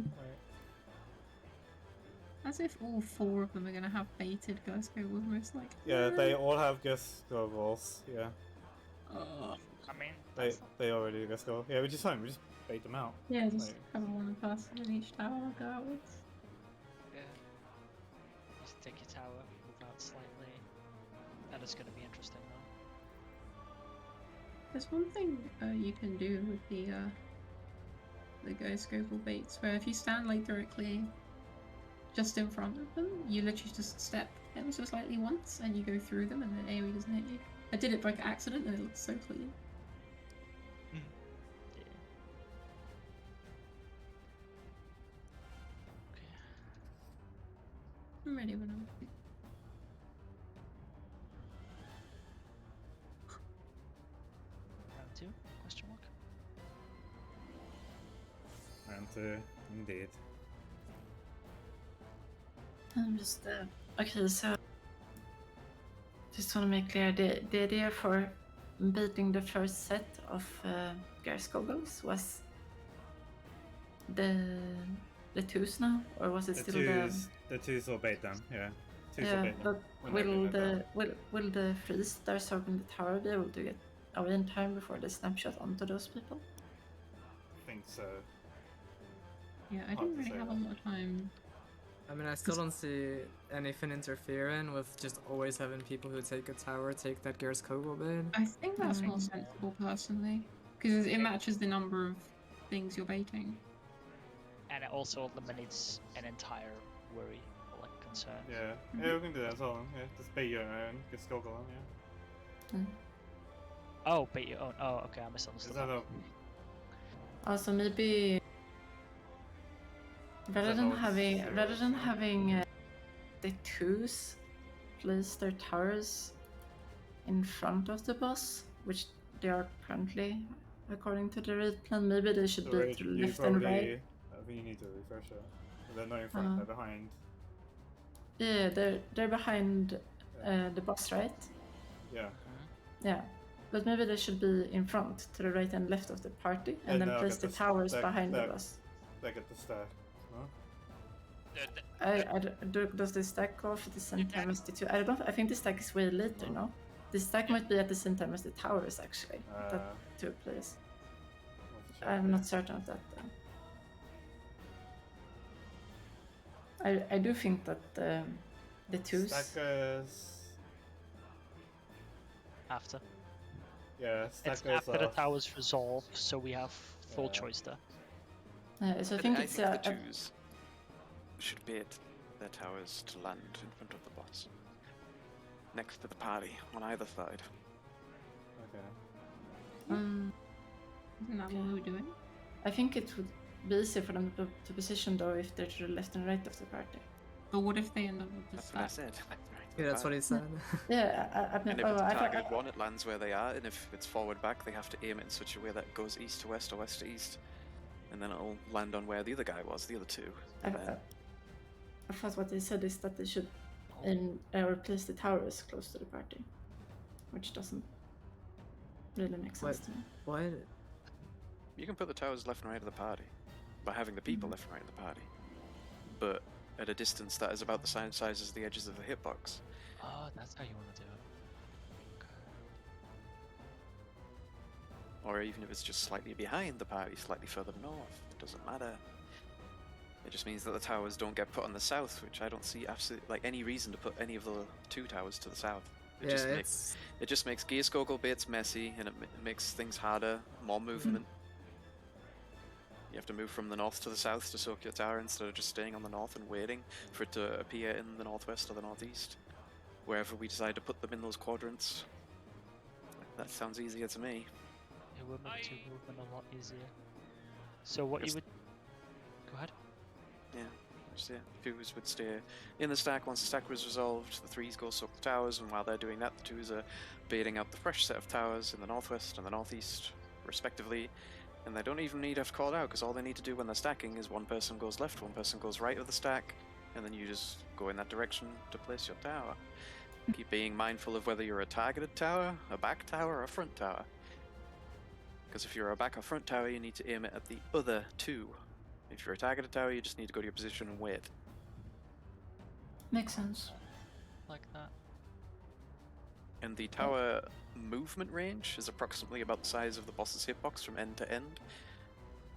Speaker 5: As if all 4 of them are gonna have baited Ghost Goblins, most likely.
Speaker 3: Yeah, they all have Ghost Globals. Yeah,
Speaker 5: Oh.
Speaker 7: I mean,
Speaker 3: they already do Ghost Global. Yeah, which is fine. We just bait them out.
Speaker 5: Yeah, just
Speaker 3: Like-
Speaker 5: have one person in each tower go outwards.
Speaker 7: yeah. Just take your tower, move out slightly. That is going to be interesting though.
Speaker 5: There's one thing you can do with the Ghost Goblin baits, where if you stand like directly just in front of them, you literally just step ever so slightly once, and you go through them, and the AoE doesn't hit you. I did it by accident, and it looks so clean.
Speaker 7: Yeah. Okay.
Speaker 5: I'm ready when I'm.
Speaker 7: Round 2? Question mark.
Speaker 3: Round 2, indeed.
Speaker 6: I'm just okay. So just want to make clear the idea for beating the first set of Gears goggles was the twos now, or was it
Speaker 3: The
Speaker 6: still
Speaker 3: the twos will bait them. Yeah, twos will
Speaker 6: yeah?
Speaker 3: bait them.
Speaker 6: But
Speaker 3: when they're
Speaker 6: will
Speaker 3: getting it down.
Speaker 6: will the freeze star serving the tower be able to get away in time before the snapshot onto those people?
Speaker 3: I think so.
Speaker 5: Yeah, I
Speaker 3: Hard
Speaker 5: didn't
Speaker 3: to
Speaker 5: really
Speaker 3: say
Speaker 5: have a
Speaker 3: that.
Speaker 5: lot of time.
Speaker 1: I mean, I still don't see anything interfering with just always having people who take a tower take that Gears Kobo bid.
Speaker 5: I think that's more
Speaker 6: Mm.
Speaker 5: sensible personally, because it matches the number of things you're baiting.
Speaker 7: And it also eliminates an entire worry or like concern.
Speaker 3: Yeah, yeah, we can do that as well. Yeah, just bait your own. Just go on. Yeah.
Speaker 7: Oh, bait your own. Oh, okay, I
Speaker 3: Is
Speaker 7: misunderstood.
Speaker 3: that a
Speaker 6: Also, maybe rather than having the twos place their towers in front of the boss, which they are currently according to the raid plan, maybe they should be
Speaker 3: Wait,
Speaker 6: to
Speaker 3: you
Speaker 6: left and right.
Speaker 3: probably- I think you need to refresh it. They're not in front. They're behind.
Speaker 6: Yeah, they're behind the boss, right?
Speaker 3: Yeah.
Speaker 6: Yeah. But maybe they should be in front, to the right and left of the party, and then
Speaker 3: no,
Speaker 6: place
Speaker 3: get
Speaker 6: the towers
Speaker 3: stack-
Speaker 6: behind the
Speaker 3: stack-
Speaker 6: boss.
Speaker 3: Stack at the stack. Huh?
Speaker 6: Does the stack go off at the same
Speaker 4: You
Speaker 6: time
Speaker 4: can-
Speaker 6: as the two? I don't know. I think the stack is way later, no? The stack might be at the same time as the towers, actually. That took place.
Speaker 3: Want to check
Speaker 6: I'm
Speaker 3: it?
Speaker 6: not certain of that, though. I do think that the twos.
Speaker 3: Stackers.
Speaker 7: After.
Speaker 3: Yeah,
Speaker 7: It's
Speaker 3: stackers
Speaker 7: after the
Speaker 3: off.
Speaker 7: towers resolve, so we have full
Speaker 3: Yeah.
Speaker 7: choice there.
Speaker 6: So I think it's
Speaker 2: the twos should bait their towers to land in front of the boss. Next to the party, on either side.
Speaker 3: Okay.
Speaker 5: Isn't that what we were doing?
Speaker 6: I think it would be easier for them to position, though, if they're to the left and right of the party.
Speaker 5: But what if they end up with the
Speaker 2: That's what I
Speaker 5: stack?
Speaker 2: said.
Speaker 1: Yeah, that's what he said.
Speaker 6: Yeah, I mean,
Speaker 2: And if it's
Speaker 6: I
Speaker 2: targeted one, it lands where they are, and if it's forward back, they have to aim it in such a way that it goes east to west or west to east. And then it'll land on where the other guy was, the other two. And then
Speaker 6: I thought what they said is that they should replace the towers close to the party, which doesn't really make sense to me.
Speaker 1: What?
Speaker 2: you can put the towers left and right of the party by having the people left and right of the party, but at a distance that is about the same size as the edges of the hitbox.
Speaker 7: Oh, that's how you want to do it.
Speaker 2: Or even if it's just slightly behind the party, slightly further north, it doesn't matter. It just means that the towers don't get put on the south, which I don't see absolutely like any reason to put any of the two towers to the south. It
Speaker 1: Yeah,
Speaker 2: just makes Gears Goggle bits messy, and it makes things harder, more movement. You have to move from the north to the south to soak your tower instead of just staying on the north and waiting for it to appear in the northwest or the northeast. Wherever we decide to put them in those quadrants. That sounds easier to me.
Speaker 7: It would make two movement a lot easier. So what you
Speaker 2: Just-
Speaker 7: would... Go ahead.
Speaker 2: Yeah, just twos would stay in the stack. Once the stack was resolved, the threes go soak the towers, and while they're doing that, the twos are baiting up the fresh set of towers in the northwest and the northeast, respectively. And they don't even need to have called out, because all they need to do when they're stacking is one person goes left, one person goes right of the stack, and then you just go in that direction to place your tower. Keep being mindful of whether you're a targeted tower, a back tower, or a front tower. Because if you're a back or front tower, you need to aim it at the other two. If you're a targeted tower, you just need to go to your position and wait.
Speaker 6: Makes sense.
Speaker 7: Like that.
Speaker 2: And the tower movement range is approximately about the size of the boss's hitbox from end to end.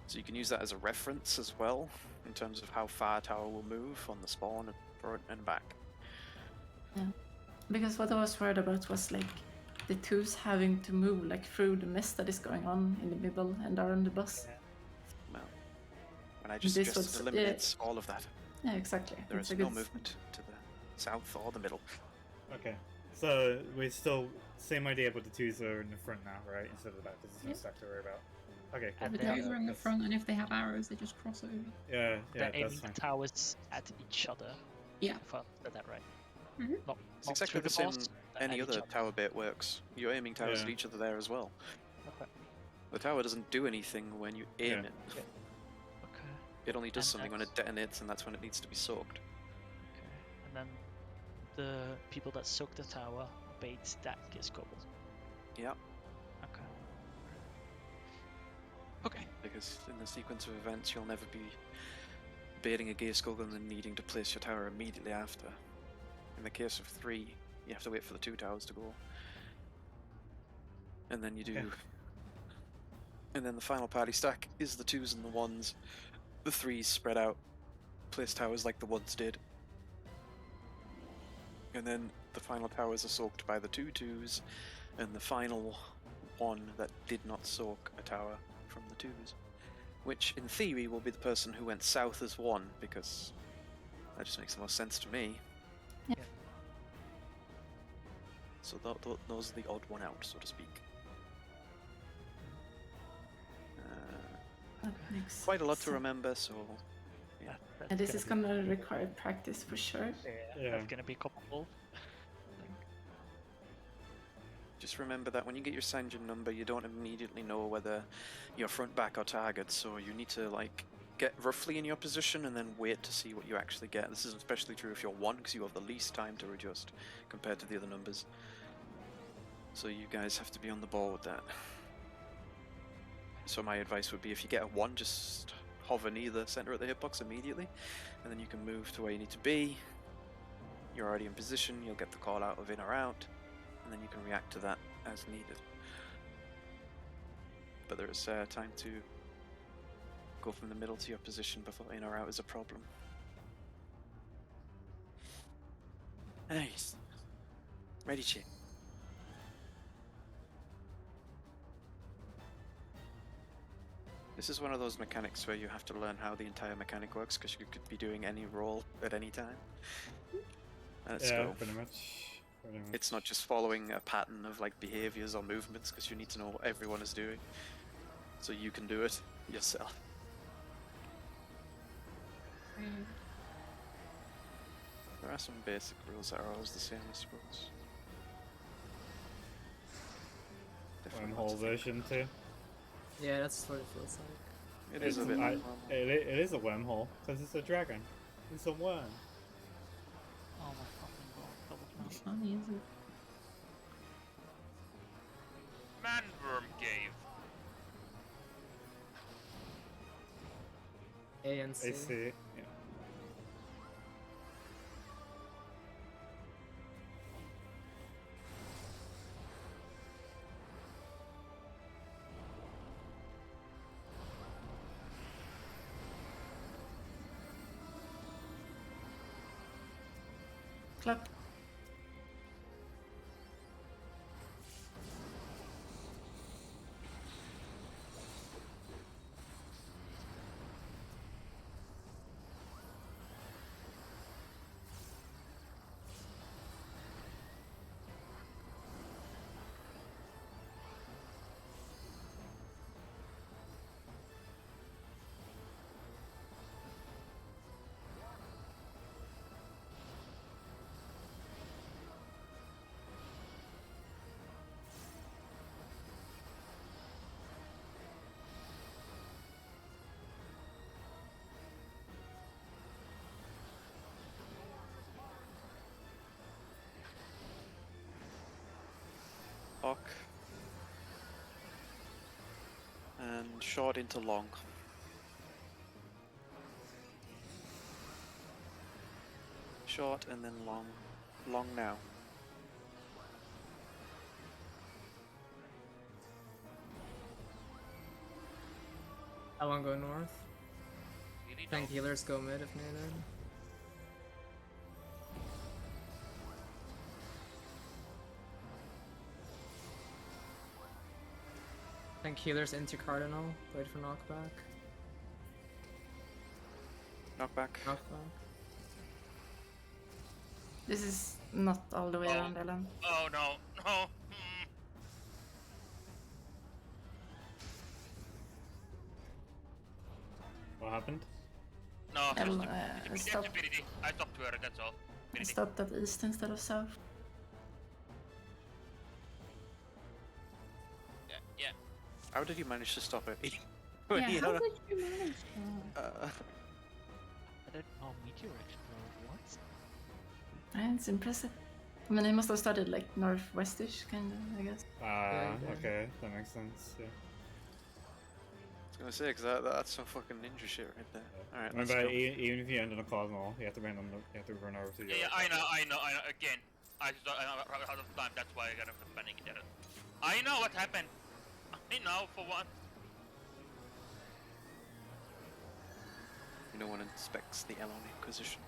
Speaker 2: So you can use that as a reference as well, in terms of how far a tower will move on the spawn, front and back.
Speaker 6: Yeah. Because what I was worried about was like the twos having to move like through the mess that is going on in the middle and around the boss.
Speaker 2: Well, and I just
Speaker 6: This
Speaker 2: suggested
Speaker 6: was-
Speaker 2: eliminates all of that.
Speaker 6: Yeah, exactly.
Speaker 2: There
Speaker 6: It's
Speaker 2: is
Speaker 6: a
Speaker 2: no
Speaker 6: good-
Speaker 2: movement to the south or the middle.
Speaker 3: Okay. So we're still same idea, but the twos are in the front now, right? Instead of the back, because there's no
Speaker 5: Yep.
Speaker 3: stack to worry about. Okay, cool.
Speaker 7: And
Speaker 5: The
Speaker 7: then-
Speaker 5: twos are in the
Speaker 3: That's-
Speaker 5: front, and if they have arrows, they just cross over.
Speaker 3: Yeah,
Speaker 7: They're
Speaker 3: that's
Speaker 7: aiming
Speaker 3: fine.
Speaker 7: the towers at each other.
Speaker 5: Yeah.
Speaker 7: If I said that right.
Speaker 5: Mhm.
Speaker 7: Not,
Speaker 2: It's
Speaker 7: not
Speaker 2: exactly
Speaker 7: through
Speaker 2: the
Speaker 7: the
Speaker 2: same
Speaker 7: boss, but
Speaker 2: any
Speaker 7: at each
Speaker 2: other
Speaker 7: other.
Speaker 2: tower bait works. You're aiming towers at
Speaker 3: Yeah.
Speaker 2: each other there as well.
Speaker 7: Okay.
Speaker 2: The tower doesn't do anything when you aim
Speaker 3: Yeah.
Speaker 2: it.
Speaker 7: Okay.
Speaker 2: It only does
Speaker 7: And
Speaker 2: something when it detonates, and that's when it needs to be soaked.
Speaker 7: Okay. And then the people that soak the tower bait that gets gold.
Speaker 2: Yeah,
Speaker 7: Okay. Okay.
Speaker 2: because in the sequence of events, you'll never be baiting a gear skull and then needing to place your tower immediately after. In the case of 3, you have to wait for the 2 towers to go. And then you do.
Speaker 3: Okay.
Speaker 2: And then the final party stack is the 2s and the 1s. The 3s spread out, place towers like the 1s did. And then the final towers are soaked by the 2 2s, and the final one that did not soak a tower from the 2s. Which, in theory, will be the person who went south as 1, because that just makes the most sense to me.
Speaker 6: Yeah.
Speaker 2: So those are the odd one out, so to speak.
Speaker 6: That makes
Speaker 2: Quite a lot to
Speaker 6: sense.
Speaker 2: remember, so yeah.
Speaker 6: And this is gonna require practice for sure.
Speaker 3: Yeah.
Speaker 7: That's gonna be a couple.
Speaker 2: Just remember that when you get your Sanjin number, you don't immediately know whether you're front, back, or target, so you need to like get roughly in your position and then wait to see what you actually get. This is especially true if you're 1, because you have the least time to adjust compared to the other numbers. So you guys have to be on the ball with that. So my advice would be, if you get a 1, just hover near the center of the hitbox immediately, and then you can move to where you need to be. You're already in position, you'll get the call out of in or out, and then you can react to that as needed. But there is time to go from the middle to your position before in or out is a problem. Nice. Ready, chick. This is one of those mechanics where you have to learn how the entire mechanic works, because you could be doing any role at any time. Let's
Speaker 3: Yeah,
Speaker 2: go.
Speaker 3: pretty much. Pretty much.
Speaker 2: It's not just following a pattern of like behaviors or movements, because you need to know what everyone is doing, so you can do it yourself. There are some basic rules that are always the same, I suppose. Definitely
Speaker 3: Wormhole
Speaker 2: lots of things.
Speaker 3: version too.
Speaker 1: Yeah, that's what it feels like.
Speaker 2: It is a bit.
Speaker 3: I-
Speaker 2: normal.
Speaker 3: It is a wormhole because it's a dragon. It's a worm.
Speaker 7: Oh my fucking god. Double
Speaker 5: It's
Speaker 7: jump.
Speaker 5: funny, isn't it?
Speaker 4: Manworm Cave.
Speaker 1: A and C.
Speaker 3: I see. Yeah.
Speaker 6: Clock.
Speaker 2: Hawk. And short into long. Short and then long. Long now.
Speaker 1: Elon go north.
Speaker 4: Really
Speaker 1: Tank
Speaker 4: don't.
Speaker 1: healers go mid if needed. Tank healers into Cardinal. Wait for knockback.
Speaker 2: Knockback.
Speaker 1: Knockback.
Speaker 6: This is not all the way
Speaker 4: Oh.
Speaker 6: around Ellen.
Speaker 4: Oh no, no. Hmm.
Speaker 3: What happened?
Speaker 4: No,
Speaker 6: I'll,
Speaker 4: it's
Speaker 6: stop.
Speaker 4: stupidity. I stopped to her, that's all.
Speaker 6: I
Speaker 4: Stupidity.
Speaker 6: stopped at east instead of south.
Speaker 4: Yeah, yeah.
Speaker 2: How did you manage to stop it?
Speaker 5: Yeah,
Speaker 2: You
Speaker 5: how
Speaker 2: know,
Speaker 5: did you manage that?
Speaker 7: I don't know, meteor explode. What?
Speaker 6: It's impressive. I mean, I must have started like northwestish, kind of, I guess.
Speaker 1: Yeah, you did.
Speaker 3: Okay, that makes sense. Yeah.
Speaker 2: I was gonna say, because that's some fucking ninja shit right there. Alright, let's
Speaker 3: Remember,
Speaker 2: go.
Speaker 3: even if you end on a cardinal, you have to run over to the
Speaker 4: Yeah,
Speaker 3: other
Speaker 4: I know. Again, I ran out of time. That's why I got a panic there. I know what happened. I know for one.
Speaker 2: No one inspects the Elon Inquisition.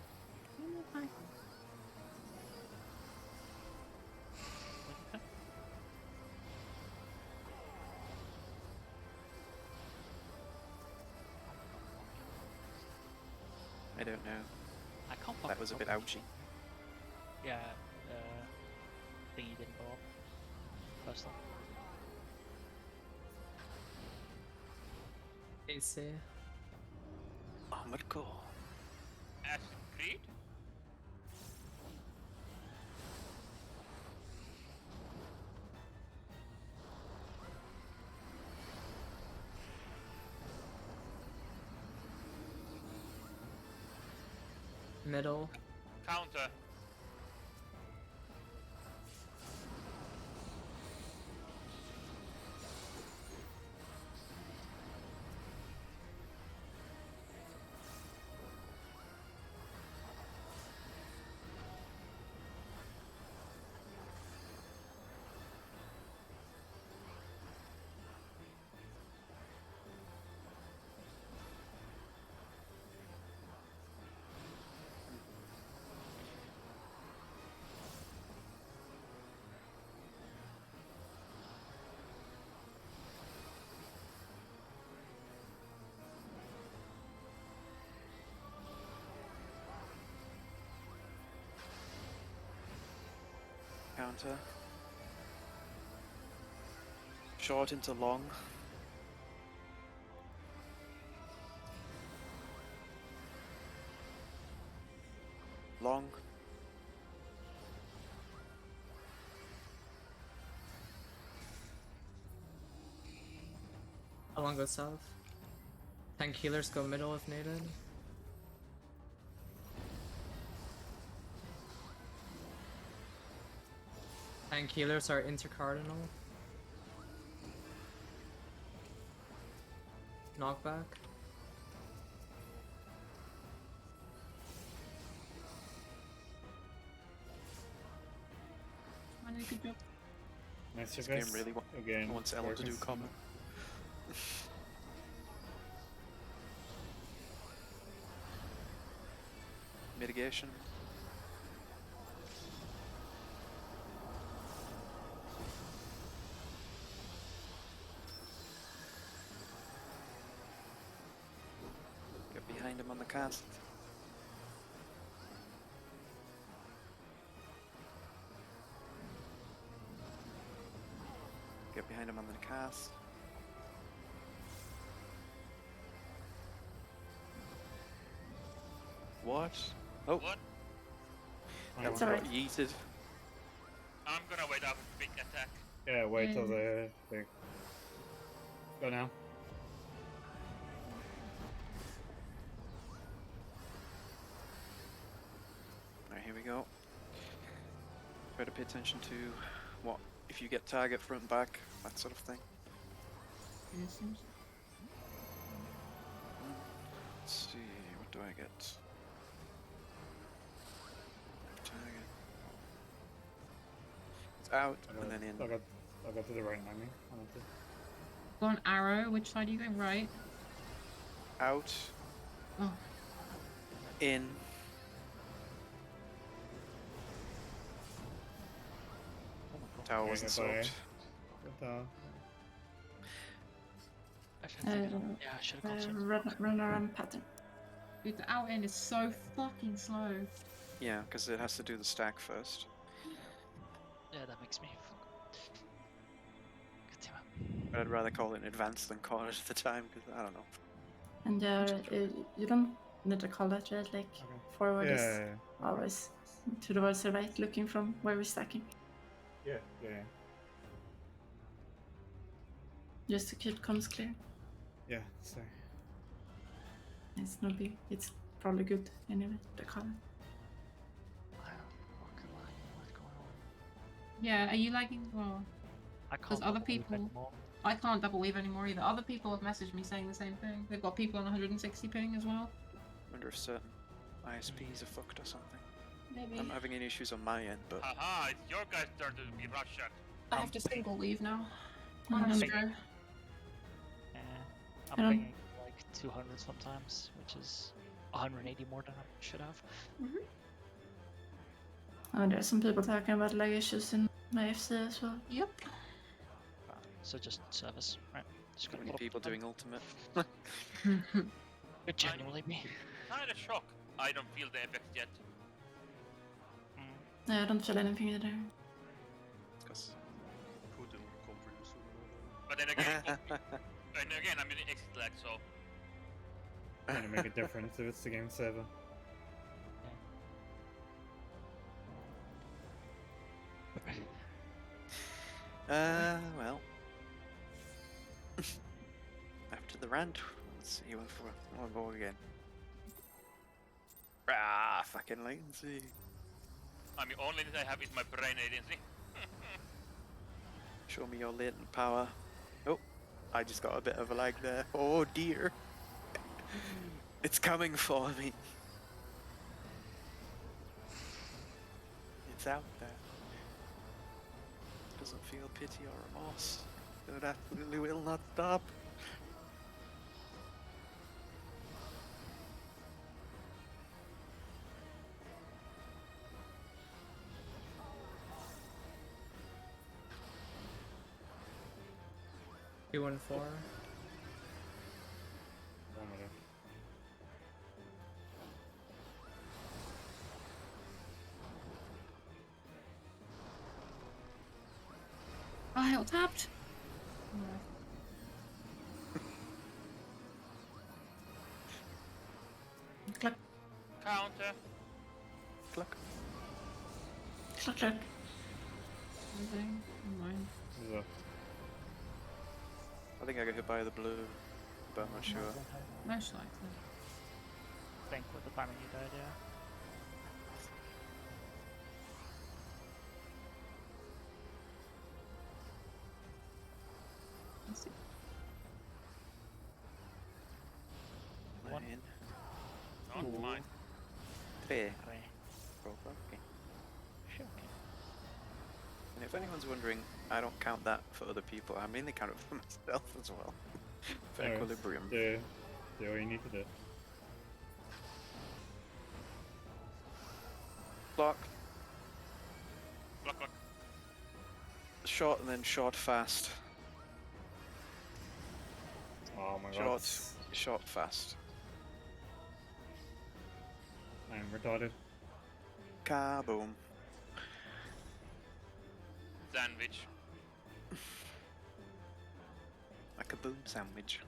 Speaker 2: I don't know.
Speaker 7: I can't
Speaker 2: That was a bit ouchy.
Speaker 7: Yeah, thingy didn't go off. First time.
Speaker 1: AC.
Speaker 2: Armored core.
Speaker 4: Acid Creed?
Speaker 1: Middle.
Speaker 4: Counter.
Speaker 2: Counter. Short into long. Long.
Speaker 1: Elon go south. Tank healers go middle if needed. Tank healers are intercardinal. Knockback.
Speaker 5: Good job.
Speaker 3: Nice
Speaker 2: This
Speaker 3: guys.
Speaker 2: game really
Speaker 3: Again,
Speaker 2: wants Ellen to do
Speaker 3: working.
Speaker 2: common. Mitigation. Get behind him on the cast. Get behind him on the cast. What? Oh,
Speaker 4: What?
Speaker 2: that
Speaker 6: It's
Speaker 2: one got
Speaker 6: alright.
Speaker 2: yeeted.
Speaker 4: I'm gonna wait out for big attack.
Speaker 3: Yeah, wait till they go now.
Speaker 2: Alright, here we go. Try to pay attention to what if you get target front back, that sort of thing.
Speaker 5: It seems.
Speaker 2: Let's see, what do I get? Target. It's out and then in.
Speaker 3: I got to the right timing.
Speaker 5: Go on arrow. Which side are you going? Right.
Speaker 2: Out.
Speaker 5: Oh.
Speaker 2: In. Tower wasn't soaked.
Speaker 7: Yeah, I should have gone some.
Speaker 6: Run around pattern.
Speaker 5: Dude, the out end is so fucking slow.
Speaker 2: Yeah, because it has to do the stack first.
Speaker 7: Yeah, that makes me. Good team up.
Speaker 2: But I'd rather call it advanced than call it at the time, because I don't know.
Speaker 6: And you don't need to call it, right? Like, forward is always towards the right, looking from where we're stacking.
Speaker 3: Yeah.
Speaker 6: Just to keep comms clear.
Speaker 3: Yeah, sorry.
Speaker 6: It's no big. It's probably good anyway, the color.
Speaker 7: What's going on?
Speaker 5: Yeah, are you lagging? Well,
Speaker 7: I can't.
Speaker 5: other
Speaker 7: double weave
Speaker 5: people-
Speaker 7: anymore.
Speaker 5: I can't double weave anymore either. Other people have messaged me saying the same thing. They've got people on 160 ping as well.
Speaker 2: Wonder if certain ISPs are fucked or something.
Speaker 5: Maybe.
Speaker 2: I'm not having any issues on my end, but
Speaker 4: Haha, it's your guys' turn to be Russia.
Speaker 5: I have to single weave now.
Speaker 6: Mhm.
Speaker 5: On Astro.
Speaker 7: Yeah,
Speaker 6: I
Speaker 7: I'm
Speaker 6: don't-
Speaker 7: pinging like 200 sometimes, which is 180 more than I should have.
Speaker 6: Oh, there's some people talking about lag issues in my FC as well.
Speaker 5: Yep.
Speaker 7: So just service, right? Just
Speaker 2: how
Speaker 7: gotta
Speaker 2: many
Speaker 7: put up
Speaker 2: people
Speaker 7: with them.
Speaker 2: doing ultimate?
Speaker 7: Could genuinely be.
Speaker 4: Kinda shock. I don't feel the effects yet.
Speaker 6: No, I don't feel anything either.
Speaker 2: Because
Speaker 8: Putin will come for you soon or
Speaker 4: But then again, I'm using exit lag, so
Speaker 3: Gonna make a difference if it's the game server.
Speaker 2: Well. After the rant, let's see what we'll go again. Ah, fucking latency.
Speaker 4: I mean, only thing I have is my brain latency.
Speaker 2: Show me your latent power. Oh, I just got a bit of a lag there. Oh dear. It's coming for me. It's out there. Doesn't feel pity or remorse. It absolutely will not stop.
Speaker 1: Two and four.
Speaker 5: I held tapped.
Speaker 6: Cluck,
Speaker 4: Counter.
Speaker 2: Cluck.
Speaker 6: cluck, cluck.
Speaker 5: Anything? Mine.
Speaker 3: So,
Speaker 2: I think I got hit by the blue, but I'm not sure.
Speaker 5: Most likely.
Speaker 7: I think with the timing you died, yeah.
Speaker 5: Let's see.
Speaker 7: One.
Speaker 2: Mine.
Speaker 4: Not
Speaker 2: Ooh.
Speaker 4: mine.
Speaker 2: Three.
Speaker 7: Right.
Speaker 2: Okay.
Speaker 7: Sure.
Speaker 2: And if anyone's wondering, I don't count that for other people. I mainly count it for myself as well. For
Speaker 3: Alright.
Speaker 2: equilibrium.
Speaker 3: do what you need to do.
Speaker 2: Block.
Speaker 4: Block, block.
Speaker 2: Short and then short fast.
Speaker 3: Oh my god.
Speaker 2: Short. Short fast.
Speaker 3: I'm retarded.
Speaker 2: Kaboom.
Speaker 4: Sandwich.
Speaker 2: Like a boom sandwich.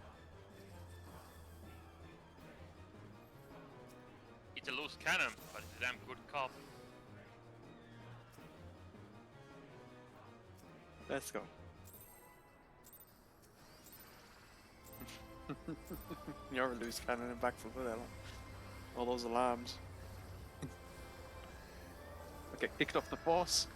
Speaker 4: It's a loose cannon, but it's a damn good cop.
Speaker 2: Let's go. You're a loose cannon and backflip with that. All those alarms. I get kicked off the force.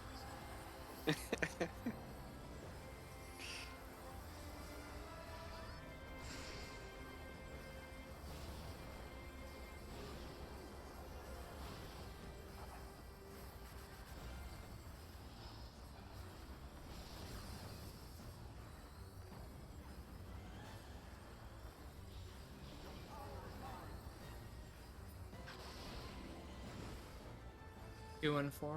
Speaker 1: 2 and 4.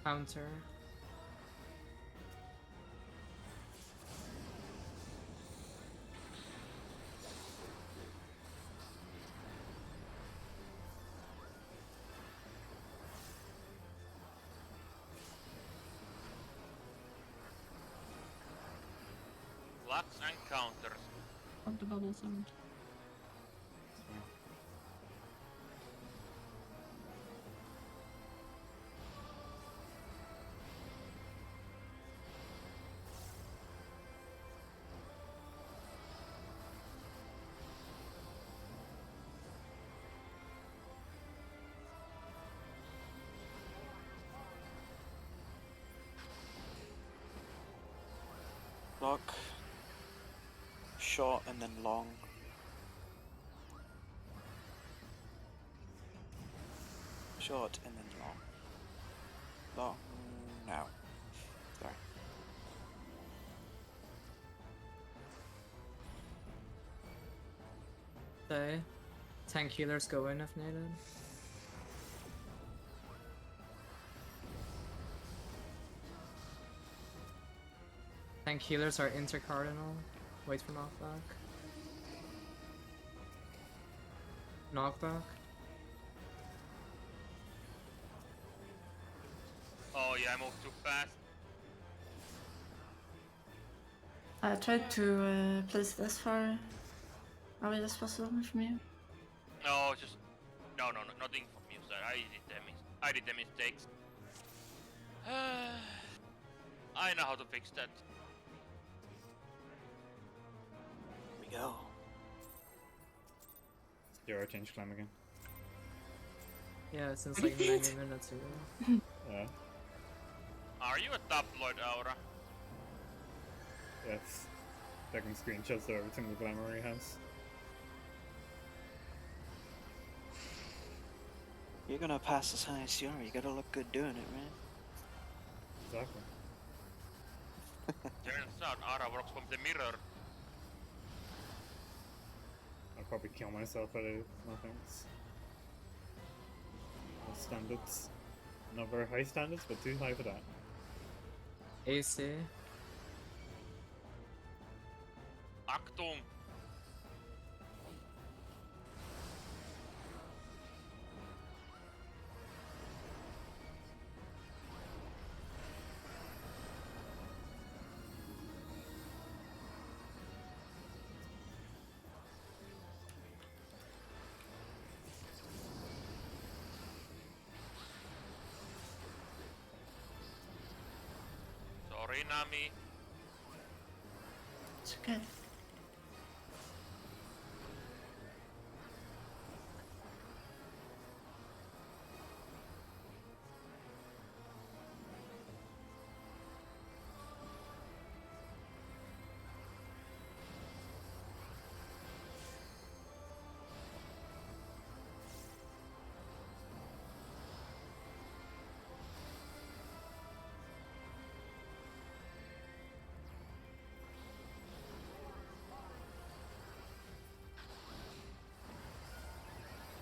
Speaker 1: Counter.
Speaker 4: Locks and counters.
Speaker 5: Of the bubble sound.
Speaker 2: Lock. Short and then long. Short and then long. Long. No. Sorry.
Speaker 1: Stay. Tank healers go in if needed. Tank healers are intercardinal. Wait for knockback. Knockback.
Speaker 4: Oh yeah, I moved too fast.
Speaker 6: I tried to place it as far away as possible from you.
Speaker 4: No, just no, nothing from you, sir. I did the mistakes. I know how to fix that.
Speaker 2: Here we go.
Speaker 3: Zero change climb again.
Speaker 1: Yeah, since like 90 minutes ago.
Speaker 3: Yeah.
Speaker 4: Are you a tabloid, Aura?
Speaker 3: Yes. Taking screenshots of every single glamour he has.
Speaker 2: You're gonna pass as high as you are. You gotta look good doing it, man.
Speaker 3: Exactly.
Speaker 4: Turns out Aura works from the mirror.
Speaker 3: I'll probably kill myself at it. Nothing. No standards. Not very high standards, but too high for that.
Speaker 1: AC.
Speaker 4: Achtung! Sorry, Nami.
Speaker 6: It's okay.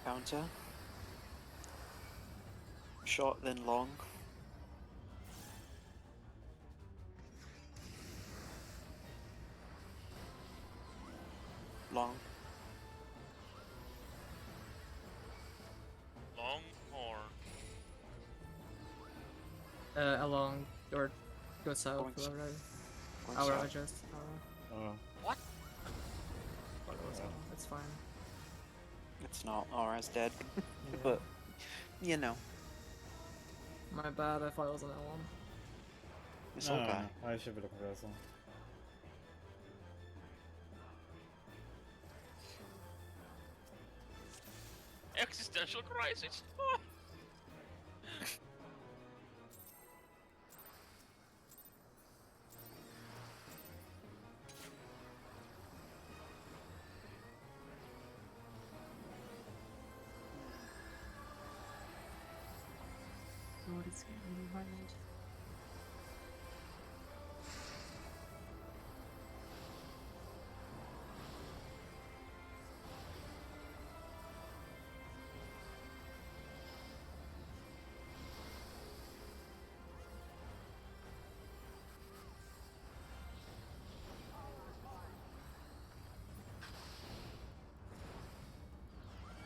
Speaker 2: Counter. Short then long. Long.
Speaker 4: Longhorn.
Speaker 1: Along or go south,
Speaker 2: Going
Speaker 1: whoever.
Speaker 2: Going
Speaker 1: Our
Speaker 2: south.
Speaker 1: adjust.
Speaker 4: What?
Speaker 1: It's fine.
Speaker 2: It's not. Aura's dead.
Speaker 1: Yeah.
Speaker 2: But, you know.
Speaker 1: My bad, I thought it was an L1.
Speaker 2: It's
Speaker 3: No,
Speaker 2: okay.
Speaker 3: no, I should be looking for this one.
Speaker 4: Existential crisis. Oh.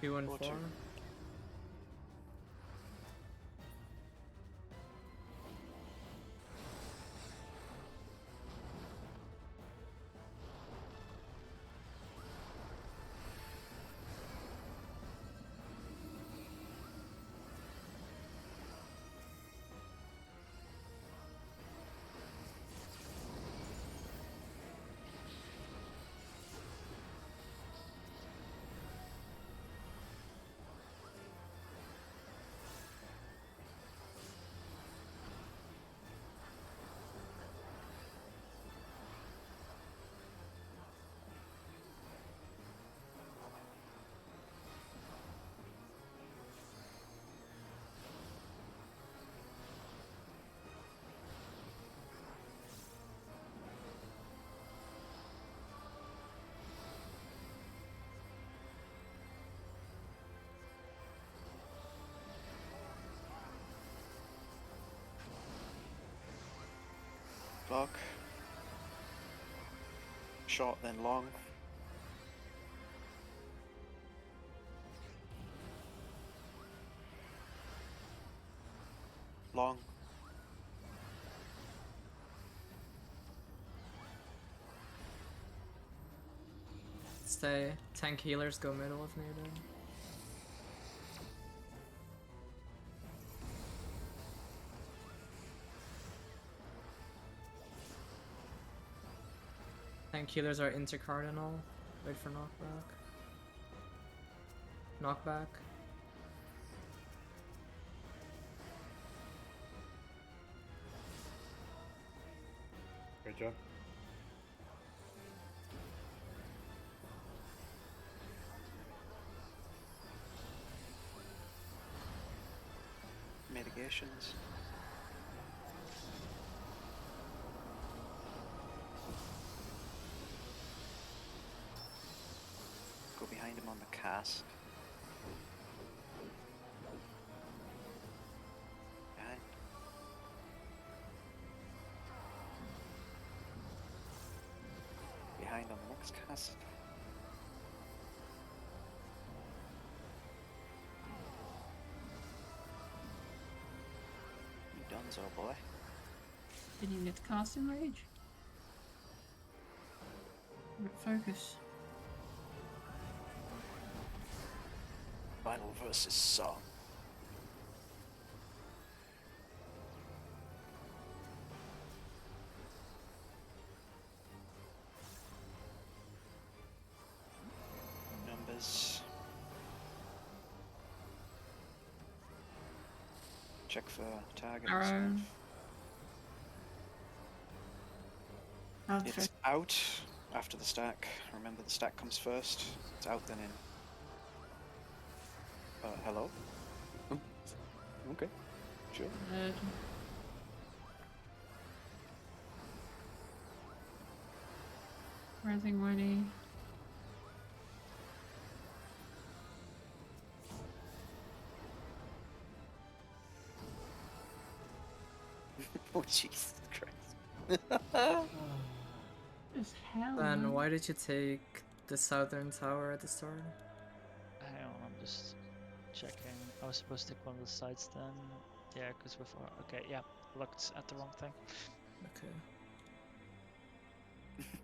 Speaker 1: 2 and
Speaker 2: 4,
Speaker 1: 4.
Speaker 2: 2. Block. Short, then long. Long.
Speaker 1: Stay. Tank healers go middle if needed. Tank healers are intercardinal. Wait for knockback. Knockback.
Speaker 3: Great job.
Speaker 2: Mitigations. Go behind him on the cast. Behind. Behind on the next cast. You donezo, boy.
Speaker 5: Did you get to cast in rage? Focus.
Speaker 2: Final versus song. Numbers. Check for target. and
Speaker 5: Arrow.
Speaker 2: stuff.
Speaker 6: Out
Speaker 2: It's
Speaker 6: first.
Speaker 2: out after the stack. Remember, the stack comes first. It's out then in. Hello? Oh, okay. Sure.
Speaker 5: Good. Rising ready.
Speaker 2: Oh, Jesus Christ.
Speaker 5: Just hell.
Speaker 1: Then
Speaker 5: man.
Speaker 1: why did you take the southern tower at the start?
Speaker 7: Hang on, I'm just checking. I was supposed to take one of the sides then. Yeah, because we're far. Okay, yeah, looked at the wrong thing.
Speaker 1: Okay.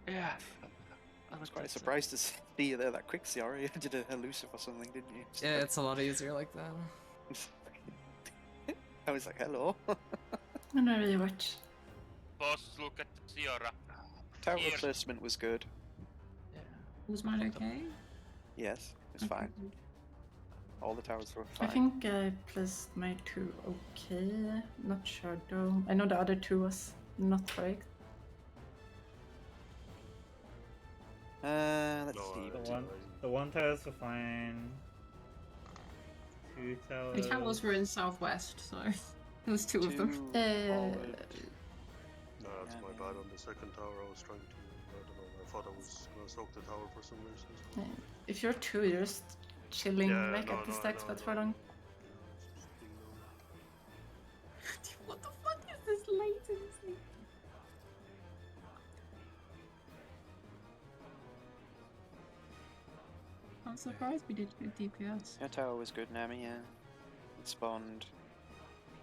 Speaker 7: Yeah.
Speaker 2: I was quite surprised to see you there that quick, Ciara. You did a elusive or something, didn't you? Just
Speaker 1: Yeah,
Speaker 2: like-
Speaker 1: it's a lot easier like that.
Speaker 2: I was like, hello.
Speaker 6: I don't really watch.
Speaker 4: Boss, look at Ciara.
Speaker 2: Tower
Speaker 4: Here.
Speaker 2: replacement was good.
Speaker 7: Yeah.
Speaker 5: Was mine okay?
Speaker 2: Yes, it's
Speaker 5: Okay,
Speaker 2: fine.
Speaker 5: good.
Speaker 2: All the towers were
Speaker 6: I
Speaker 2: fine.
Speaker 6: think I placed my 2 okay. Not sure though. I know the other 2 was not correct.
Speaker 2: Let's
Speaker 8: No,
Speaker 2: see.
Speaker 3: The one towers were fine. 2 towers.
Speaker 5: The towers were in southwest, so there was two of them.
Speaker 2: Two
Speaker 6: Uh,
Speaker 2: forward.
Speaker 8: No, that's
Speaker 2: Yeah,
Speaker 8: my
Speaker 2: maybe.
Speaker 8: bad. On the second tower, I was trying to. I don't know. I thought I was gonna soak the tower for some reason. So.
Speaker 6: If you're 2, you're just chilling
Speaker 8: Yeah,
Speaker 6: like
Speaker 8: no,
Speaker 6: at the
Speaker 8: no,
Speaker 6: stacks,
Speaker 8: no,
Speaker 6: but
Speaker 8: no,
Speaker 6: for long.
Speaker 8: It's just being known.
Speaker 5: What the fuck is this latency? I'm surprised we did good DPS.
Speaker 2: Your tower was good, Nami, yeah. It spawned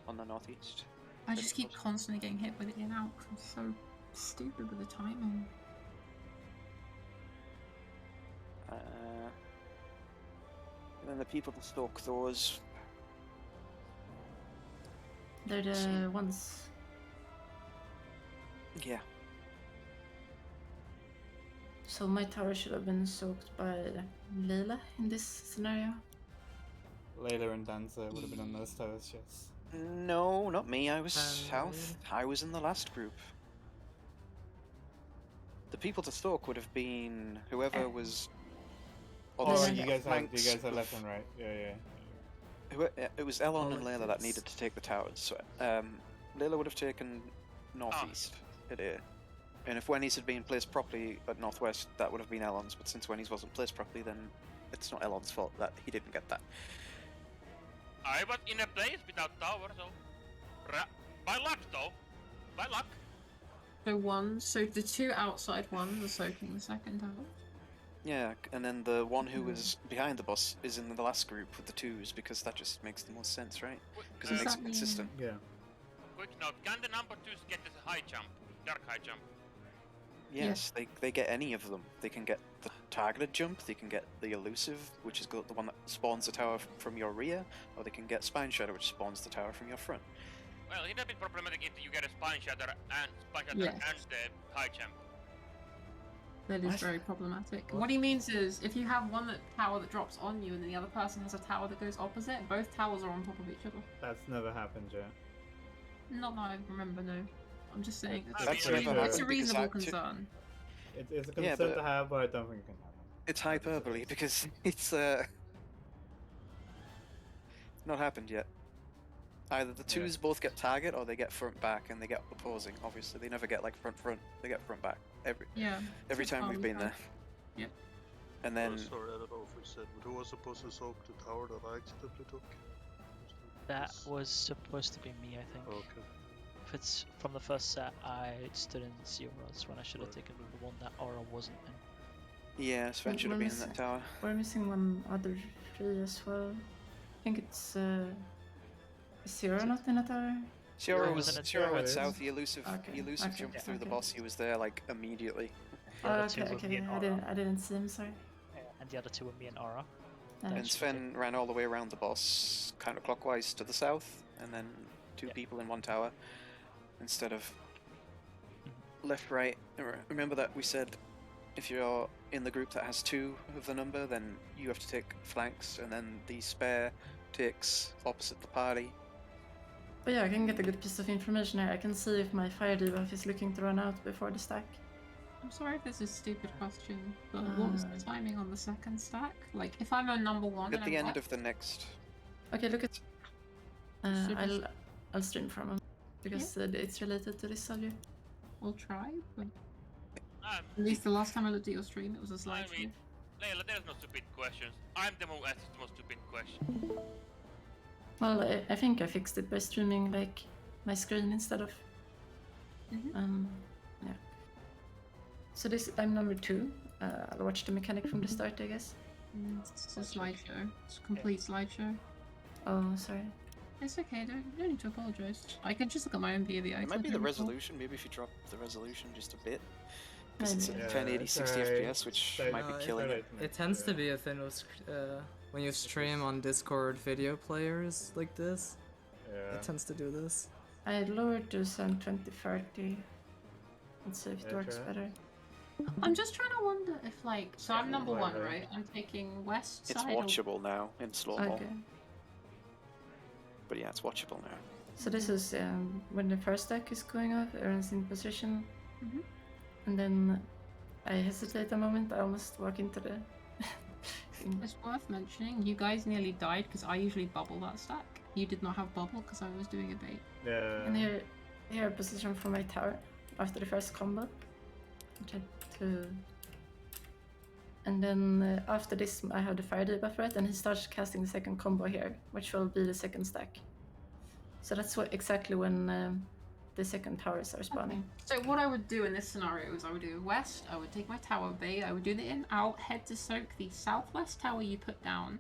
Speaker 2: on the northeast.
Speaker 5: I just keep constantly getting hit with it in and out 'cause I'm so stupid with the timing.
Speaker 2: And then the people that stalk those.
Speaker 6: They're the ones.
Speaker 2: Yeah.
Speaker 6: So my tower should have been soaked by Layla in this scenario.
Speaker 3: Layla and Dancer would have been on those towers, yes.
Speaker 2: No, not me. I was south.
Speaker 1: Really?
Speaker 2: I was in the last group. The people to stalk would have been whoever was. on the
Speaker 3: Oh,
Speaker 2: south
Speaker 3: you guys
Speaker 2: flanks
Speaker 3: are
Speaker 2: of-
Speaker 3: left and right. Yeah.
Speaker 2: It was Elon and Layla that
Speaker 1: Politics.
Speaker 2: needed to take the towers. So, Layla would have taken northeast at here. And if Wenny's had been placed properly at northwest, that would have been Elon's. But since Wenny's wasn't placed properly, then it's not Elon's fault that he didn't get that.
Speaker 4: I was in a place without tower, so by luck though. By luck.
Speaker 5: So the two outside ones are soaking the second tower.
Speaker 2: Yeah, and then the one who was behind the boss is in the last group with the twos because that just makes the most sense, right? Because it
Speaker 5: Does
Speaker 2: makes
Speaker 5: that
Speaker 2: it
Speaker 5: mean-
Speaker 2: consistent.
Speaker 3: Yeah.
Speaker 4: Quick note, can the number 2s get this high jump? Dark high jump.
Speaker 2: Yes, they get any of them. They can get the targeted jump, they can get the elusive, which is the one that spawns the tower from your rear, or they can get Spine Shatter, which spawns the tower from your front.
Speaker 4: Well, it's a bit problematic if you get a spine shatter and
Speaker 5: Yes.
Speaker 4: the high jump.
Speaker 5: That is
Speaker 2: What?
Speaker 5: very problematic. What he means is, if you have one tower that drops on you and then the other person has a tower that goes opposite, both towers are on top of each other.
Speaker 3: That's never happened yet.
Speaker 5: Not that I remember, no. I'm just saying
Speaker 4: That's
Speaker 5: it's,
Speaker 4: never
Speaker 5: it's
Speaker 4: happened
Speaker 5: a
Speaker 2: because
Speaker 5: reasonable
Speaker 2: I-
Speaker 5: concern.
Speaker 3: It's a
Speaker 2: Yeah,
Speaker 3: concern
Speaker 2: but-
Speaker 3: to have, but I don't think it can happen.
Speaker 2: It's hyperbole because it's not happened yet. Either the twos both get target or they get front back and they get opposing. Obviously, they never get like front. They get front back every
Speaker 5: Yeah.
Speaker 2: time we've been there.
Speaker 5: Yep.
Speaker 2: And then
Speaker 8: Sorry, I don't know if we said, but who was supposed to soak the tower that I accidentally took?
Speaker 7: That was supposed to be me, I think.
Speaker 8: Okay.
Speaker 7: If it's from the first set, I stood in zeros when I should have
Speaker 8: Right.
Speaker 7: taken the one that Aura wasn't in.
Speaker 2: yeah, Sven should have been in that tower.
Speaker 6: We're missing one other tree as well. I think it's Zero not in a tower.
Speaker 2: Sierra
Speaker 7: Yeah,
Speaker 2: was
Speaker 7: wasn't it
Speaker 2: Sierra
Speaker 3: there?
Speaker 2: went
Speaker 3: It is.
Speaker 2: south. The elusive
Speaker 6: Okay,
Speaker 2: jumped
Speaker 6: okay,
Speaker 2: through the
Speaker 6: okay.
Speaker 2: boss. He was there like immediately.
Speaker 7: The other two
Speaker 6: Okay,
Speaker 7: were me and
Speaker 6: I
Speaker 7: Aura.
Speaker 6: didn't see him. Sorry.
Speaker 7: And the other two were me and Aura.
Speaker 6: Yeah.
Speaker 2: And Sven ran all the way around the boss, counterclockwise to the south, and then two people in one tower instead of left, right. Remember that we said if you're in the group that has two of the number, then you have to take flanks, and then the spare takes opposite the party.
Speaker 6: But yeah, I can get a good piece of information here. I can see if my fire debuff is looking to run out before the stack.
Speaker 5: I'm sorry if this is a stupid question, but what was the timing on the second stack? Like, if I'm a number one
Speaker 2: At
Speaker 5: and
Speaker 2: the
Speaker 5: I'm
Speaker 2: end
Speaker 5: left,
Speaker 2: of the next.
Speaker 6: Okay, look at.
Speaker 5: Super-
Speaker 6: I'll stream from him because it's related to this subject.
Speaker 5: we'll try. But
Speaker 4: Um,
Speaker 5: at least the last time I looked at your stream, it was a slide
Speaker 4: I mean, Layla, there's no stupid questions. I'm the one who asks the most stupid question.
Speaker 6: Well, I think I fixed it by streaming like my screen instead of.
Speaker 5: Mhm.
Speaker 6: Yeah. So this I'm number 2. I'll watch the mechanic from the start, I guess.
Speaker 5: It's a slideshow. It's a complete slideshow.
Speaker 6: Oh, sorry.
Speaker 5: It's okay, don't need to apologize. I can just look at my own PV.
Speaker 2: It might be the resolution. Maybe if you drop the resolution just a bit. Because it's at
Speaker 6: Maybe.
Speaker 2: 1080 60
Speaker 3: sorry.
Speaker 2: FPS, which
Speaker 3: Sorry.
Speaker 2: might
Speaker 1: No,
Speaker 2: be killing it.
Speaker 1: It tends to be a thing with when you stream on Discord video players like this.
Speaker 3: Yeah.
Speaker 1: It tends to do this.
Speaker 6: I lowered to some 2030. Let's see if it
Speaker 3: Yeah,
Speaker 6: works
Speaker 3: try it.
Speaker 6: better.
Speaker 5: I'm just trying to wonder if, like, so I'm number
Speaker 3: Right,
Speaker 5: one,
Speaker 3: right.
Speaker 5: right? I'm taking west
Speaker 2: It's
Speaker 5: side. or-
Speaker 2: watchable now in slow mo.
Speaker 6: Okay.
Speaker 2: But yeah, it's watchable now.
Speaker 6: So this is when the first stack is going off, everyone's in position.
Speaker 5: Mhm.
Speaker 6: And then I hesitate a moment, I almost walk into the...
Speaker 5: It's worth mentioning, you guys nearly died because I usually bubble that stack. You did not have bubble because I was doing a bait.
Speaker 3: Yeah.
Speaker 6: And here I position for my tower after the first combo. I tried to... And then after this I have the fire debuff right, and he starts casting the second combo here, which will be the second stack. So that's exactly when the second towers are spawning.
Speaker 5: So what I would do in this scenario is I would do west, I would take my tower bait, I would do the in-out, head to soak the southwest tower you put down,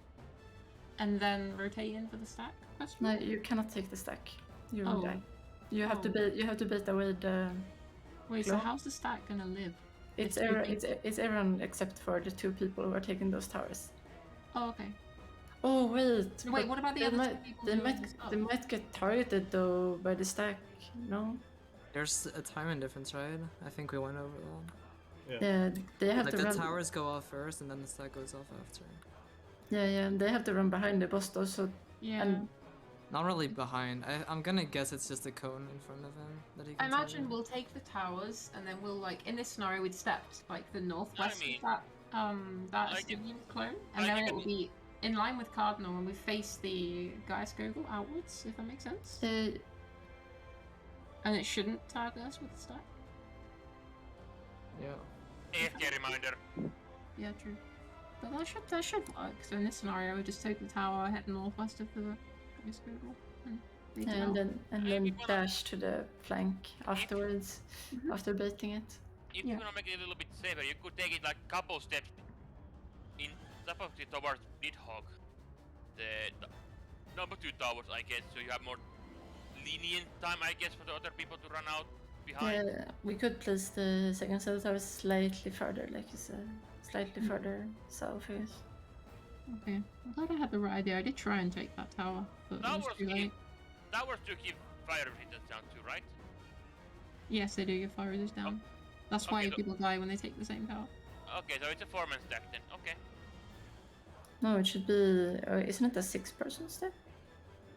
Speaker 5: and then rotate in for the stack? Question
Speaker 6: No,
Speaker 5: mark?
Speaker 6: you cannot take the stack. You will
Speaker 5: Oh.
Speaker 6: die. You have to
Speaker 5: Oh.
Speaker 6: bait. You have to bait away the.
Speaker 5: Wait, so
Speaker 6: Glow?
Speaker 5: how's the stack gonna live?
Speaker 6: It's
Speaker 5: If you
Speaker 6: everyone.
Speaker 5: think-
Speaker 6: It's everyone except for the 2 people who are taking those towers.
Speaker 5: Oh, okay.
Speaker 6: Oh wait.
Speaker 5: Wait,
Speaker 6: but
Speaker 5: what about the
Speaker 6: they
Speaker 5: other
Speaker 6: might,
Speaker 5: 2 people
Speaker 6: They
Speaker 5: doing
Speaker 6: might.
Speaker 5: the stuff?
Speaker 6: They might get targeted though by the stack. No.
Speaker 1: There's a timing difference, right? I think we went over that.
Speaker 6: Yeah. They have
Speaker 1: Like
Speaker 6: to
Speaker 1: the
Speaker 6: run.
Speaker 1: towers go off first, and then the stack goes off after.
Speaker 6: Yeah. They have to run behind the boss though. So
Speaker 5: Yeah.
Speaker 6: and
Speaker 1: Not really behind. I'm gonna guess it's just a cone in front of him that he
Speaker 5: I
Speaker 1: can
Speaker 5: imagine
Speaker 1: target.
Speaker 5: we'll take the towers and then we'll like in this scenario we'd step like the northwest
Speaker 4: mean,
Speaker 5: of that
Speaker 4: I
Speaker 5: Stadium clone,
Speaker 4: I
Speaker 5: and then
Speaker 4: think
Speaker 5: it will be in line with Cardinal and we face the Gaius Gogol outwards, if that makes sense. And it shouldn't target us with the stack.
Speaker 1: Yeah.
Speaker 4: AFK reminder.
Speaker 5: Yeah, true. But that should work. So in this scenario, we just take the tower, head northwest of the Gaius Gogol, and bait it out.
Speaker 6: and then dash to the flank afterwards after baiting it.
Speaker 4: If
Speaker 5: Yeah.
Speaker 4: you're gonna make it a little bit safer, you could take it like couple steps in supposedly towards Nidhogg. The number 2 towers, I guess, so you have more lenient time, I guess, for the other people to run out behind.
Speaker 6: Yeah, we could place the second set of towers slightly further, like you said, slightly further south, I guess.
Speaker 5: Okay. I'm glad I had the right idea. I did try and take that tower, but it was
Speaker 4: Towers
Speaker 5: too late.
Speaker 4: do keep fire resistance down too, right?
Speaker 5: Yes, they do get fire resist down. That's why
Speaker 4: Okay, look.
Speaker 5: people die when they take the same tower.
Speaker 4: Okay, so it's a 4-man stack then. Okay.
Speaker 6: No, it should be. Isn't it a 6-person stack?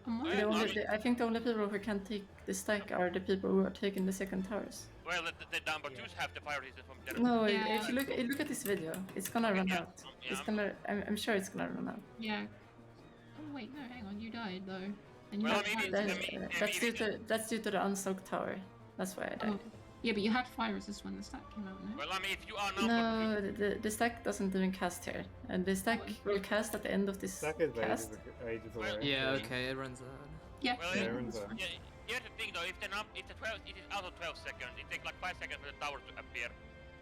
Speaker 5: I'm
Speaker 4: Well,
Speaker 6: The
Speaker 5: wondering.
Speaker 6: only, I think the only people who can take the stack are the people who are taking the second towers.
Speaker 4: Well, the number 2s have the fire resistance from their...
Speaker 6: No,
Speaker 5: Yeah.
Speaker 6: if you look at this video, it's gonna run
Speaker 4: Yeah,
Speaker 6: out.
Speaker 4: yeah,
Speaker 6: It's gonna. I'm sure it's gonna run out.
Speaker 5: Yeah. Oh wait, no, hang on, you died though. And you
Speaker 4: Well,
Speaker 5: had
Speaker 4: I mean,
Speaker 5: fire
Speaker 4: it's-
Speaker 5: resist.
Speaker 6: That's due to the unsoaked tower. That's why I died.
Speaker 5: Oh. Yeah, but you had fire resist when the stack came out, no?
Speaker 4: Well, I mean, if you are number
Speaker 6: No, the stack doesn't even cast here, and the stack will cast at the end of this
Speaker 3: Stack is
Speaker 6: cast.
Speaker 3: ages
Speaker 4: Well,
Speaker 3: away.
Speaker 1: Yeah, okay, it runs out.
Speaker 5: Yeah.
Speaker 4: Well,
Speaker 5: yeah,
Speaker 3: yeah,
Speaker 5: that's
Speaker 3: yeah.
Speaker 5: fine.
Speaker 4: Yeah, here's the thing though, if the 12, it is also 12 seconds. It takes like 5 seconds for the tower to appear.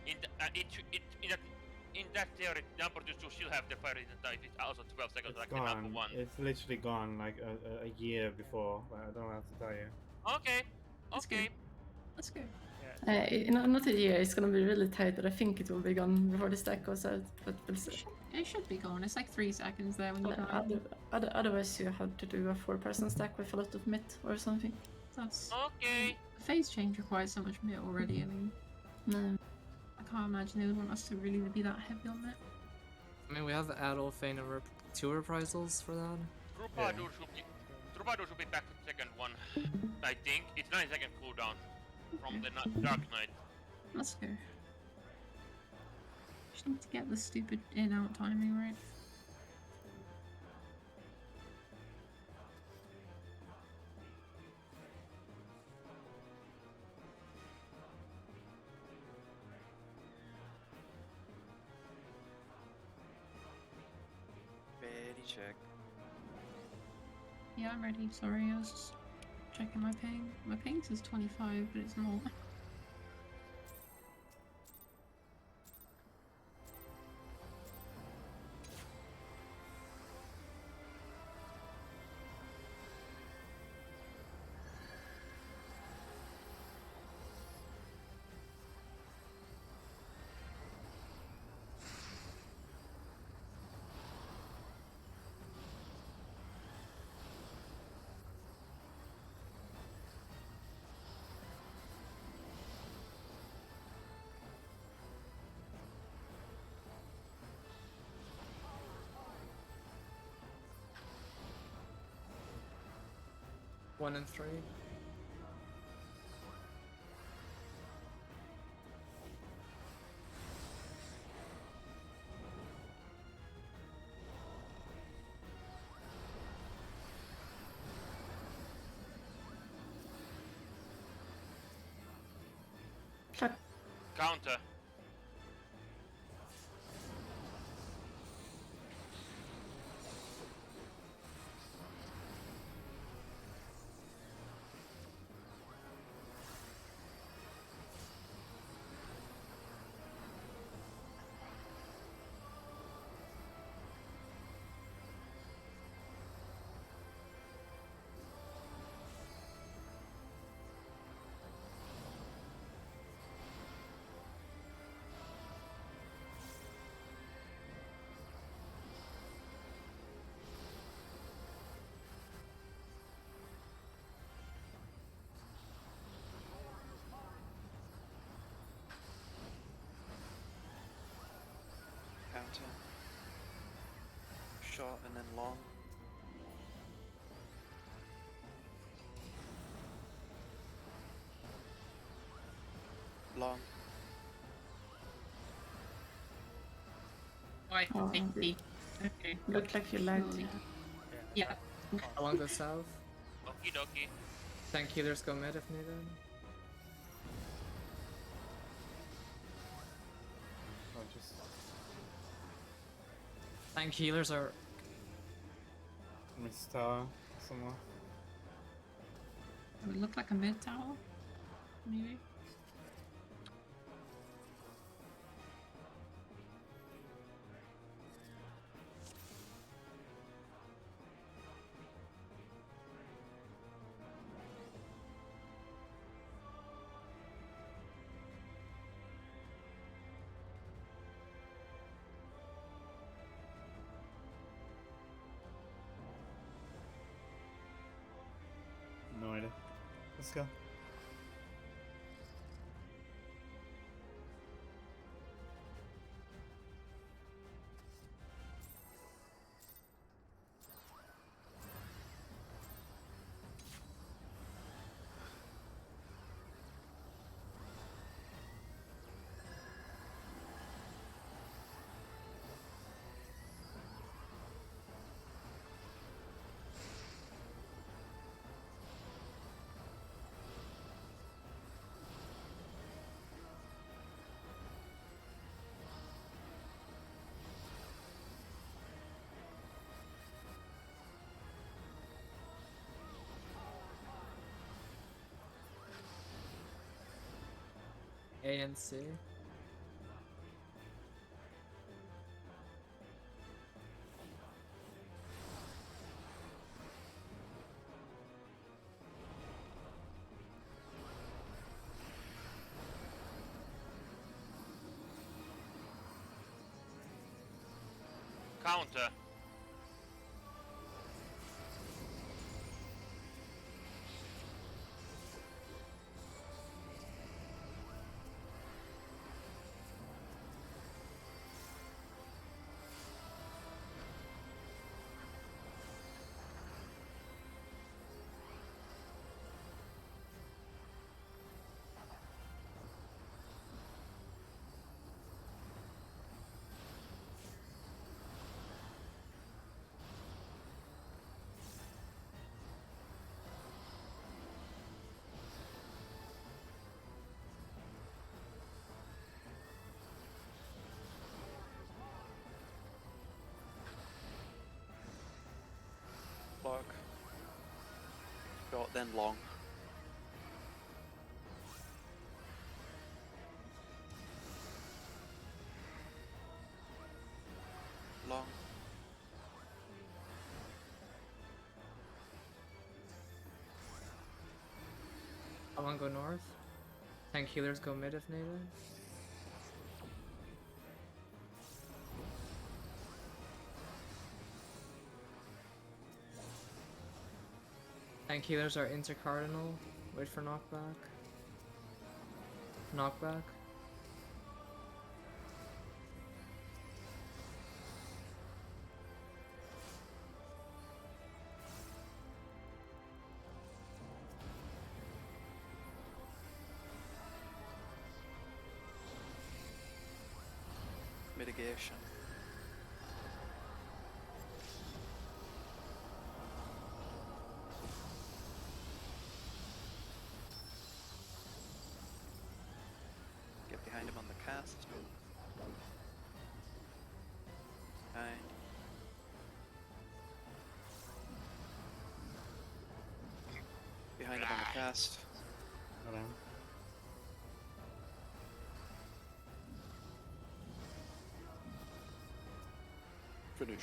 Speaker 4: In that theory, number 2 should still have the fire resistance if it's also 12 seconds
Speaker 3: It's
Speaker 4: like the number
Speaker 3: gone.
Speaker 4: 1.
Speaker 3: It's literally gone like a year before. But I don't have to tell you.
Speaker 4: Okay,
Speaker 5: That's
Speaker 4: okay.
Speaker 5: good. Let's go.
Speaker 7: Yeah.
Speaker 6: Not a year. It's gonna be really tight, but I think it will be gone before the stack goes out. But we'll see.
Speaker 5: It should be gone. It's like 3 seconds there when you die.
Speaker 6: Otherwise, you have to do a 4-person stack with a lot of myth or something.
Speaker 5: That's
Speaker 4: Okay.
Speaker 5: phase change requires so much meat already. I mean,
Speaker 6: No.
Speaker 5: I can't imagine they would want us to really be that heavy on it.
Speaker 1: I mean, we have Adolphine and 2 reprisals for that.
Speaker 4: Troubadour should be back for the second one. I think it's 9-second cooldown from the Dark Knight.
Speaker 5: Let's go. Just need to get the stupid in-out timing right.
Speaker 2: Ready, check.
Speaker 5: Yeah, I'm ready. Sorry, I was just checking my ping. My ping says 25, but it's not.
Speaker 1: One and 3.
Speaker 4: Counter.
Speaker 2: counter. Short and then long. Long.
Speaker 5: I
Speaker 6: Oh,
Speaker 5: think
Speaker 6: it
Speaker 5: okay.
Speaker 6: looked like you lagged.
Speaker 5: Yeah.
Speaker 1: Along the south.
Speaker 4: Okie dokie.
Speaker 1: Tank healers go mid if needed.
Speaker 3: Oh, just
Speaker 1: Tank healers are.
Speaker 3: missed tower somewhere.
Speaker 5: It would look like a mid tower, maybe.
Speaker 3: No idea. Let's go.
Speaker 1: A and C.
Speaker 4: Counter.
Speaker 2: Block. Short then long. Long.
Speaker 1: I want to go north. Tank healers go mid if needed. Tank healers are intercardinal. Wait for knockback. Knockback.
Speaker 2: Mitigation. Get behind him on the cast. Behind. Behind him on the cast.
Speaker 3: Hello.
Speaker 2: Finisher.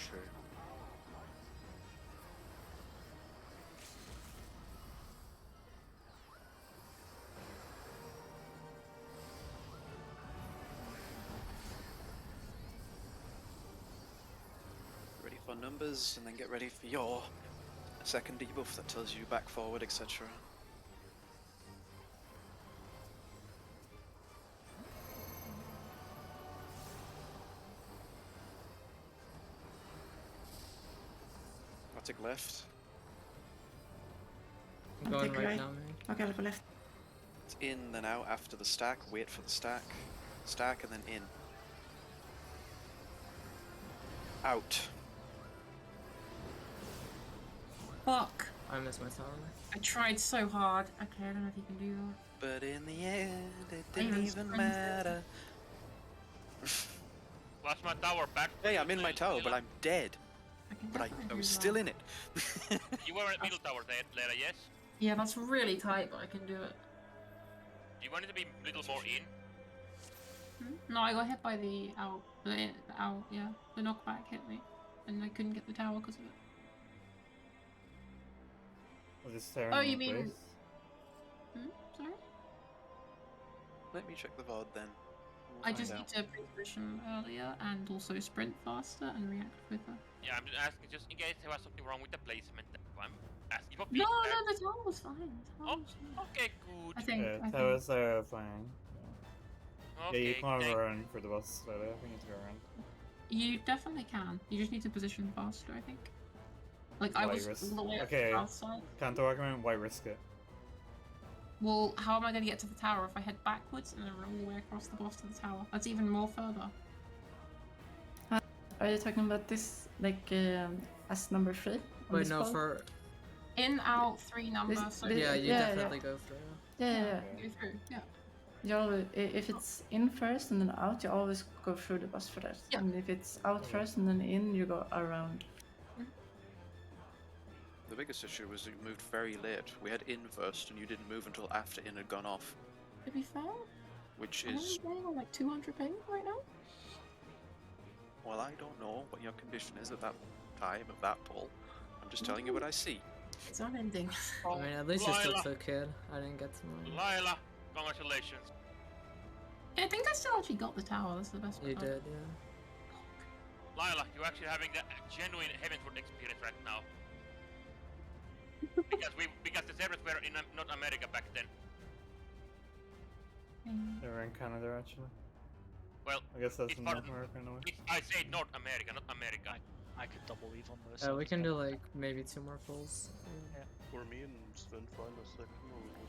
Speaker 2: Ready for numbers, and then get ready for your second debuff that tells you back, forward, etc. I'll take left.
Speaker 1: I'm
Speaker 6: I'll
Speaker 1: going
Speaker 6: take
Speaker 1: right
Speaker 6: right.
Speaker 1: now, mate.
Speaker 6: Okay, I'll go left.
Speaker 2: It's in, then out after the stack. Wait for the stack. Stack, and then in. Out.
Speaker 5: Fuck.
Speaker 1: I missed my tower.
Speaker 5: I tried so hard. Okay, I don't know if you can do that.
Speaker 2: But in the end, it
Speaker 5: I even
Speaker 2: didn't even
Speaker 5: sprinted.
Speaker 2: matter.
Speaker 4: Flash my tower back.
Speaker 2: Hey, I'm in my tower, but I'm dead.
Speaker 5: I can
Speaker 2: But I
Speaker 5: definitely
Speaker 2: was
Speaker 5: do
Speaker 2: still
Speaker 5: that.
Speaker 2: in it.
Speaker 4: You were at middle tower there, Lara, yes?
Speaker 5: Yeah, that's really tight, but I can do it.
Speaker 4: Do you want it to be a little more in?
Speaker 5: No, I got hit by the owl. The owl, yeah. The knockback hit me. And I couldn't get the tower because of it.
Speaker 3: Was it staring
Speaker 5: Oh,
Speaker 3: in
Speaker 5: you mean-
Speaker 3: place?
Speaker 5: Sorry?
Speaker 2: Let me check the VOD then. We'll
Speaker 5: I
Speaker 2: find
Speaker 5: just
Speaker 2: out.
Speaker 5: need to pre-position earlier and also sprint faster and react quicker.
Speaker 4: Yeah, I'm just asking just in case there was something wrong with the placement. I'm asking for
Speaker 5: No,
Speaker 4: feedback.
Speaker 5: no, the tower was fine. The tower was fine.
Speaker 4: Okay, good.
Speaker 5: I think.
Speaker 3: Yeah,
Speaker 5: I think.
Speaker 3: towers are fine. Yeah,
Speaker 4: Okay,
Speaker 3: you can't
Speaker 4: thank-
Speaker 3: run for the bus, so I think it's go around.
Speaker 5: You definitely can. You just need to position faster, I think. Like, I
Speaker 3: Why
Speaker 5: was
Speaker 3: risk-
Speaker 5: all the way
Speaker 3: okay.
Speaker 5: outside.
Speaker 3: Can't recommend, why risk it?
Speaker 5: Well, how am I going to get to the tower if I head backwards and then run all the way across the boss to the tower? That's even more further.
Speaker 6: Are you talking about this, like, as number 3? on
Speaker 1: Wait,
Speaker 6: this
Speaker 1: no,
Speaker 6: poll?
Speaker 1: for
Speaker 5: In, out, 3 numbers.
Speaker 6: This-
Speaker 5: So
Speaker 6: this-
Speaker 1: yeah, you
Speaker 6: yeah,
Speaker 1: definitely go through.
Speaker 6: Yeah.
Speaker 5: go through. Yeah.
Speaker 6: You always, if it's in first and then out, you always go through the bus for that.
Speaker 5: Yeah.
Speaker 6: And if it's out first and then in, you go around.
Speaker 2: The biggest issue was you moved very late. We had in first, and you didn't move until after in had gone off,
Speaker 5: To be fair,
Speaker 2: which
Speaker 5: I'm
Speaker 2: is,
Speaker 5: only playing on like 200 ping right now.
Speaker 2: well, I don't know what your condition is at that time of that pull. I'm just telling you what I see.
Speaker 5: It's unending.
Speaker 1: I mean, at least you're still
Speaker 4: Lila.
Speaker 1: so kid. I didn't get to mine.
Speaker 4: Lila, congratulations.
Speaker 5: I think I still actually got the tower. That's the best
Speaker 1: You
Speaker 5: part.
Speaker 1: did, yeah.
Speaker 4: Lila, you're actually having the genuine Heavenwood experience right now. because the servers were in not America back then.
Speaker 3: They were in Canada, actually.
Speaker 4: Well,
Speaker 3: I guess that's
Speaker 4: it's
Speaker 3: in
Speaker 4: part
Speaker 3: North
Speaker 4: of-
Speaker 3: America in a way.
Speaker 4: I say North America, not America.
Speaker 7: I could double leave on those.
Speaker 1: We can do like maybe 2 more pulls.
Speaker 7: Yeah.
Speaker 8: Were me and Sven find a second or what?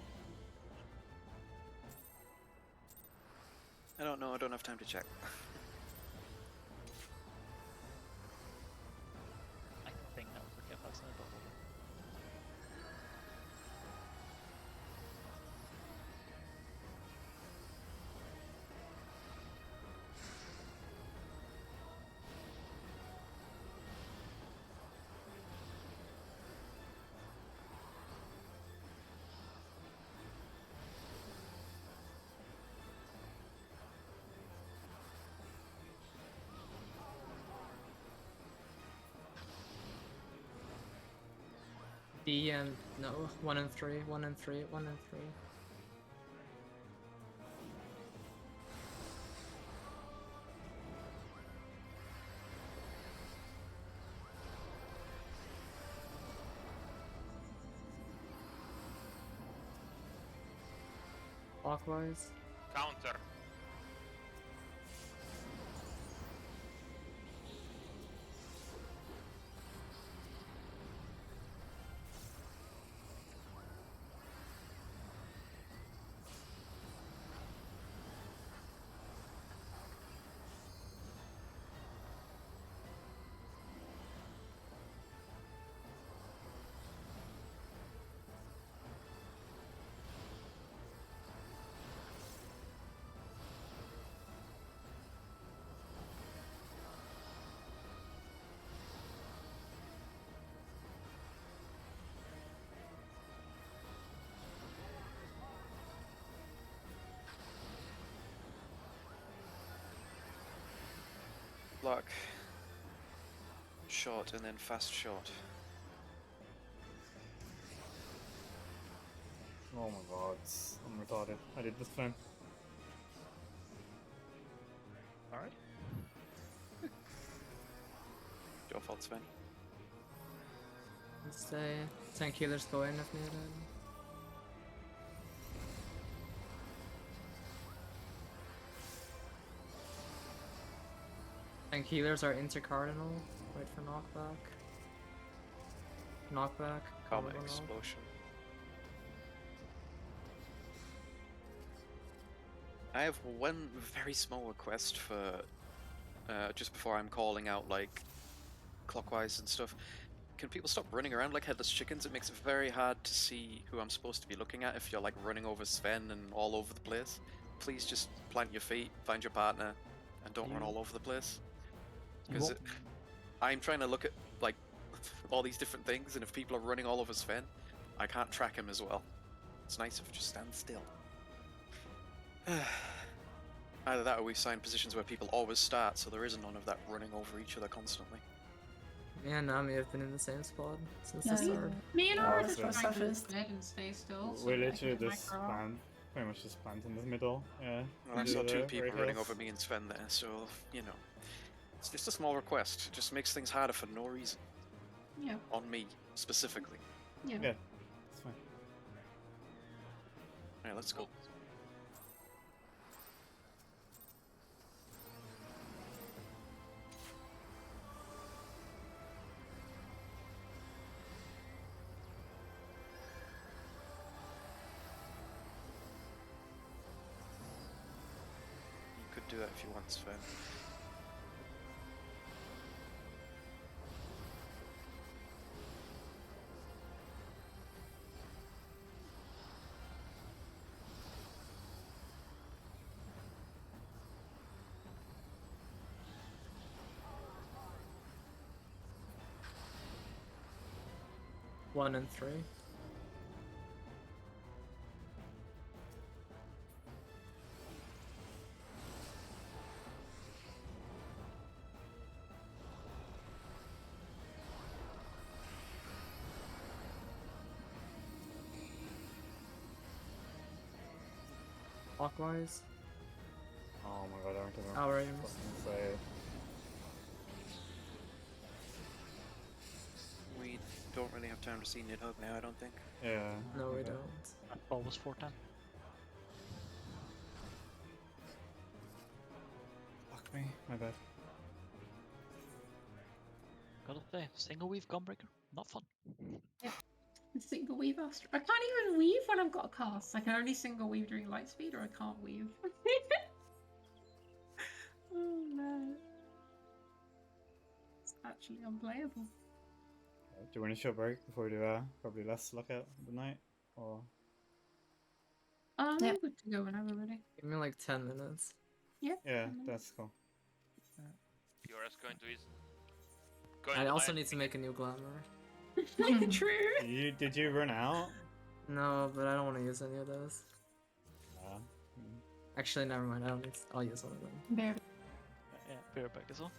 Speaker 2: I don't know, I don't have time to check.
Speaker 7: I think that would get us in a double.
Speaker 1: D and no, 1 and 3, 1 and 3, 1 and 3. Clockwise.
Speaker 4: Counter.
Speaker 2: Block. Short, and then fast short.
Speaker 3: Oh my god, I'm retarded. I did this fine.
Speaker 7: Alright.
Speaker 2: Your fault, Sven.
Speaker 1: Stay. 10 killers go in if needed. And healers are intercardinal. Wait for knockback. Knockback.
Speaker 2: Karma
Speaker 1: combo knock.
Speaker 2: explosion. I have one very small request for just before I'm calling out like clockwise and stuff. Can people stop running around like headless chickens? It makes it very hard to see who I'm supposed to be looking at if you're like running over Sven and all over the place. Please just plant your feet, find your partner, and don't run all over the place. Because I'm trying to look at like all these different things, and if people are running all over Sven, I can't track him as well. It's nice if you just stand still. Either that or we've signed positions where people always start, so there isn't none of that running over each other constantly.
Speaker 1: Me and Nami have been in the same spot since
Speaker 6: Yeah.
Speaker 1: the start.
Speaker 5: Me and
Speaker 6: Yeah,
Speaker 5: I
Speaker 6: I
Speaker 5: were
Speaker 6: was
Speaker 5: just
Speaker 6: the
Speaker 5: trying to
Speaker 6: safest.
Speaker 5: go and stay still. so
Speaker 3: We
Speaker 5: that I
Speaker 3: literally
Speaker 5: can
Speaker 3: just
Speaker 5: micro.
Speaker 3: pretty much just plant in the middle. Yeah.
Speaker 2: Well, I
Speaker 3: do
Speaker 2: saw two
Speaker 3: the
Speaker 2: people
Speaker 3: right
Speaker 2: running
Speaker 3: hills.
Speaker 2: over me and Sven there, so, you know. It's just a small request. It just makes things harder for no reason.
Speaker 5: Yeah.
Speaker 2: On me, specifically.
Speaker 5: Yeah.
Speaker 3: Yeah, it's fine.
Speaker 2: Alright, let's go. You could do that if you want, Sven.
Speaker 1: One and three. Clockwise.
Speaker 3: Oh my god, I don't think
Speaker 1: Our aims.
Speaker 3: say.
Speaker 2: We don't really have time to see Nidhogg now, I don't think.
Speaker 3: Yeah.
Speaker 1: No, we
Speaker 3: okay.
Speaker 1: don't.
Speaker 7: My ball was 410.
Speaker 3: Fuck me, my bad.
Speaker 7: Gotta say, single weave gunbreaker, not fun.
Speaker 5: Single weave Astro. I can't even weave when I've got a cast. I can only single weave during light speed, or I can't weave. Oh no. It's actually unplayable.
Speaker 3: Do you want a short break before we do probably last lockout of the night? Or
Speaker 5: I'm
Speaker 6: Yeah.
Speaker 5: good to go whenever ready.
Speaker 1: Give me like 10 minutes.
Speaker 5: Yeah.
Speaker 3: yeah, that's cool.
Speaker 4: You're just going to his.
Speaker 1: I also need to make a new glamour.
Speaker 5: True.
Speaker 3: Did you run out?
Speaker 1: No, but I don't want to use any of those.
Speaker 3: Nah.
Speaker 1: Actually, never mind. I don't need. I'll use one of them.
Speaker 6: Bear.
Speaker 7: Yeah, be right back as well.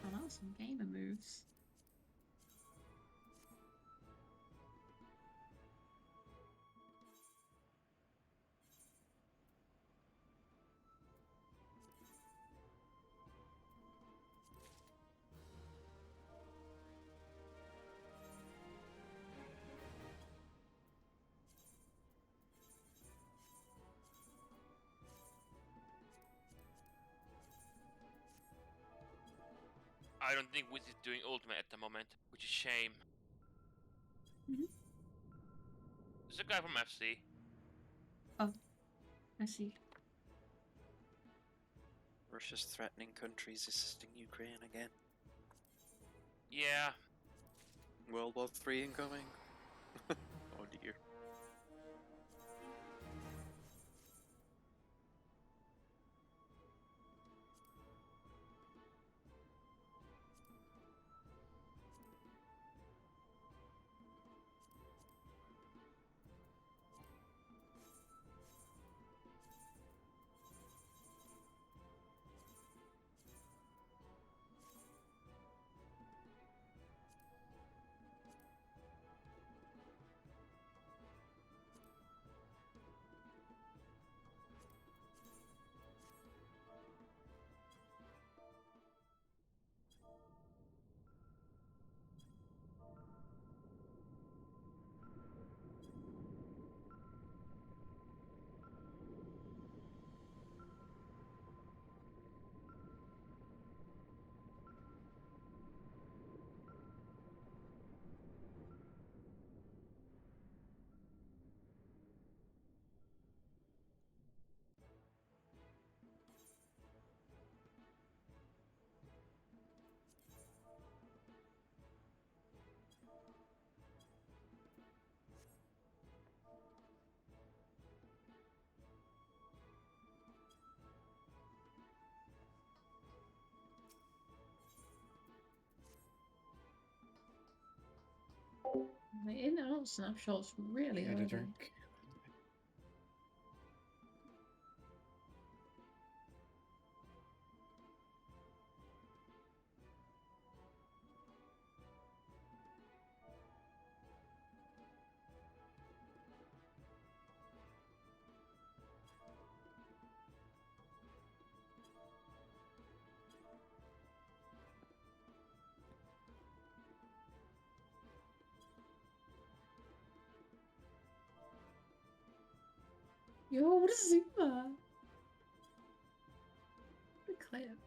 Speaker 5: Oh, that was some gamer moves.
Speaker 4: I don't think Wiz is doing ultimate at the moment, which is shame.
Speaker 5: Mhm.
Speaker 4: There's a guy from FC.
Speaker 5: I see.
Speaker 2: Russia's threatening countries assisting Ukraine again.
Speaker 4: Yeah,
Speaker 2: World War III incoming. Oh dear.
Speaker 5: The in and out snapshots really
Speaker 3: Yeah, the
Speaker 5: early.
Speaker 3: drink.
Speaker 5: Yo, what is Zuma? The clip.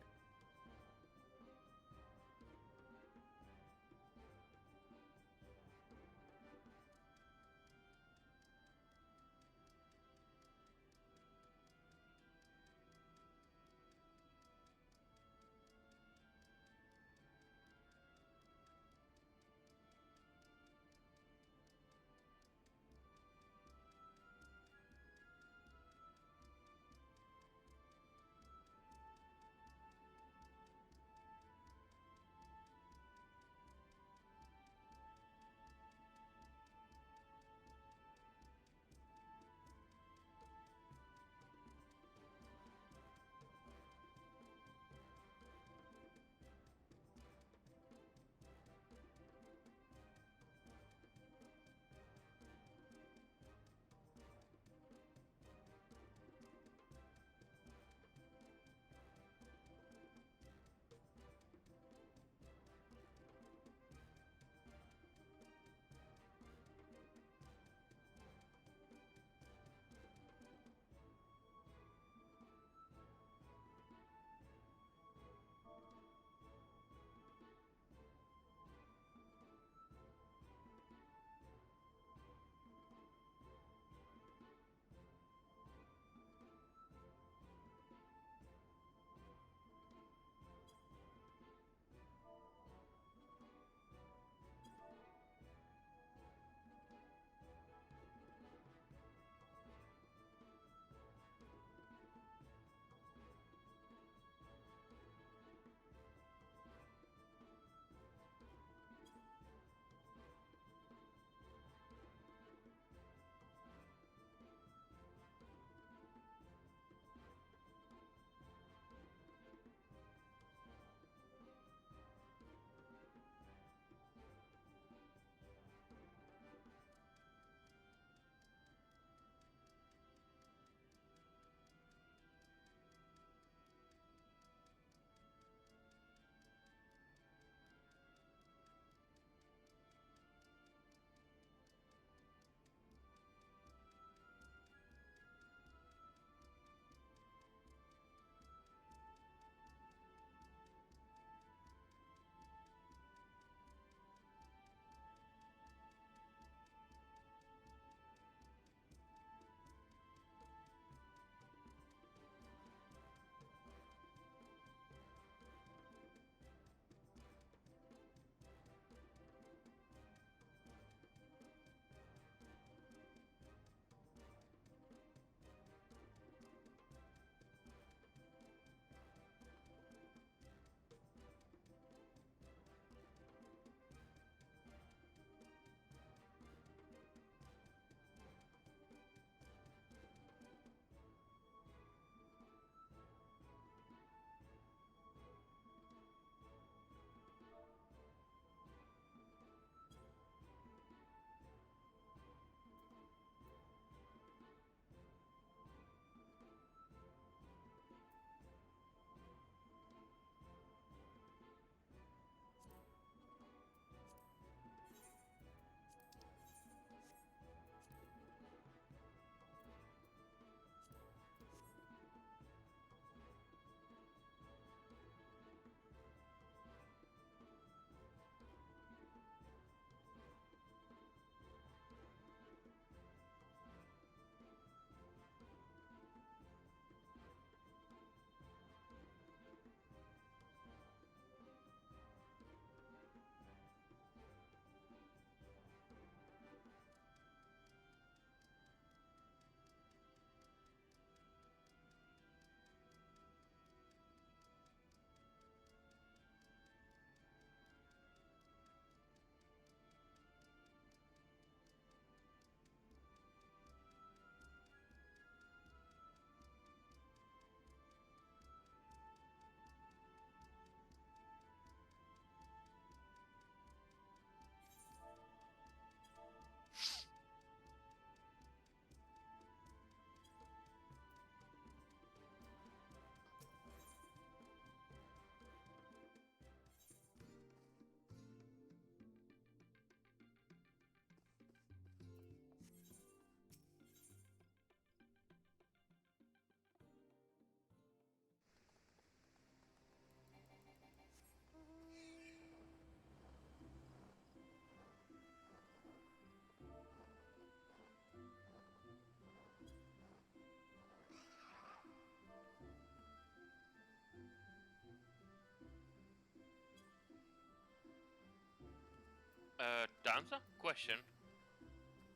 Speaker 4: Danza, question.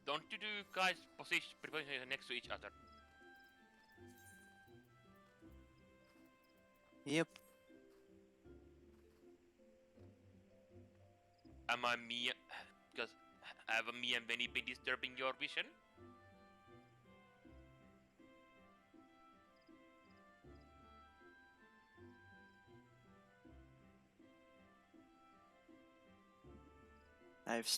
Speaker 4: Don't you do guys position next to each other?
Speaker 9: Yep.
Speaker 4: Am I me? Because have me and Benny been disturbing your vision?
Speaker 9: I've